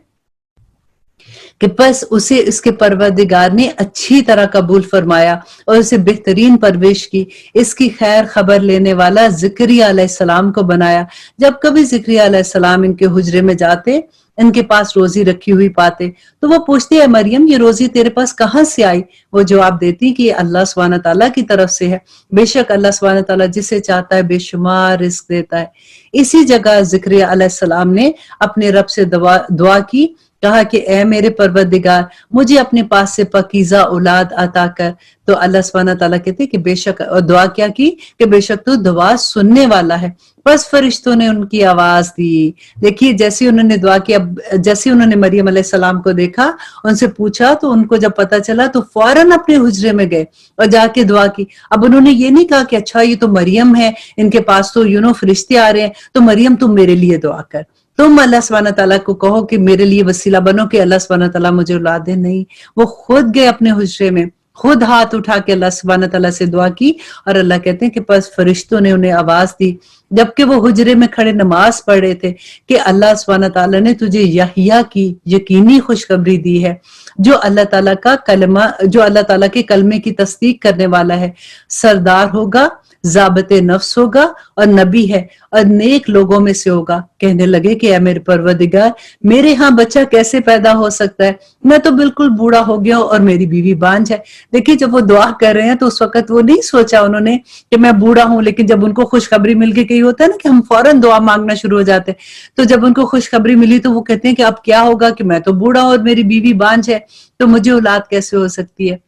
[SPEAKER 1] कि बस उसे इसके परवरदिगार ने अच्छी तरह कबूल फरमाया और उसे बेहतरीन परवरिश की। इसकी खैर खबर लेने वाला ज़िक्रिया अलैहिस्सलाम को बनाया। जब कभी ज़िक्रिया अलैहिस्सलाम इनके हुजरे में जाते, इनके पास रोजी रखी हुई पाते, तो वो पूछती है, मरियम ये रोजी तेरे पास कहाँ से आई? वो जवाब देती कि अल्लाह सुब्हानहू तआला की तरफ से है। बेशक अल्लाह सुब्हानहू तआला जिसे चाहता है बेशुमार रिज़्क देता है। इसी जगह ज़िक्रिया अलैहिस्सलाम ने अपने रब से दुआ की, कहा कि ए मेरे परवरदिगार, मुझे अपने पास से पकीज़ा औलाद अता कर। तो अल्लाह सुब्हानहू तआला कहते कि बेशक, और दुआ क्या की कि बेशक तू दुआ सुनने वाला है। बस फरिश्तों ने उनकी आवाज दी। देखिए, जैसे उन्होंने दुआ की, अब जैसे उन्होंने मरियम अलैहिस्सलाम को देखा, उनसे पूछा, तो उनको जब पता चला तो फौरन अपने हुजरे में गए और जाके दुआ की। अब उन्होंने ये नहीं कहा कि अच्छा ये तो मरियम है, इनके पास तो फरिश्ते आ रहे हैं, तो मरियम तुम मेरे लिए दुआ कर, तुम अल्लाह सुब्हानहू तआला को कहो कि मेरे लिए वसीला बनो कि अल्लाह सुब्हानहू तआला मुझे औलाद दे। नहीं, वो खुद गए अपने हुजरे में, खुद हाथ उठा के अल्लाह सुब्हानहू तआला से दुआ की, और अल्लाह कहते हैं कि बस फरिश्तों ने उन्हें आवाज दी, जबकि वो हुजरे में खड़े नमाज पढ़ रहे थे, कि अल्लाह सुब्हानहू तआला ने तुझे यहया की यकीनी खुशखबरी दी है, जो अल्लाह ताला के कलमे की तस्दीक करने वाला है, सरदार होगा, ज़ाबिते नफ्स होगा और नबी है और नेक लोगों में से होगा। कहने लगे कि ऐ मेरे परवरदिगार, मेरे यहाँ बच्चा कैसे पैदा हो सकता है? मैं तो बिल्कुल बूढ़ा हो गया हूं और मेरी बीवी बांझ है। देखिए, जब वो दुआ कर रहे हैं तो उस वक्त वो नहीं सोचा उन्होंने कि मैं बूढ़ा हूं, लेकिन जब उनको खुशखबरी मिल गई, कहीं होता है ना कि हम फौरन दुआ मांगना शुरू हो जाते हैं, तो जब उनको खुशखबरी मिली तो वो कहते हैं कि अब क्या होगा कि मैं तो बूढ़ा हूं और मेरी बीवी बांझ है, तो मुझे औलाद कैसे हो सकती है?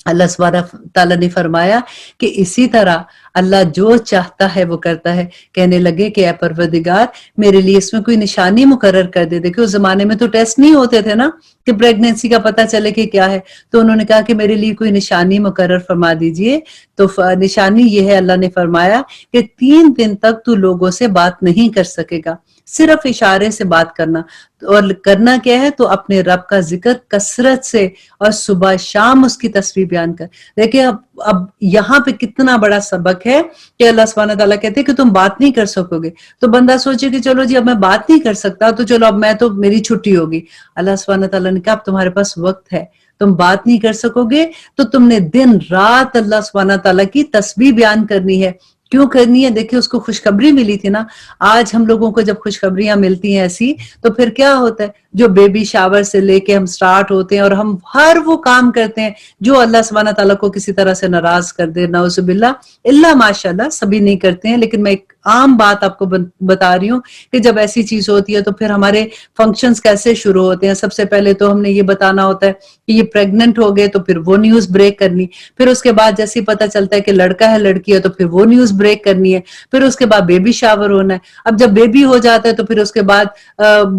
[SPEAKER 1] अल्लाह सुब्हानहू तआला ने फरमाया कि इसी तरह अल्लाह जो चाहता है वो करता है। कहने लगे कि ऐ परवरदिगार, मेरे लिए इसमें कोई निशानी मुकर्रर कर दे। देखिए, उस जमाने में तो टेस्ट नहीं होते थे ना कि प्रेगनेंसी का पता चले कि क्या है, तो उन्होंने कहा कि मेरे लिए कोई निशानी मुकर्रर फरमा दीजिए। तो निशानी ये है, अल्लाह ने फरमाया कि 3 दिन तक तू लोगों से बात नहीं कर सकेगा, सिर्फ इशारे से बात करना। और करना क्या है? तो अपने रब का जिक्र कसरत से और सुबह शाम उसकी तस्बीह बयान कर। देखिए, अब यहाँ पे कितना बड़ा सबक है कि अल्लाह सुब्हानहू तआला कहते हैं कि तुम बात नहीं कर सकोगे। तो बंदा सोचे कि चलो जी, अब मैं बात नहीं कर सकता, तो चलो अब मैं तो मेरी छुट्टी होगी। अल्लाह सुब्हानहू तआला ने कहा अब तुम्हारे पास वक्त है, तुम बात नहीं कर सकोगे तो तुमने दिन रात अल्लाह सुब्हानहू तआला की तस्बीह बयान करनी है। क्यों करनी है? देखिए, उसको खुशखबरी मिली थी ना। आज हम लोगों को जब खुशखबरियां मिलती हैं ऐसी, तो फिर क्या होता है, जो बेबी शावर से लेके हम स्टार्ट होते हैं और हम हर वो काम करते हैं जो अल्लाह सुब्हानहू तआला को किसी तरह से नाराज कर दे, नऊजुबिल्लाह, इल्ला माशाल्लाह, सभी नहीं करते हैं, लेकिन मैं एक आम बात आपको बता रही हूँ कि जब ऐसी चीज होती है तो फिर हमारे फंक्शंस कैसे शुरू होते हैं। सबसे पहले तो हमने ये बताना होता है कि ये प्रेग्नेंट हो गए, तो फिर वो न्यूज ब्रेक करनी, फिर उसके बाद जैसे ही पता चलता है कि लड़का है लड़की है तो फिर वो न्यूज ब्रेक करनी है, फिर उसके बाद बेबी शावर होना है। अब जब बेबी हो जाता है तो फिर उसके बाद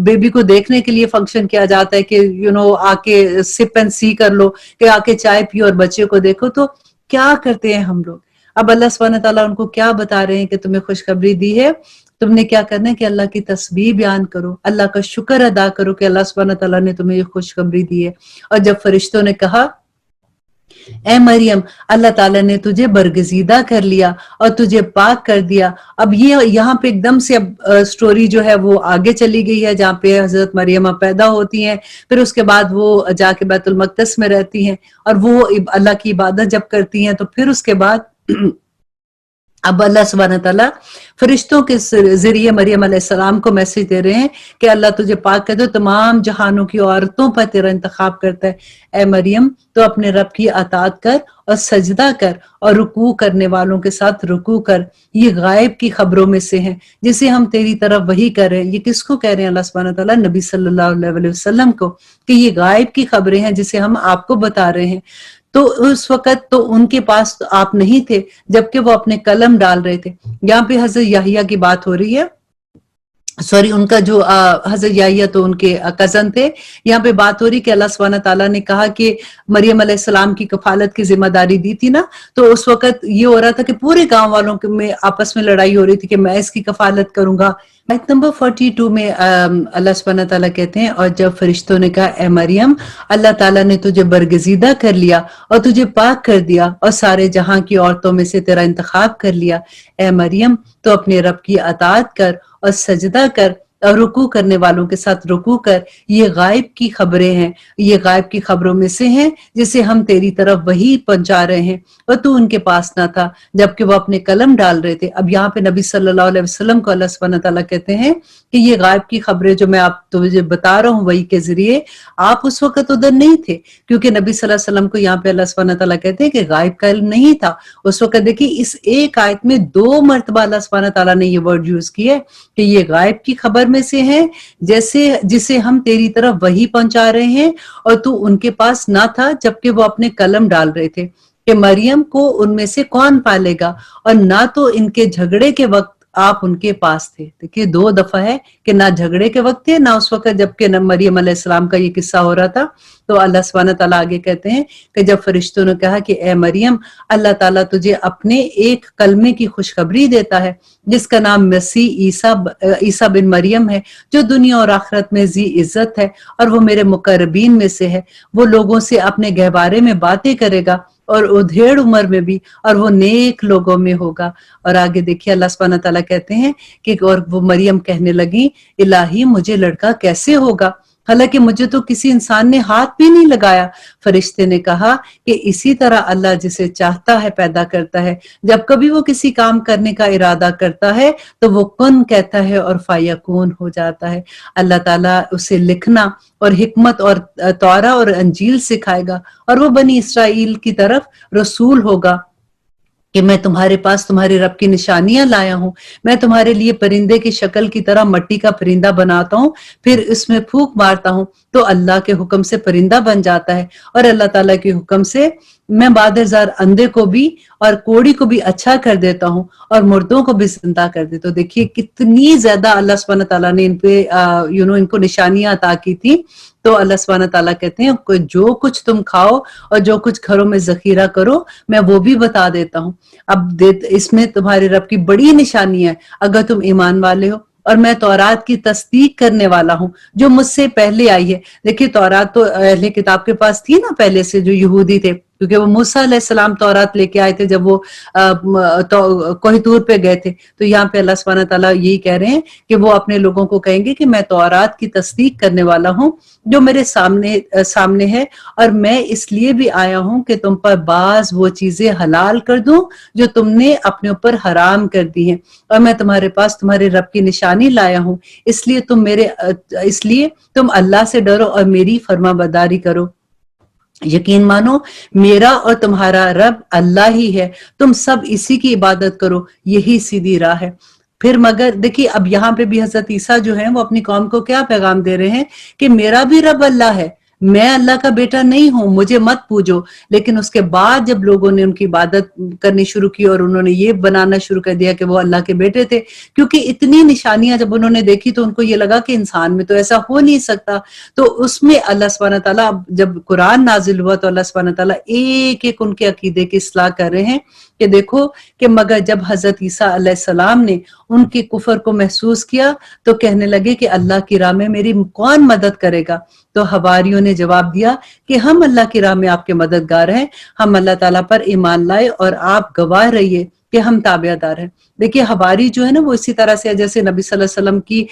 [SPEAKER 1] बेबी को देखने के लिए फंक्शन किया जाता है कि आके सिप एंड सी कर लो, कि आके चाय पियो और बच्चे को देखो। तो क्या करते हैं हम लोग? अब अल्लाह सुब्हानहू तआला उनको क्या बता रहे हैं कि तुम्हें खुशखबरी दी है, तुमने क्या करना है कि अल्लाह की तस्बीह बयान करो, अल्लाह का शुक्र अदा करो कि अल्लाह सुब्हानहू तआला ने तुम्हें ये खुशखबरी दी है। और जब फरिश्तों ने कहा ए मरियम, अल्लाह ताला ने तुझे बरगजीदा कर लिया और तुझे पाक कर दिया। अब ये यहाँ पे एकदम से अब स्टोरी जो है वो आगे चली गई है, जहाँ पे हजरत मरियम पैदा होती हैं, फिर उसके बाद वो जाके बैतुल मक़दस में रहती हैं और वो अल्लाह की इबादत जब करती हैं, तो फिर उसके बाद अब अल्लाह सुब्हानहू तआला फरिश्तों के जरिए मरियम अलैहिस्सलाम को मैसेज दे रहे हैं कि अल्लाह तुझे पाक कर दो, तमाम जहानों की औरतों पर तेरा इंतखाब करता है। ए मरियम, तो अपने रब की अताअत कर और सजदा कर और रुकू करने वालों के साथ रुकू कर। ये गायब की खबरों में से है जिसे हम तेरी तरफ वही कर रहे हैं। ये किसको कह रहे हैं अल्लाह सुब्हानहू तआला? नबी सल्लल्लाहु अलैहि वसल्लम को, कि ये गायब की खबरें हैं जिसे हम आपको बता रहे हैं। तो उस वक्त तो उनके पास तो आप नहीं थे जबकि वो अपने कलम डाल रहे थे। यहाँ पे हजरत याहिया की बात हो रही है, सॉरी, उनका जो हजरत याहिया तो उनके कजन थे। यहाँ पे बात हो रही कि अल्लाह सुब्हानहू तआला ने कहा कि मरियम अलैहिस्सलाम की कफालत की जिम्मेदारी दी थी ना, तो उस वक्त ये हो रहा था कि पूरे गांव वालों में आपस में लड़ाई हो रही थी कि मैं इसकी कफालत करूंगा। आयत नंबर 42 में अल्लाह सुब्हानहू तआला कहते हैं, और जब फरिश्तों ने कहा ए मरियम, अल्लाह ताला ने तुझे बरगजीदा कर लिया और तुझे पाक कर दिया और सारे जहां की औरतों में से तेरा इंतखाब कर लिया। ए मरियम, तो अपने रब की अताअत कर और सजदा कर और रुकू करने वालों के साथ रुकू कर। ये गायब की खबरें हैं, ये गायब की खबरों में से हैं जिसे हम तेरी तरफ वही पहुंचा रहे हैं और तू उनके पास ना था जबकि वो अपने कलम डाल रहे थे। अब यहाँ पे नबी सल्लल्लाहु अलैहि वसल्लम को अल्लाह सुब्हानहू तआला कहते हैं कि ये गायब की खबरें जो मैं आप तुझे बता रहा हूँ वही के जरिए, आप उस वक्त उधर नहीं थे, क्योंकि नबी सल्लल्लाहु अलैहि वसल्लम को यहाँ पे अल्लाह सुब्हानहू तआला कहते हैं कि गायब का इल्म नहीं था उस वक्त। देखिए, इस एक आयत में 2 मरतबा अल्लाह सुब्हानहू तआला ने ये वर्ड यूज किया कि ये गायब की खबर में से है जैसे जिसे हम तेरी तरफ वही पहुंचा रहे हैं और तू उनके पास ना था जबकि वो अपने कलम डाल रहे थे कि मरियम को उनमें से कौन पालेगा, और ना तो इनके झगड़े के वक्त आप उनके पास थे। देखिए, 2 दफा है कि ना झगड़े के वक्त थे ना उस वक्त जबकि मरियम अलैहिस्सलाम का ये किस्सा हो रहा था। तो अल्लाह सुब्हानहू तआला आगे कहते हैं कि जब फरिश्तों ने कहा कि ए मरियम, अल्लाह ताला तुझे अपने एक कलमे की खुशखबरी देता है जिसका नाम मसीह ईसा बिन मरियम है, जो दुनिया और आखिरत में जी इज्जत है और वो मेरे मुकर्रबीन में से है। वो लोगों से अपने गहबारे में बातें करेगा और उधेड़ उम्र में भी, और वो नेक लोगों में होगा। और आगे देखिए अल्लाह सुब्हानहू तआला कहते हैं कि और वो मरियम कहने लगी, इलाही मुझे लड़का कैसे होगा, हालांकि मुझे तो किसी इंसान ने हाथ भी नहीं लगाया। फरिश्ते ने कहा कि इसी तरह अल्लाह जिसे चाहता है पैदा करता है। जब कभी वो किसी काम करने का इरादा करता है तो वो कुन कहता है और फायकून हो जाता है। अल्लाह ताला उसे लिखना और हिकमत और तौरा और अंजील सिखाएगा और वो बनी इसराइल की तरफ रसूल होगा कि मैं तुम्हारे पास तुम्हारे रब की निशानियां लाया हूं। मैं तुम्हारे लिए परिंदे की शक्ल की तरह मट्टी का परिंदा बनाता हूं, फिर इसमें फूंक मारता हूं तो अल्लाह के हुक्म से परिंदा बन जाता है, और अल्लाह ताला के हुक्म से मैं बादरजार अंधे को भी और कोड़ी को भी अच्छा कर देता हूँ और मुर्दों को भी जिंदा कर देता हूँ। देखिए कितनी ज्यादा अल्लाह सुब्हानहू तआला ने इन पे इनको निशानियां अता की थी। तो अल्लाह सुब्हानहू तआला कहते हैं जो कुछ तुम खाओ और जो कुछ घरों में जखीरा करो मैं वो भी बता देता हूँ। अब इसमें तुम्हारे रब की बड़ी निशानी है अगर तुम ईमान वाले हो, और मैं तौरात की तस्दीक करने वाला हूँ जो मुझसे पहले आई है। देखिए तौरात तो अहले किताब के पास थी ना पहले से, जो यहूदी थे, क्योंकि वो मूसा अलैहिस्सलाम तौरात लेके आए थे जब वो कोहितूर पे गए थे। तो यहाँ पे अल्लाह सुब्हानहू तआला यही कह रहे हैं कि वो अपने लोगों को कहेंगे कि मैं तौरात की तस्दीक करने वाला हूँ जो मेरे सामने है, और मैं इसलिए भी आया हूँ कि तुम पर बाज वो चीजें हलाल कर दूं जो तुमने अपने ऊपर हराम कर दी हैं, और मैं तुम्हारे पास तुम्हारे रब की निशानी लाया हूँ, इसलिए तुम अल्लाह से डरो और मेरी फरमाबरदारी करो। यकीन मानो मेरा और तुम्हारा रब अल्लाह ही है, तुम सब इसी की इबादत करो, यही सीधी राह है। फिर मगर देखिए अब यहाँ पे भी हजरत ईसा जो है वो अपनी कौम को क्या पैगाम दे रहे हैं कि मेरा भी रब अल्लाह है, मैं अल्लाह का बेटा नहीं हूं, मुझे मत पूजो। लेकिन उसके बाद जब लोगों ने उनकी इबादत करनी शुरू की और उन्होंने ये बनाना शुरू कर दिया कि वो अल्लाह के बेटे थे, क्योंकि इतनी निशानियां जब उन्होंने देखी तो उनको ये लगा कि इंसान में तो ऐसा हो नहीं सकता। तो उसमें अल्लाह सुब्हानहू तआला जब कुरान नाजिल हुआ तो अल्लाह सुब्हानहू तआला एक एक उनके अकीदे की इस्लाह कर रहे हैं کہ دیکھو کہ مگر جب حضرت عیسیٰ علیہ السلام نے ان کے کفر کو محسوس کیا تو کہنے لگے کہ اللہ کی راہ میں میری کون مدد کرے گا؟ تو حواریوں نے جواب دیا کہ ہم اللہ کی راہ میں آپ کے مددگار ہیں، ہم اللہ تعالیٰ پر ایمان لائے اور آپ گواہ رہیے کہ ہم تابع دار ہیں۔ دیکھیے حواری جو ہے نا وہ اسی طرح سے جیسے نبی صلی اللہ علیہ وسلم کی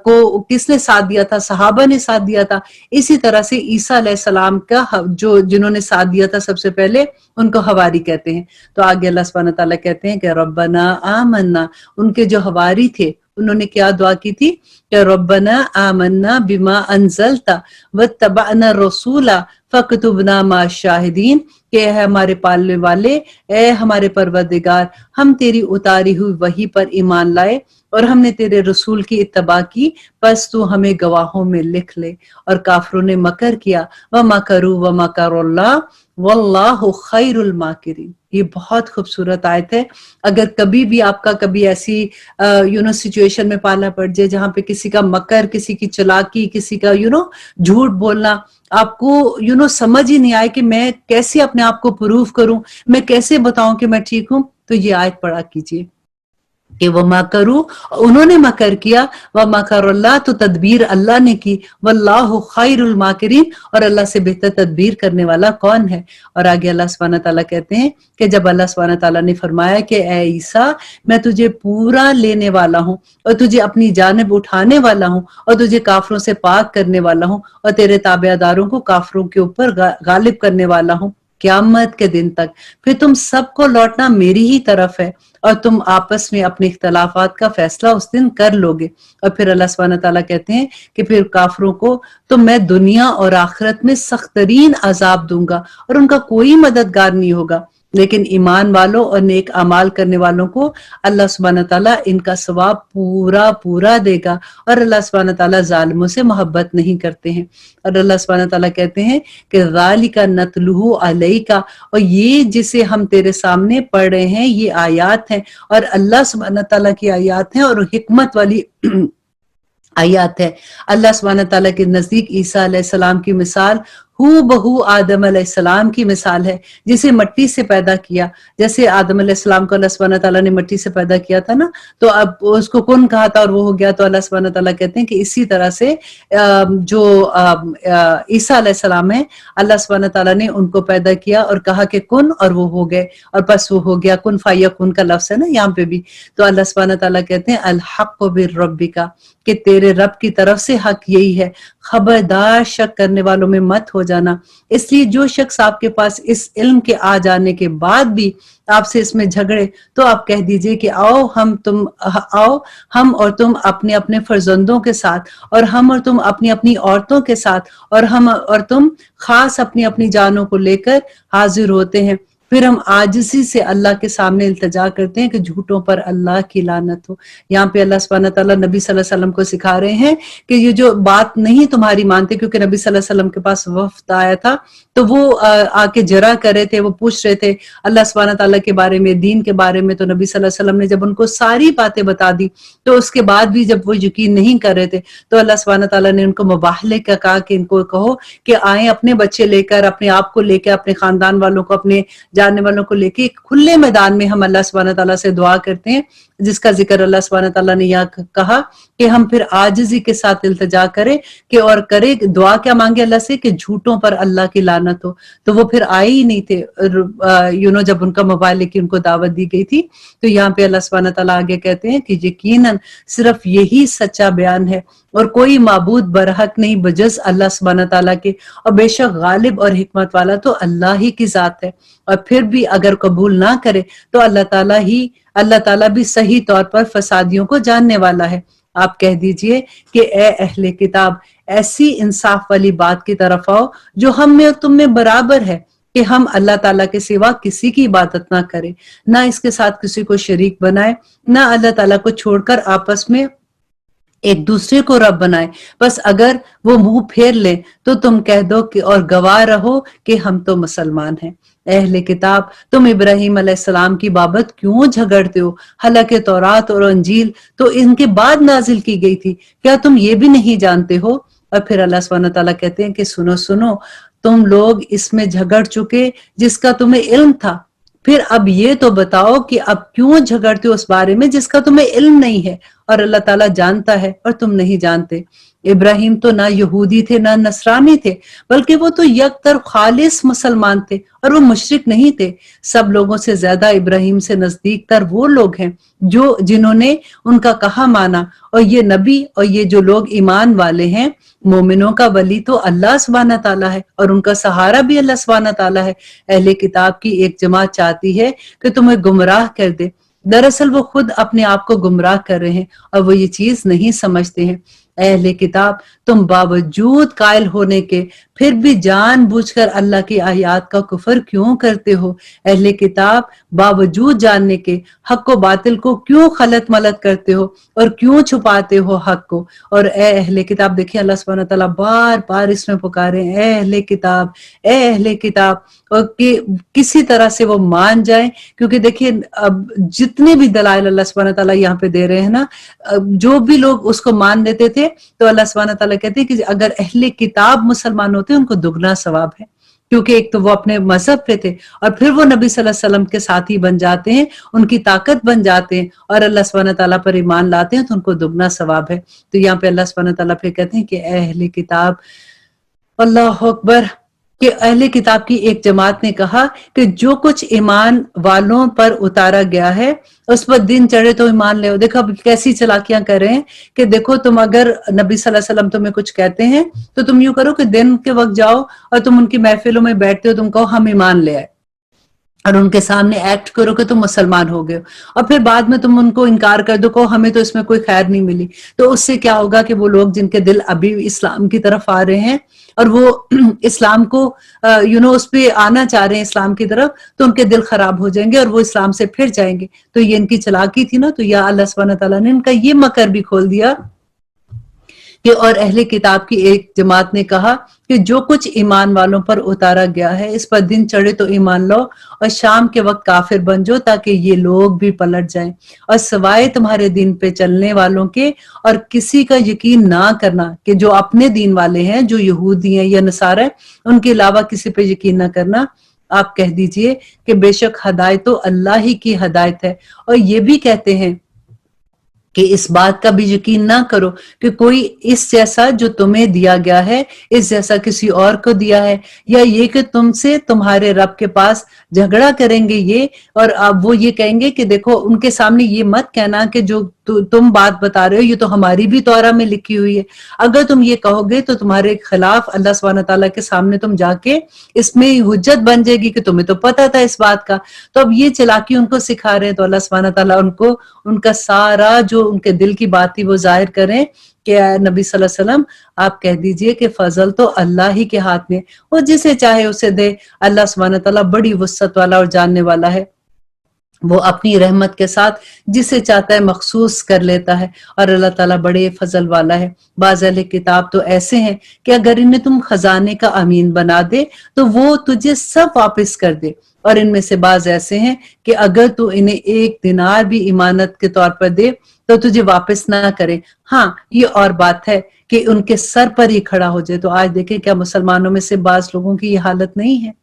[SPEAKER 1] کو کس نے ساتھ دیا تھا؟ صحابہ نے ساتھ دیا تھا۔ اسی طرح سے عیسیٰ علیہ السلام کا جو جنہوں نے ساتھ دیا تھا سب سے پہلے ان کو حواری کہتے ہیں۔ تو آگے اللہ سبحانہ تعالیٰ کہتے ہیں کہ ربنا آمنا، ان کے جو حواری تھے انہوں نے کیا دعا کی تھی کہ ربنا آمنا بما انزلت واتبعنا الرسول فاکتبنا مع الشاہدین، کہ اے ہمارے پالنے والے، اے ہمارے پروردگار، ہم تیری اتاری ہوئی وحی پر ایمان لائے اور ہم نے تیرے رسول کی اتباع کی، پس تو ہمیں گواہوں میں لکھ لے۔ اور کافروں نے مکر کیا، وَمَكَرُوا وَمَكَرَ اللَّهُ وَاللَّهُ خَيْرُ الْمَاكِرِينَ۔ یہ بہت خوبصورت آیت ہے۔ اگر کبھی بھی آپ کا کبھی ایسی سچویشن میں پالا پڑ جائے جہاں پہ کسی کا مکر، کسی کی چلاکی، کسی کا جھوٹ بولنا آپ کو سمجھ ہی نہیں آئے کہ میں کیسے اپنے آپ کو پروف کروں، میں کیسے بتاؤں کہ میں ٹھیک ہوں، تو یہ آیت پڑھا کیجیے کہ وما کرو، انہوں نے مکر کیا، ومکر اللہ، تو تدبیر اللہ نے کی، واللہ خیر الماکرین، اور اللہ سے بہتر تدبیر کرنے والا کون ہے۔ اور آگے اللہ سبحانہ تعالیٰ کہتے ہیں کہ جب اللہ سبحانہ تعالیٰ نے فرمایا کہ اے عیسیٰ میں تجھے پورا لینے والا ہوں اور تجھے اپنی جانب اٹھانے والا ہوں اور تجھے کافروں سے پاک کرنے والا ہوں اور تیرے تابع داروں کو کافروں کے اوپر غالب کرنے والا ہوں قیامت کے دن تک، پھر تم سب کو لوٹنا میری ہی طرف ہے اور تم آپس میں اپنے اختلافات کا فیصلہ اس دن کر لوگے۔ اور پھر اللہ سبحانہ تعالیٰ کہتے ہیں کہ پھر کافروں کو تو میں دنیا اور آخرت میں سخت ترین عذاب دوں گا اور ان کا کوئی مددگار نہیں ہوگا، لیکن ایمان والوں اور نیک اعمال کرنے والوں کو اللہ سبحانہ تعالیٰ ان کا ثواب پورا پورا دے گا، اور اللہ سبحانہ تعالیٰ ظالموں سے محبت نہیں کرتے ہیں۔ اور اللہ سبحانہ تعالیٰ کہتے ہیں کہ ذالک نتلوہ علیک، اور یہ جسے ہم تیرے سامنے پڑھ رہے ہیں یہ آیات ہیں، اور اللہ سبحانہ تعالیٰ کی آیات ہیں اور حکمت والی آیات ہے۔ اللہ سبحانہ تعالیٰ کے نزدیک عیسیٰ علیہ السلام کی مثال ہو بہو آدم علیہ السلام کی مثال ہے، جسے مٹی سے پیدا کیا۔ جیسے آدم علیہ السلام کو اللہ سبحانہ تعالیٰ نے مٹی سے پیدا کیا تھا نا، تو اب اس کو کن کہا تھا اور وہ ہو گیا، تو اللہ سبحانہ تعالیٰ کہتے ہیں کہ اسی طرح سے جو عیسیٰ علیہ السلام ہیں، اللہ سبحانہ تعالیٰ نے ان کو پیدا کیا اور کہا کہ کن، اور وہ ہو گئے، اور بس وہ ہو گیا، کن فیکون کا لفظ ہے نا یہاں پہ بھی۔ تو اللہ سبحانہ تعالیٰ کہتے ہیں الحق بربک، کہ تیرے رب کی طرف سے حق یہی ہے، خبردار شک کرنے والوں میں مت ہو جانا۔ اس لیے جو شخص آپ کے پاس اس علم کے آ جانے کے بعد بھی آپ سے اس میں جھگڑے، تو آپ کہہ دیجئے کہ آؤ ہم اور تم اپنے اپنے فرزندوں کے ساتھ، اور ہم اور تم اپنی اپنی عورتوں کے ساتھ، اور ہم اور تم خاص اپنی اپنی جانوں کو لے کر حاضر ہوتے ہیں، پھر ہم عاجزی سے اللہ کے سامنے التجا کرتے ہیں کہ جھوٹوں پر اللہ کی لعنت ہو۔ یہاں پہ اللہ سبحانہ تعالیٰ نبی صلی اللہ علیہ وسلم کو سکھا رہے ہیں کہ یہ جو بات نہیں تمہاری مانتے، کیونکہ نبی صلی اللہ علیہ وسلم کے پاس وفد آیا تھا تو وہ آ کے جرا کر رہے تھے، وہ پوچھ رہے تھے اللہ سبحانہ تعالیٰ کے بارے میں، دین کے بارے میں۔ تو نبی صلی اللہ علیہ وسلم نے جب ان کو ساری باتیں بتا دی تو اس کے بعد بھی جب وہ یقین نہیں کر رہے تھے تو اللہ سبحانہ تعالیٰ نے ان کو مباہلے کا کہا کہ ان کو کہو کہ آئیں اپنے بچے لے کر، اپنے آپ کو لے کے، اپنے خاندان والوں کو، اپنے جاننے والوں کو لے کے کھلے میدان میں ہم اللہ سبحانہ تعالیٰ سے دعا کرتے ہیں، جس کا ذکر اللہ سبحانہ تعالیٰ نے یہاں کہا کہ ہم پھر عاجزی کے ساتھ التجا کریں کہ اور کرے دعا کیا مانگے اللہ سے کہ جھوٹوں پر اللہ کی لعنت ہو۔ تو وہ پھر آئے ہی نہیں تھے جب ان کا مبالغے کی ان کو دعوت دی گئی تھی۔ تو یہاں پہ اللہ سبحانہ تعالیٰ آگے کہتے ہیں کہ یقیناً صرف یہی سچا بیان ہے اور کوئی معبود برحق نہیں بجز اللہ سبحانہ تعالیٰ کے، اور بے شک غالب اور حکمت والا تو اللہ ہی کی ذات ہے۔ اور پھر بھی اگر قبول نہ کرے تو اللہ تعالیٰ بھی صحیح طور پر فسادیوں کو جاننے والا ہے۔ آپ کہہ دیجئے کہ اے اہل کتاب، ایسی انصاف والی بات کی طرف آؤ جو ہم میں اور تم میں برابر ہے، کہ ہم اللہ تعالیٰ کے سوا کسی کی عبادت نہ کریں، نہ اس کے ساتھ کسی کو شریک بنائے، نہ اللہ تعالیٰ کو چھوڑ کر آپس میں ایک دوسرے کو رب بنائے۔ بس اگر وہ منہ پھیر لیں تو تم کہہ دو کہ اور گواہ رہو کہ ہم تو مسلمان ہیں۔ اہل کتاب، تم ابراہیم علیہ السلام کی بابت کیوں جھگڑتے ہو؟ حالانکہ تورات اور انجیل تو ان کے بعد نازل کی گئی تھی، کیا تم یہ بھی نہیں جانتے ہو؟ اور پھر اللہ سبحانہ تعالیٰ کہتے ہیں کہ سنو تم لوگ اس میں جھگڑ چکے جس کا تمہیں علم تھا، फिर अब ये तो बताओ कि अब क्यों झगड़ते हो उस बारे में जिसका तुम्हें इल्म नहीं है और अल्लाह ताला जानता है और तुम नहीं जानते। इब्राहिम तो ना यहूदी थे ना नसरानी थे, बल्कि वो तो यकतर खालिस मुसलमान थे और वो मुशरिक नहीं थे। सब लोगों से ज्यादा इब्राहिम से नजदीक तर वो लोग हैं जो जिन्होंने उनका कहा माना, और ये नबी और ये जो लोग ईमान वाले हैं, मोमिनों का वली तो अल्लाह सुब्हाना ताला है और उनका सहारा भी अल्लाह सुब्हाना ताला है। अहले किताब की एक जमात चाहती है कि तुम्हें गुमराह कर दे, दरअसल वो खुद अपने आप को गुमराह कर रहे हैं और वो ये चीज नहीं समझते हैं। अहले किताब, तुम बावजूद कायल होने के फिर भी जानबूझकर अल्लाह की आयत का कुफर क्यों करते हो? अहले किताब, बावजूद जानने के हक को बातिल को क्यों खलत मलत करते हो और क्यों छुपाते हो हक को? और ए अहले किताब, देखिए अल्लाह सुब्हानहू तआला बार बार इसमें पुकारे, ए अहले किताब, ए अहले किताब, और कि किसी तरह से वो मान जाए। क्योंकि देखिए अब जितने भी दलाइल अल्लाह सुब्हानहू तआला यहाँ पे दे रहे हैं ना, जो भी लोग उसको मान लेते थे तो अल्लाह सुब्हानहू तआला कहते हैं कि अगर अहले किताब मुसलमान होते उनको दुगना सवाब है, क्योंकि एक तो वो अपने मजहब पे थे और फिर वो नबी सल्लल्लाहु अलैहि वसल्लम के साथी बन जाते हैं, उनकी ताकत बन जाते हैं और अल्लाह सुब्हानहू तआला पर ईमान लाते हैं तो उनको दुगना सवाब है। तो यहाँ पे अल्लाह सुब्हानहू तआला फिर कहते हैं कि अहले किताब, अल्लाह अकबर, कि अहले किताब की एक जमात ने कहा कि जो कुछ ईमान वालों पर उतारा गया है उस पर दिन चढ़े तो ईमान ले। देखो अब कैसी चालाकियां कर रहे हैं कि देखो तुम अगर नबी सल्लल्लाहु अलैहि वसल्लम तुम्हें कुछ कहते हैं तो तुम यूं करो कि दिन के वक्त जाओ और तुम उनकी महफिलों में बैठते हो, तुम कहो हम ईमान ले आए और उनके सामने एक्ट करो कि तुम मुसलमान हो गए, और फिर बाद में तुम उनको इनकार कर दो, कहो हमें तो इसमें कोई खैर नहीं मिली। तो उससे क्या होगा कि वो लोग जिनके दिल अभी इस्लाम की तरफ आ रहे हैं और वो इस्लाम को उस पे आना चाह रहे हैं इस्लाम की तरफ, तो उनके दिल खराब हो जाएंगे और वो इस्लाम से फिर जाएंगे। तो ये इनकी चालाकी थी ना, तो या अल्लाह सुब्हानहू तआला ने इनका ये मकर भी खोल दिया कि और अहले किताब की एक जमात ने कहा कि जो कुछ ईमान वालों पर उतारा गया है इस पर दिन चढ़े तो ईमान लो और शाम के वक्त काफिर बन जाओ ताकि ये लोग भी पलट जाएं, और सिवाय तुम्हारे दिन पे चलने वालों के और किसी का यकीन ना करना, कि जो अपने दीन वाले हैं, जो यहूदी हैं या नसारा है, उनके अलावा किसी पे यकीन ना करना। आप कह दीजिए कि बेशक हदायत तो अल्लाह ही की हदायत है, और ये भी कहते हैं कि इस बात का भी यकीन ना करो कि कोई इस जैसा जो तुम्हें दिया गया है इस जैसा किसी और को दिया है, या ये कि तुमसे तुम्हारे रब के पास झगड़ा करेंगे ये, और अब वो ये कहेंगे कि देखो, उनके सामने ये मत कहना कि जो तुम बात बता रहे हो ये तो हमारी भी तौरा में लिखी हुई है। अगर तुम ये कहोगे तो तुम्हारे खिलाफ अल्लाह सुब्हानहू तआला के सामने तुम जाके इसमें हुज्जत बन जाएगी कि तुम्हें तो पता था इस बात का। तो अब ये चालाकी उनको सिखा रहे हैं, तो अल्लाह सुब्हानहू तआला उनको उनका सारा जो उनके दिल की बात थी वो जाहिर करें कि नबी सल्लल्लाहु अलैहि वसल्लम आप कह दीजिए कि फजल तो अल्लाह ही के हाथ में, वो जिसे चाहे उसे दे। अल्लाह सुब्हानहू तआला बड़ी वुसअत वाला और जानने वाला है, वो अपनी रहमत के साथ जिसे चाहता है मखसूस कर लेता है, और अल्लाह ताला बड़े फजल वाला है। बाज़ अहले किताब तो ऐसे हैं कि अगर इन्हें तुम खजाने का अमीन बना दे तो वो तुझे सब वापस कर दे, और इनमें से बाज ऐसे हैं कि अगर तू इन्हें एक दिनार भी इमानत के तौर पर दे तो तुझे वापस ना करे। हाँ, ये और बात है कि उनके सर पर ही खड़ा हो जाए। तो आज देखें क्या मुसलमानों में से बाज लोगों की ये हालत नहीं है।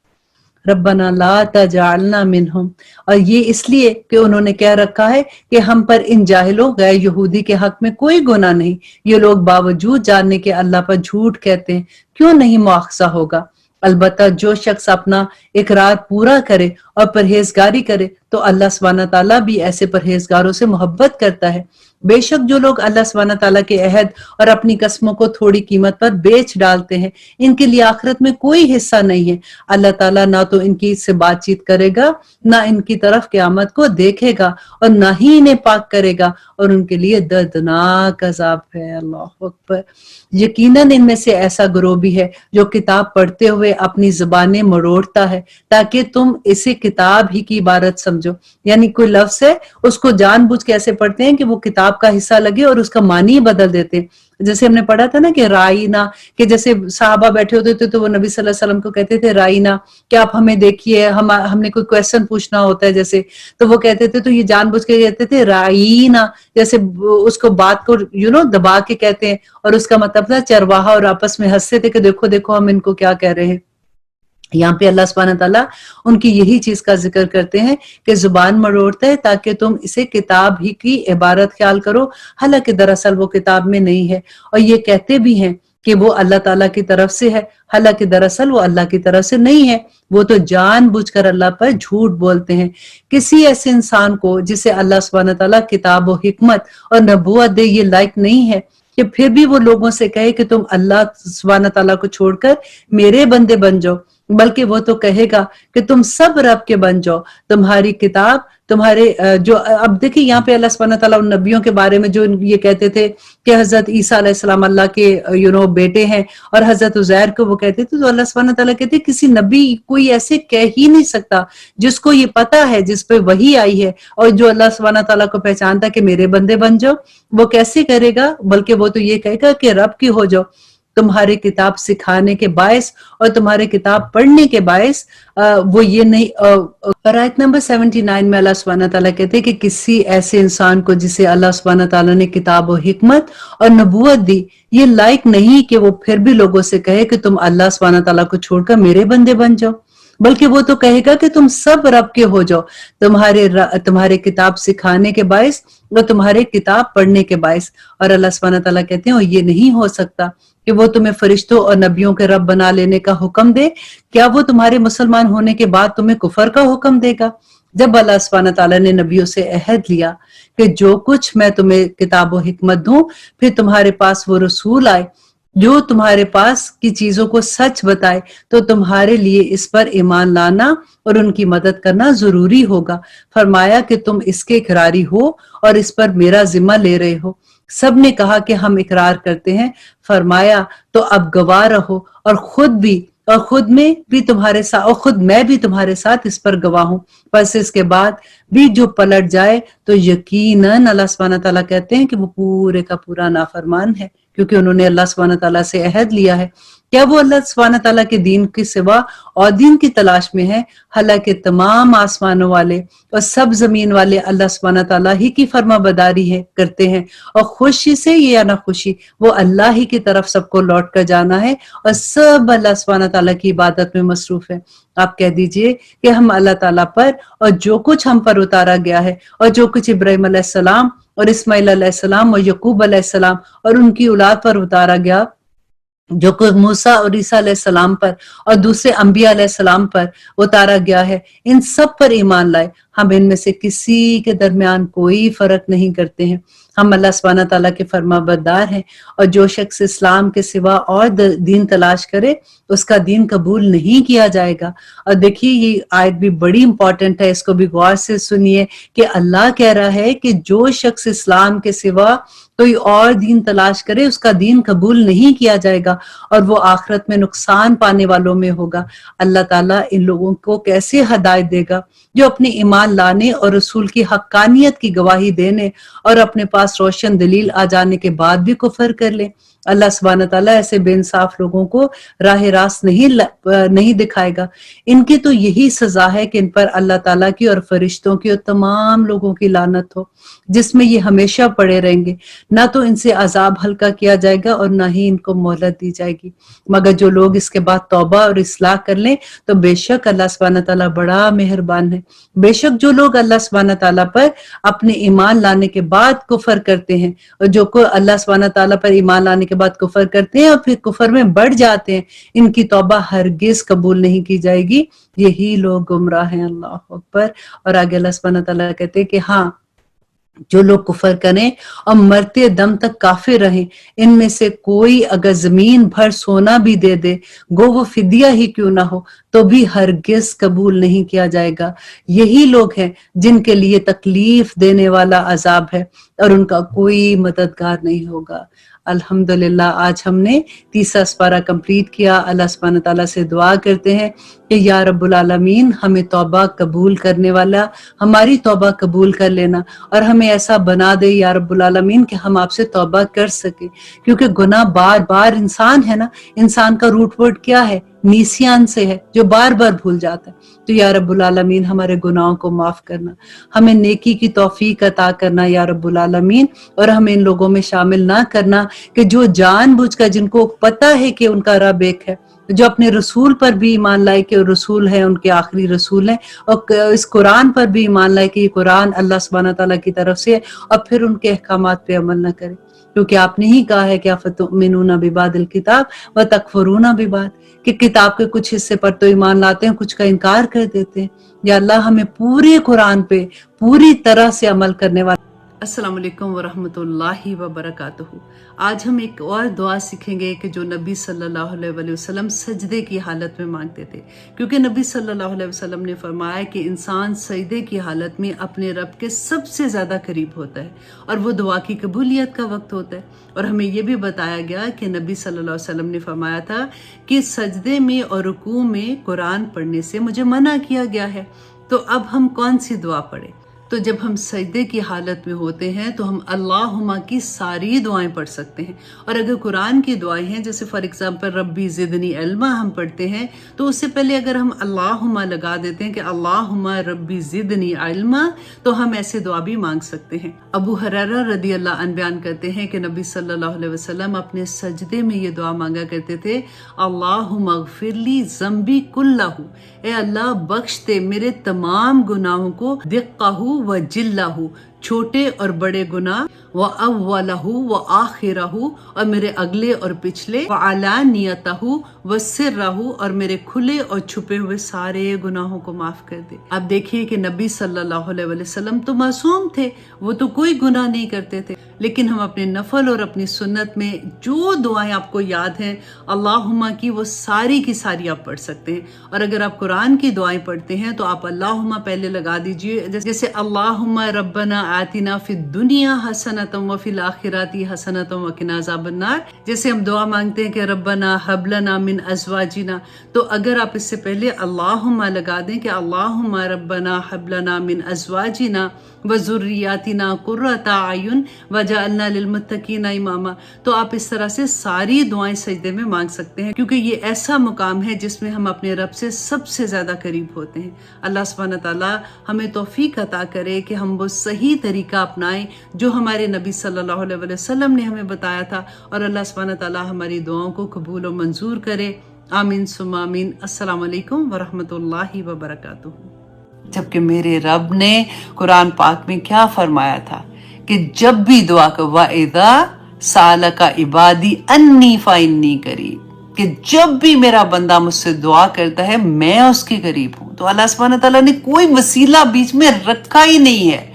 [SPEAKER 1] रब्बना ला तजअलना मिनहुम, और ये इसलिए कि उन्होंने क्या रखा है कि हम पर इन जाहिलों गैर यहूदी के हक में कोई गुनाह नहीं। ये लोग बावजूद जानने के अल्लाह पर झूठ कहते हैं, क्यों नहीं मुआखजा होगा। अलबत्ता जो शख्स अपना इकरार पूरा करे और परहेजगारी करे तो अल्लाह सुब्हानहू तआला भी ऐसे परहेजगारों से मोहब्बत करता है। बेशक जो लोग अल्लाह सुब्हानहू तआला के अहद और अपनी कसमों को थोड़ी कीमत पर बेच डालते हैं, इनके लिए आखिरत में कोई हिस्सा नहीं है। अल्लाह ताला ना तो इनकी इससे बातचीत करेगा, ना इनकी तरफ क़यामत को देखेगा, और ना ही इन्हें पाक करेगा, और उनके लिए दर्दनाक अजाब है। अल्लाह अकबर। यकीनन इनमें से ऐसा गिरोह भी है जो किताब पढ़ते हुए अपनी जुबानें मरोड़ता है ताकि तुम इसे किताब ही की इबारत समझो। यानी कोई लफ्ज है उसको जानबूझ के ऐसे पढ़ते हैं कि वो किताब का हिस्सा लगे और उसका मानी ही बदल देते हैं। जैसे हमने पढ़ा था ना कि राइना, कि जैसे साहबा बैठे होते थे तो वो नबी सल्लल्लाहु अलैहि वसल्लम को कहते थे राइना, कि आप हमें देखिए, हमने कोई क्वेश्चन पूछना होता है जैसे, तो वो कहते थे, तो ये जानबूझ के कहते थे राइना, जैसे उसको बात को दबा के कहते हैं, और उसका मतलब था चरवाहा, और आपस में हंसते थे कि देखो देखो हम इनको क्या कह रहे हैं। यहाँ पे अल्लाह सुब्हानहू तआला उनकी यही चीज का जिक्र करते हैं कि जुबान मरोड़ता है ताकि तुम इसे किताब ही की इबारत ख्याल करो, हालांकि दरअसल वो किताब में नहीं है। और ये कहते भी हैं कि वो अल्लाह ताला की तरफ से है, हालांकि दरअसल वो अल्लाह की तरफ से नहीं है। वो तो जानबूझकर अल्लाह पर झूठ बोलते हैं। किसी ऐसे इंसान को जिसे अल्लाह सुब्हानहू तआला किताब और हिकमत और नबूवत दे, ये लायक नहीं है कि फिर भी वो लोगों से कहे कि तुम अल्लाह सुब्हानहू तआला को छोड़कर मेरे बंदे बन जाओ, बल्कि वो तो कहेगा कि तुम सब रब के बन जाओ। तुम्हारी किताब, तुम्हारे जो अब देखिए यहाँ पे अल्लाह सुब्हानहू तआला उन नबियों के बारे में जो ये कहते थे कि हजरत ईसा अलैहिस्सलाम अल्लाह के बेटे हैं और हजरत उजैर को वो कहते थे, तो अल्लाह सुब्हानहू तआला कहते हैं किसी नबी कोई ऐसे कह ही नहीं सकता जिसको ये पता है, जिस पे वही आई है और जो अल्लाह सुब्हानहू तआला को पहचानता कि मेरे बंदे बन जाओ, वो कैसे करेगा? बल्कि वो तो ये कहेगा कि रब की हो जाओ। तुम्हारे किताब सिखाने के बायस और तुम्हारे किताब पढ़ने के बायस वो ये नहीं। और आयत नंबर 79 में अल्लाह सुब्हानहू तआला कहते हैं कि किसी ऐसे इंसान को जिसे अल्लाह सुब्हानहू तआला ने किताब और हिकमत और नबूवत दी, ये लायक नहीं कि वो फिर भी लोगों से कहे कि तुम अल्लाह सुब्हानहू तआला को छोड़कर मेरे बंदे बन जाओ, बल्कि वो तो कहेगा कि तुम सब रब के हो जाओ, तुम्हारे किताब सिखाने के बायस और तुम्हारे किताब पढ़ने के बायस। और अल्लाह सुब्हानहू तआला कहते हैं और ये नहीं हो सकता कि वो तुम्हें फरिश्तों और नबियों के रब बना लेने का हुक्म दे। क्या वो तुम्हारे मुसलमान होने के बाद तुम्हें कुफर का हुक्म देगा? जब अल्लाह सुब्हानहू तआला ने नबियों से अहद लिया कि जो कुछ मैं तुम्हें किताब और हिकमत दूं, फिर तुम्हारे पास वो रसूल आए जो तुम्हारे पास की चीजों को सच बताए, तो तुम्हारे लिए इस पर ईमान लाना और उनकी मदद करना जरूरी होगा। फरमाया कि तुम इसके इकरारी हो और इस पर मेरा जिम्मा ले रहे हो। सब ने कहा कि हम इकरार करते हैं। फरमाया तो अब गवाह रहो और खुद मैं भी तुम्हारे साथ इस पर गवाह हूं। बस इसके बाद भी जो पलट जाए तो यकीनन अल्लाह सुब्हानहू तआला कहते हैं कि वो पूरे का पूरा नाफरमान है, क्योंकि उन्होंने अल्लाह सुब्हानहू तआला से अहद लिया है। क्या वो अल्लाह सुब्हानहू तआला के दीन के सिवा और दीन की तलाश में है? हालांकि तमाम आसमानों वाले और सब जमीन वाले अल्लाह सुब्हानहू तआला ही की फरमाबरदारी है करते हैं, और खुशी से या ना खुशी वो अल्लाह ही की तरफ सबको लौट कर जाना है और सब अल्लाह सुब्हानहू तआला की इबादत में मसरूफ है। आप कह दीजिए कि हम अल्लाह ताला पर और जो कुछ हम पर उतारा गया है और जो कुछ इब्राहिम अलैहिस्सलाम और इस्माइल अलैहिस्सलाम और यकूब अलैहिस्सलाम और उनकी औलाद पर उतारा गया, जो कुछ मूसा और ईसा अलैहिस्सलाम पर और दूसरे अंबिया अलैहिस्सलाम पर उतारा गया है, इन सब पर ईमान लाए। हम इनमें से किसी के दरमियान कोई फर्क नहीं करते हैं। हम अल्लाह सुब्हानहू तआला के फरमाबरदार हैं, और जो शख्स इस्लाम के सिवा और दीन तलाश करे उसका दीन कबूल नहीं किया जाएगा। और देखिए ये आयत भी बड़ी इंपॉर्टेंट है, इसको भी गौर से सुनिए कि अल्लाह कह रहा है कि जो शख्स इस्लाम के सिवा कोई और दीन तलाश करे उसका दीन कबूल नहीं किया जाएगा और वो आखिरत में नुकसान पाने वालों में होगा। अल्लाह ताला इन लोगों को कैसे हदायत देगा जो अपने ईमान लाने और रसूल की हक्कानियत की गवाही देने और अपने पास रोशन दलील आ जाने के बाद भी कुफर कर ले। अल्लाह सुब्हानहू तआला ऐसे बेइंसाफ लोगों को राह रास्त नहीं दिखाएगा। इनकी तो यही सजा है कि इन पर अल्लाह ताला की और फरिश्तों की और तमाम लोगों की लानत हो, जिसमें ये हमेशा पड़े रहेंगे। ना तो इनसे अजाब हल्का किया जाएगा और ना ही इनको मोहलत दी जाएगी, मगर जो लोग इसके बाद तौबा और इस्लाह कर लें तो बेशक अल्लाह सुब्हानहू तआला बड़ा मेहरबान है। बेशक जो लोग अल्लाह सुब्हानहू तआला पर अपने ईमान लाने के बाद कुफर करते हैं और जो को अल्लाह सुब्हानहू तआला पर ईमान लाने के बाद कुफर करते हैं और फिर कुफर में बढ़ जाते हैं, इनकी तौबा हरगिज कबूल नहीं की जाएगी। यही लोग गुमराह हैं। अल्लाह अकबर। और आगे अल्लाह सुब्हानहू तआला कहते हैं कि हाँ, जो लोग कुफर करें और मरते दम तक काफिर रहें, इनमें से कोई अगर जमीन भर सोना भी दे दे, गो वो फिदिया ही क्यों ना हो, तो भी हरगिज कबूल नहीं किया जाएगा। यही लोग हैं जिनके लिए तकलीफ देने वाला अजाब है और उनका कोई मददगार नहीं होगा। अल्हम्दुलिल्लाह, आज हमने तीसरा स्पारा कंप्लीट किया। अल्लाह सुब्हानहू तआला से दुआ करते हैं कि या रब्बुल आलमीन हमें तौबा कबूल करने वाला, हमारी तौबा कबूल कर लेना और हमें ऐसा बना दे या रब्बुल आलमीन कि हम आपसे तौबा कर सके, क्योंकि गुनाह बार बार इंसान है ना, इंसान का रूट वर्ड क्या है? नीसियान से है, जो बार बार भूल जाता है। तो या रब्बुल आलमीन हमारे गुनाहों को माफ करना, हमें नेकी की तौफीक अता करना या रब्बुल आलमीन, और हमें इन लोगों में शामिल ना करना कि जो जानबूझकर, जिनको पता है कि उनका रब एक है, جو اپنے رسول پر بھی ایمان لائے کہ رسول ہے، ان کے آخری رسول ہیں، اور اس قرآن پر بھی ایمان لائے کہ یہ قرآن اللہ سبحانہ تعالیٰ کی طرف سے ہے، اور پھر ان کے احکامات پہ عمل نہ کرے، کیونکہ آپ نے ہی کہا ہے کہ افتؤمنون ببعض الکتاب وتکفرون ببعض، کہ کتاب کے کچھ حصے پر تو ایمان لاتے ہیں، کچھ کا انکار کر دیتے ہیں۔ یا اللہ ہمیں پورے قرآن پہ پوری طرح سے عمل کرنے والا۔ السلام علیکم ورحمۃ اللہ وبرکاتہ۔ آج ہم ایک اور دعا سیکھیں گے کہ جو نبی صلی اللہ علیہ وآلہ وسلم سجدے کی حالت میں مانگتے تھے، کیونکہ نبی صلی اللہ علیہ وسلم نے فرمایا کہ انسان سجدے کی حالت میں اپنے رب کے سب سے زیادہ قریب ہوتا ہے، اور وہ دعا کی قبولیت کا وقت ہوتا ہے۔ اور ہمیں یہ بھی بتایا گیا کہ نبی صلی اللہ علیہ وسلم نے فرمایا تھا کہ سجدے میں اور رکوع میں قرآن پڑھنے سے مجھے منع کیا گیا ہے۔ تو اب ہم کون سی دعا پڑھیں؟ تو جب ہم سجدے کی حالت میں ہوتے ہیں تو ہم اللہم کی ساری دعائیں پڑھ سکتے ہیں، اور اگر قرآن کی دعائیں ہیں جیسے فار ایگزامپل ربی زدنی علما ہم پڑھتے ہیں، تو اس سے پہلے اگر ہم اللہم لگا دیتے ہیں کہ اللہم ربی زدنی علما، تو ہم ایسے دعا بھی مانگ سکتے ہیں۔ ابو ہریرہ رضی اللہ عنہ بیان کرتے ہیں کہ نبی صلی اللہ علیہ وسلم اپنے سجدے میں یہ دعا مانگا کرتے تھے، اللہم اغفر لی ذنبی کلہ، اے اللہ بخش دے میرے تمام گناہوں کو، دقہ و جلہ، چھوٹے اور بڑے گناہ، وَأَوَّلَهُ وَآخِرَهُ، اور میرے اگلے اور پچھلے، وَعَلَانِيَتَهُ وَسِرَّهُ، اور میرے کھلے اور چھپے ہوئے سارے گناہوں کو معاف کر دے۔ اب دیکھیے کہ نبی صلی اللہ علیہ وسلم تو معصوم تھے، وہ تو کوئی گناہ نہیں کرتے تھے، لیکن ہم اپنے نفل اور اپنی سنت میں جو دعائیں آپ کو یاد ہیں اللہم کی، وہ ساری کی ساری آپ پڑھ سکتے ہیں۔ اور اگر آپ قرآن کی دعائیں پڑھتے ہیں تو آپ اللہم پہلے لگا دیجئے، جیسے اللہم ربنا آتنا فی الدنیا حسنۃ وفی الآخرۃ حسنۃ وقنا عذاب النار، جیسے ہم دعا مانگتے ہیں کہ ربنا ہب لنا من ازواجنا، تو اگر آپ اس سے پہلے اللہم لگا دیں کہ اللہم ربنا ہب لنا من ازواجنا وذریاتنا قرۃ اعین وجعلنا للمتقین اماما، تو آپ اس طرح سے ساری دعائیں سجدے میں مانگ سکتے ہیں، کیونکہ یہ ایسا مقام ہے جس میں ہم اپنے رب سے سب سے زیادہ قریب ہوتے ہیں۔ اللہ سبحانہ تعالیٰ ہمیں توفیق عطا کرے کہ ہم وہ صحیح طریقہ اپنائیں جو ہمارے نبی صلی اللہ علیہ وسلم نے ہمیں بتایا تھا، اور اللہ سبحانہ تعالیٰ ہماری دعاؤں کو قبول و منظور کرے۔ آمین ثم آمین۔ السلام علیکم ورحمۃ اللہ وبرکاتہ۔ جبکہ میرے رب نے قرآن پاک میں کیا فرمایا تھا کہ جب بھی دعا کر وَإِذَا سَأَلَكَ عِبَادِي أَنِّي فَإِنِّي قَرِيبٌ، کہ جب بھی میرا بندہ مجھ سے دعا کرتا ہے میں اس کے قریب ہوں۔ تو اللہ سبحانہ تعالیٰ نے کوئی وسیلہ بیچ میں رکھا ہی نہیں ہے۔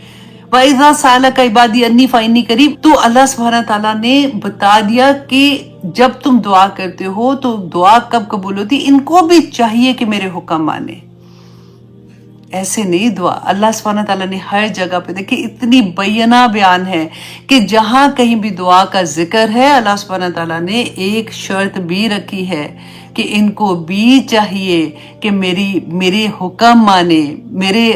[SPEAKER 1] وَإِذَا سَأَلَكَ عِبَادِي أَنِّي فَإِنِّي قَرِيبٌ، تو اللہ سبحانہ تعالیٰ نے بتا دیا کہ جب تم دعا کرتے ہو تو دعا کب قبول ہوتی، ان کو بھی چاہیے کہ میرے حکم مانے۔ ایسے نہیں دعا، اللہ سبحانہ تعالیٰ نے ہر جگہ پہ دیکھیں اتنی بینہ بیان ہے کہ جہاں کہیں بھی دعا کا ذکر ہے اللہ سبحانہ تعالیٰ نے ایک شرط بھی رکھی ہے کہ ان کو بھی چاہیے کہ میرے حکم مانے، میرے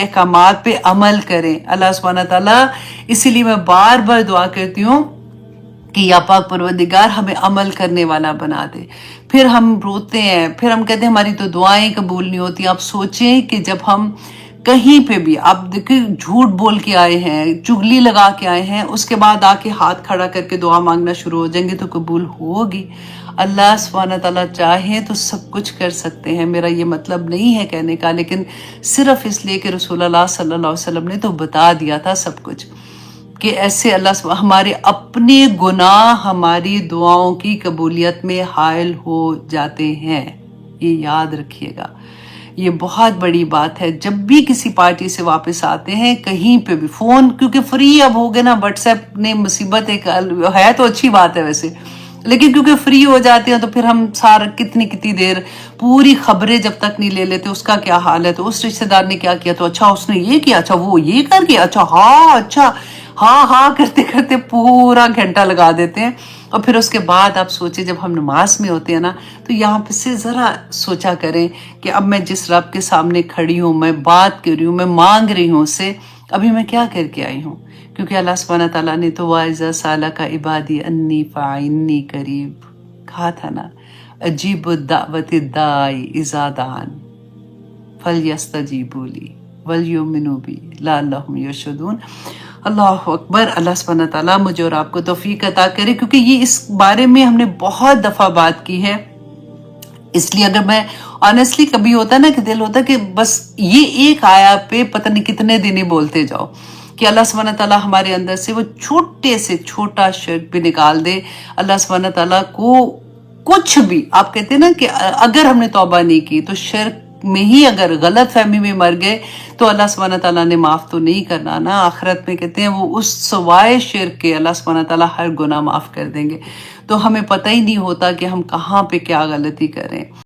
[SPEAKER 1] احکامات پہ عمل کریں۔ اللہ سبحانہ تعالیٰ، اسی لیے میں بار بار دعا کرتی ہوں کہ یا پاک پروردگار ہمیں عمل کرنے والا بنا دے۔ پھر ہم روتے ہیں، پھر ہم کہتے ہیں ہماری تو دعائیں قبول نہیں ہوتی۔ آپ سوچیں کہ جب ہم کہیں پہ بھی، آپ دیکھیں جھوٹ بول کے آئے ہیں، چگلی لگا کے آئے ہیں، اس کے بعد آ کے ہاتھ کھڑا کر کے دعا مانگنا شروع ہو جائیں گے تو قبول ہوگی۔ اللہ سبحانہ تعالیٰ چاہیں تو سب کچھ کر سکتے ہیں، میرا یہ مطلب نہیں ہے کہنے کا، لیکن صرف اس لیے کہ رسول اللہ صلی اللہ علیہ وسلم نے تو بتا دیا تھا سب کچھ، کہ ایسے اللہ ہمارے اپنے گناہ ہماری دعاؤں کی قبولیت میں حائل ہو جاتے ہیں۔ یہ یاد رکھیے گا، یہ بہت بڑی بات ہے۔ جب بھی کسی پارٹی سے واپس آتے ہیں کہیں پہ بھی فون، کیونکہ فری اب ہو گئے نا، واٹس ایپ نے مصیبت ایک ہے تو اچھی بات ہے ویسے، لیکن کیونکہ فری ہو جاتے ہیں تو پھر ہم سارا کتنی دیر پوری خبریں جب تک نہیں لے لیتے اس کا کیا حال ہے، تو اس رشتہ دار نے کیا کیا، تو اچھا اس نے یہ کیا، اچھا وہ یہ کر گیا، اچھا ہاں کرتے کرتے پورا گھنٹہ لگا دیتے ہیں۔ اور پھر اس کے بعد آپ سوچیں جب ہم نماز میں ہوتے ہیں نا، تو یہاں پہ سے ذرا سوچا کریں کہ اب میں جس رب کے سامنے کھڑی ہوں، میں بات کر رہی ہوں، میں مانگ رہی ہوں اس سے، ابھی میں کیا کر کے آئی ہوں، کیونکہ اللہ سبحانہ تعالیٰ نے تو وَإِذَا سَأَلَكَ عِبَادِي أَنِّي فَإِنِّي قَرِيبٌ کہا تھا نا، اجیب الدعوۃ الداعی اذا دعان فلیستجیبوا لی ولیؤمنوا بی لعلہم یرشدون۔ اللہ اکبر۔ اللہ سبحانہ تعالیٰ مجھے اور آپ کو توفیق عطا کرے، کیونکہ یہ اس بارے میں ہم نے بہت دفعہ بات کی ہے اس لیے اگر میں آنیسٹلی کبھی ہوتا ہے نا کہ دل ہوتا ہے کہ بس یہ ایک آیا پہ پتہ نہیں کتنے دن ہی بولتے جاؤ کہ اللہ سبحانہ تعالیٰ ہمارے اندر سے وہ چھوٹے سے چھوٹا شرک بھی نکال دے. اللہ سبحانہ تعالیٰ کو کچھ بھی، آپ کہتے ہیں نا کہ اگر ہم نے توبہ نہیں کی تو شرک میں ہی اگر غلط فہمی میں مر گئے تو اللہ سبحانہ تعالیٰ نے معاف تو نہیں کرنا نا. آخرت میں کہتے ہیں وہ اس سوائے شرک کے اللہ سبحانہ تعالیٰ ہر گناہ معاف کر دیں گے. تو ہمیں پتہ ہی نہیں ہوتا کہ ہم کہاں پہ کیا غلطی کریں.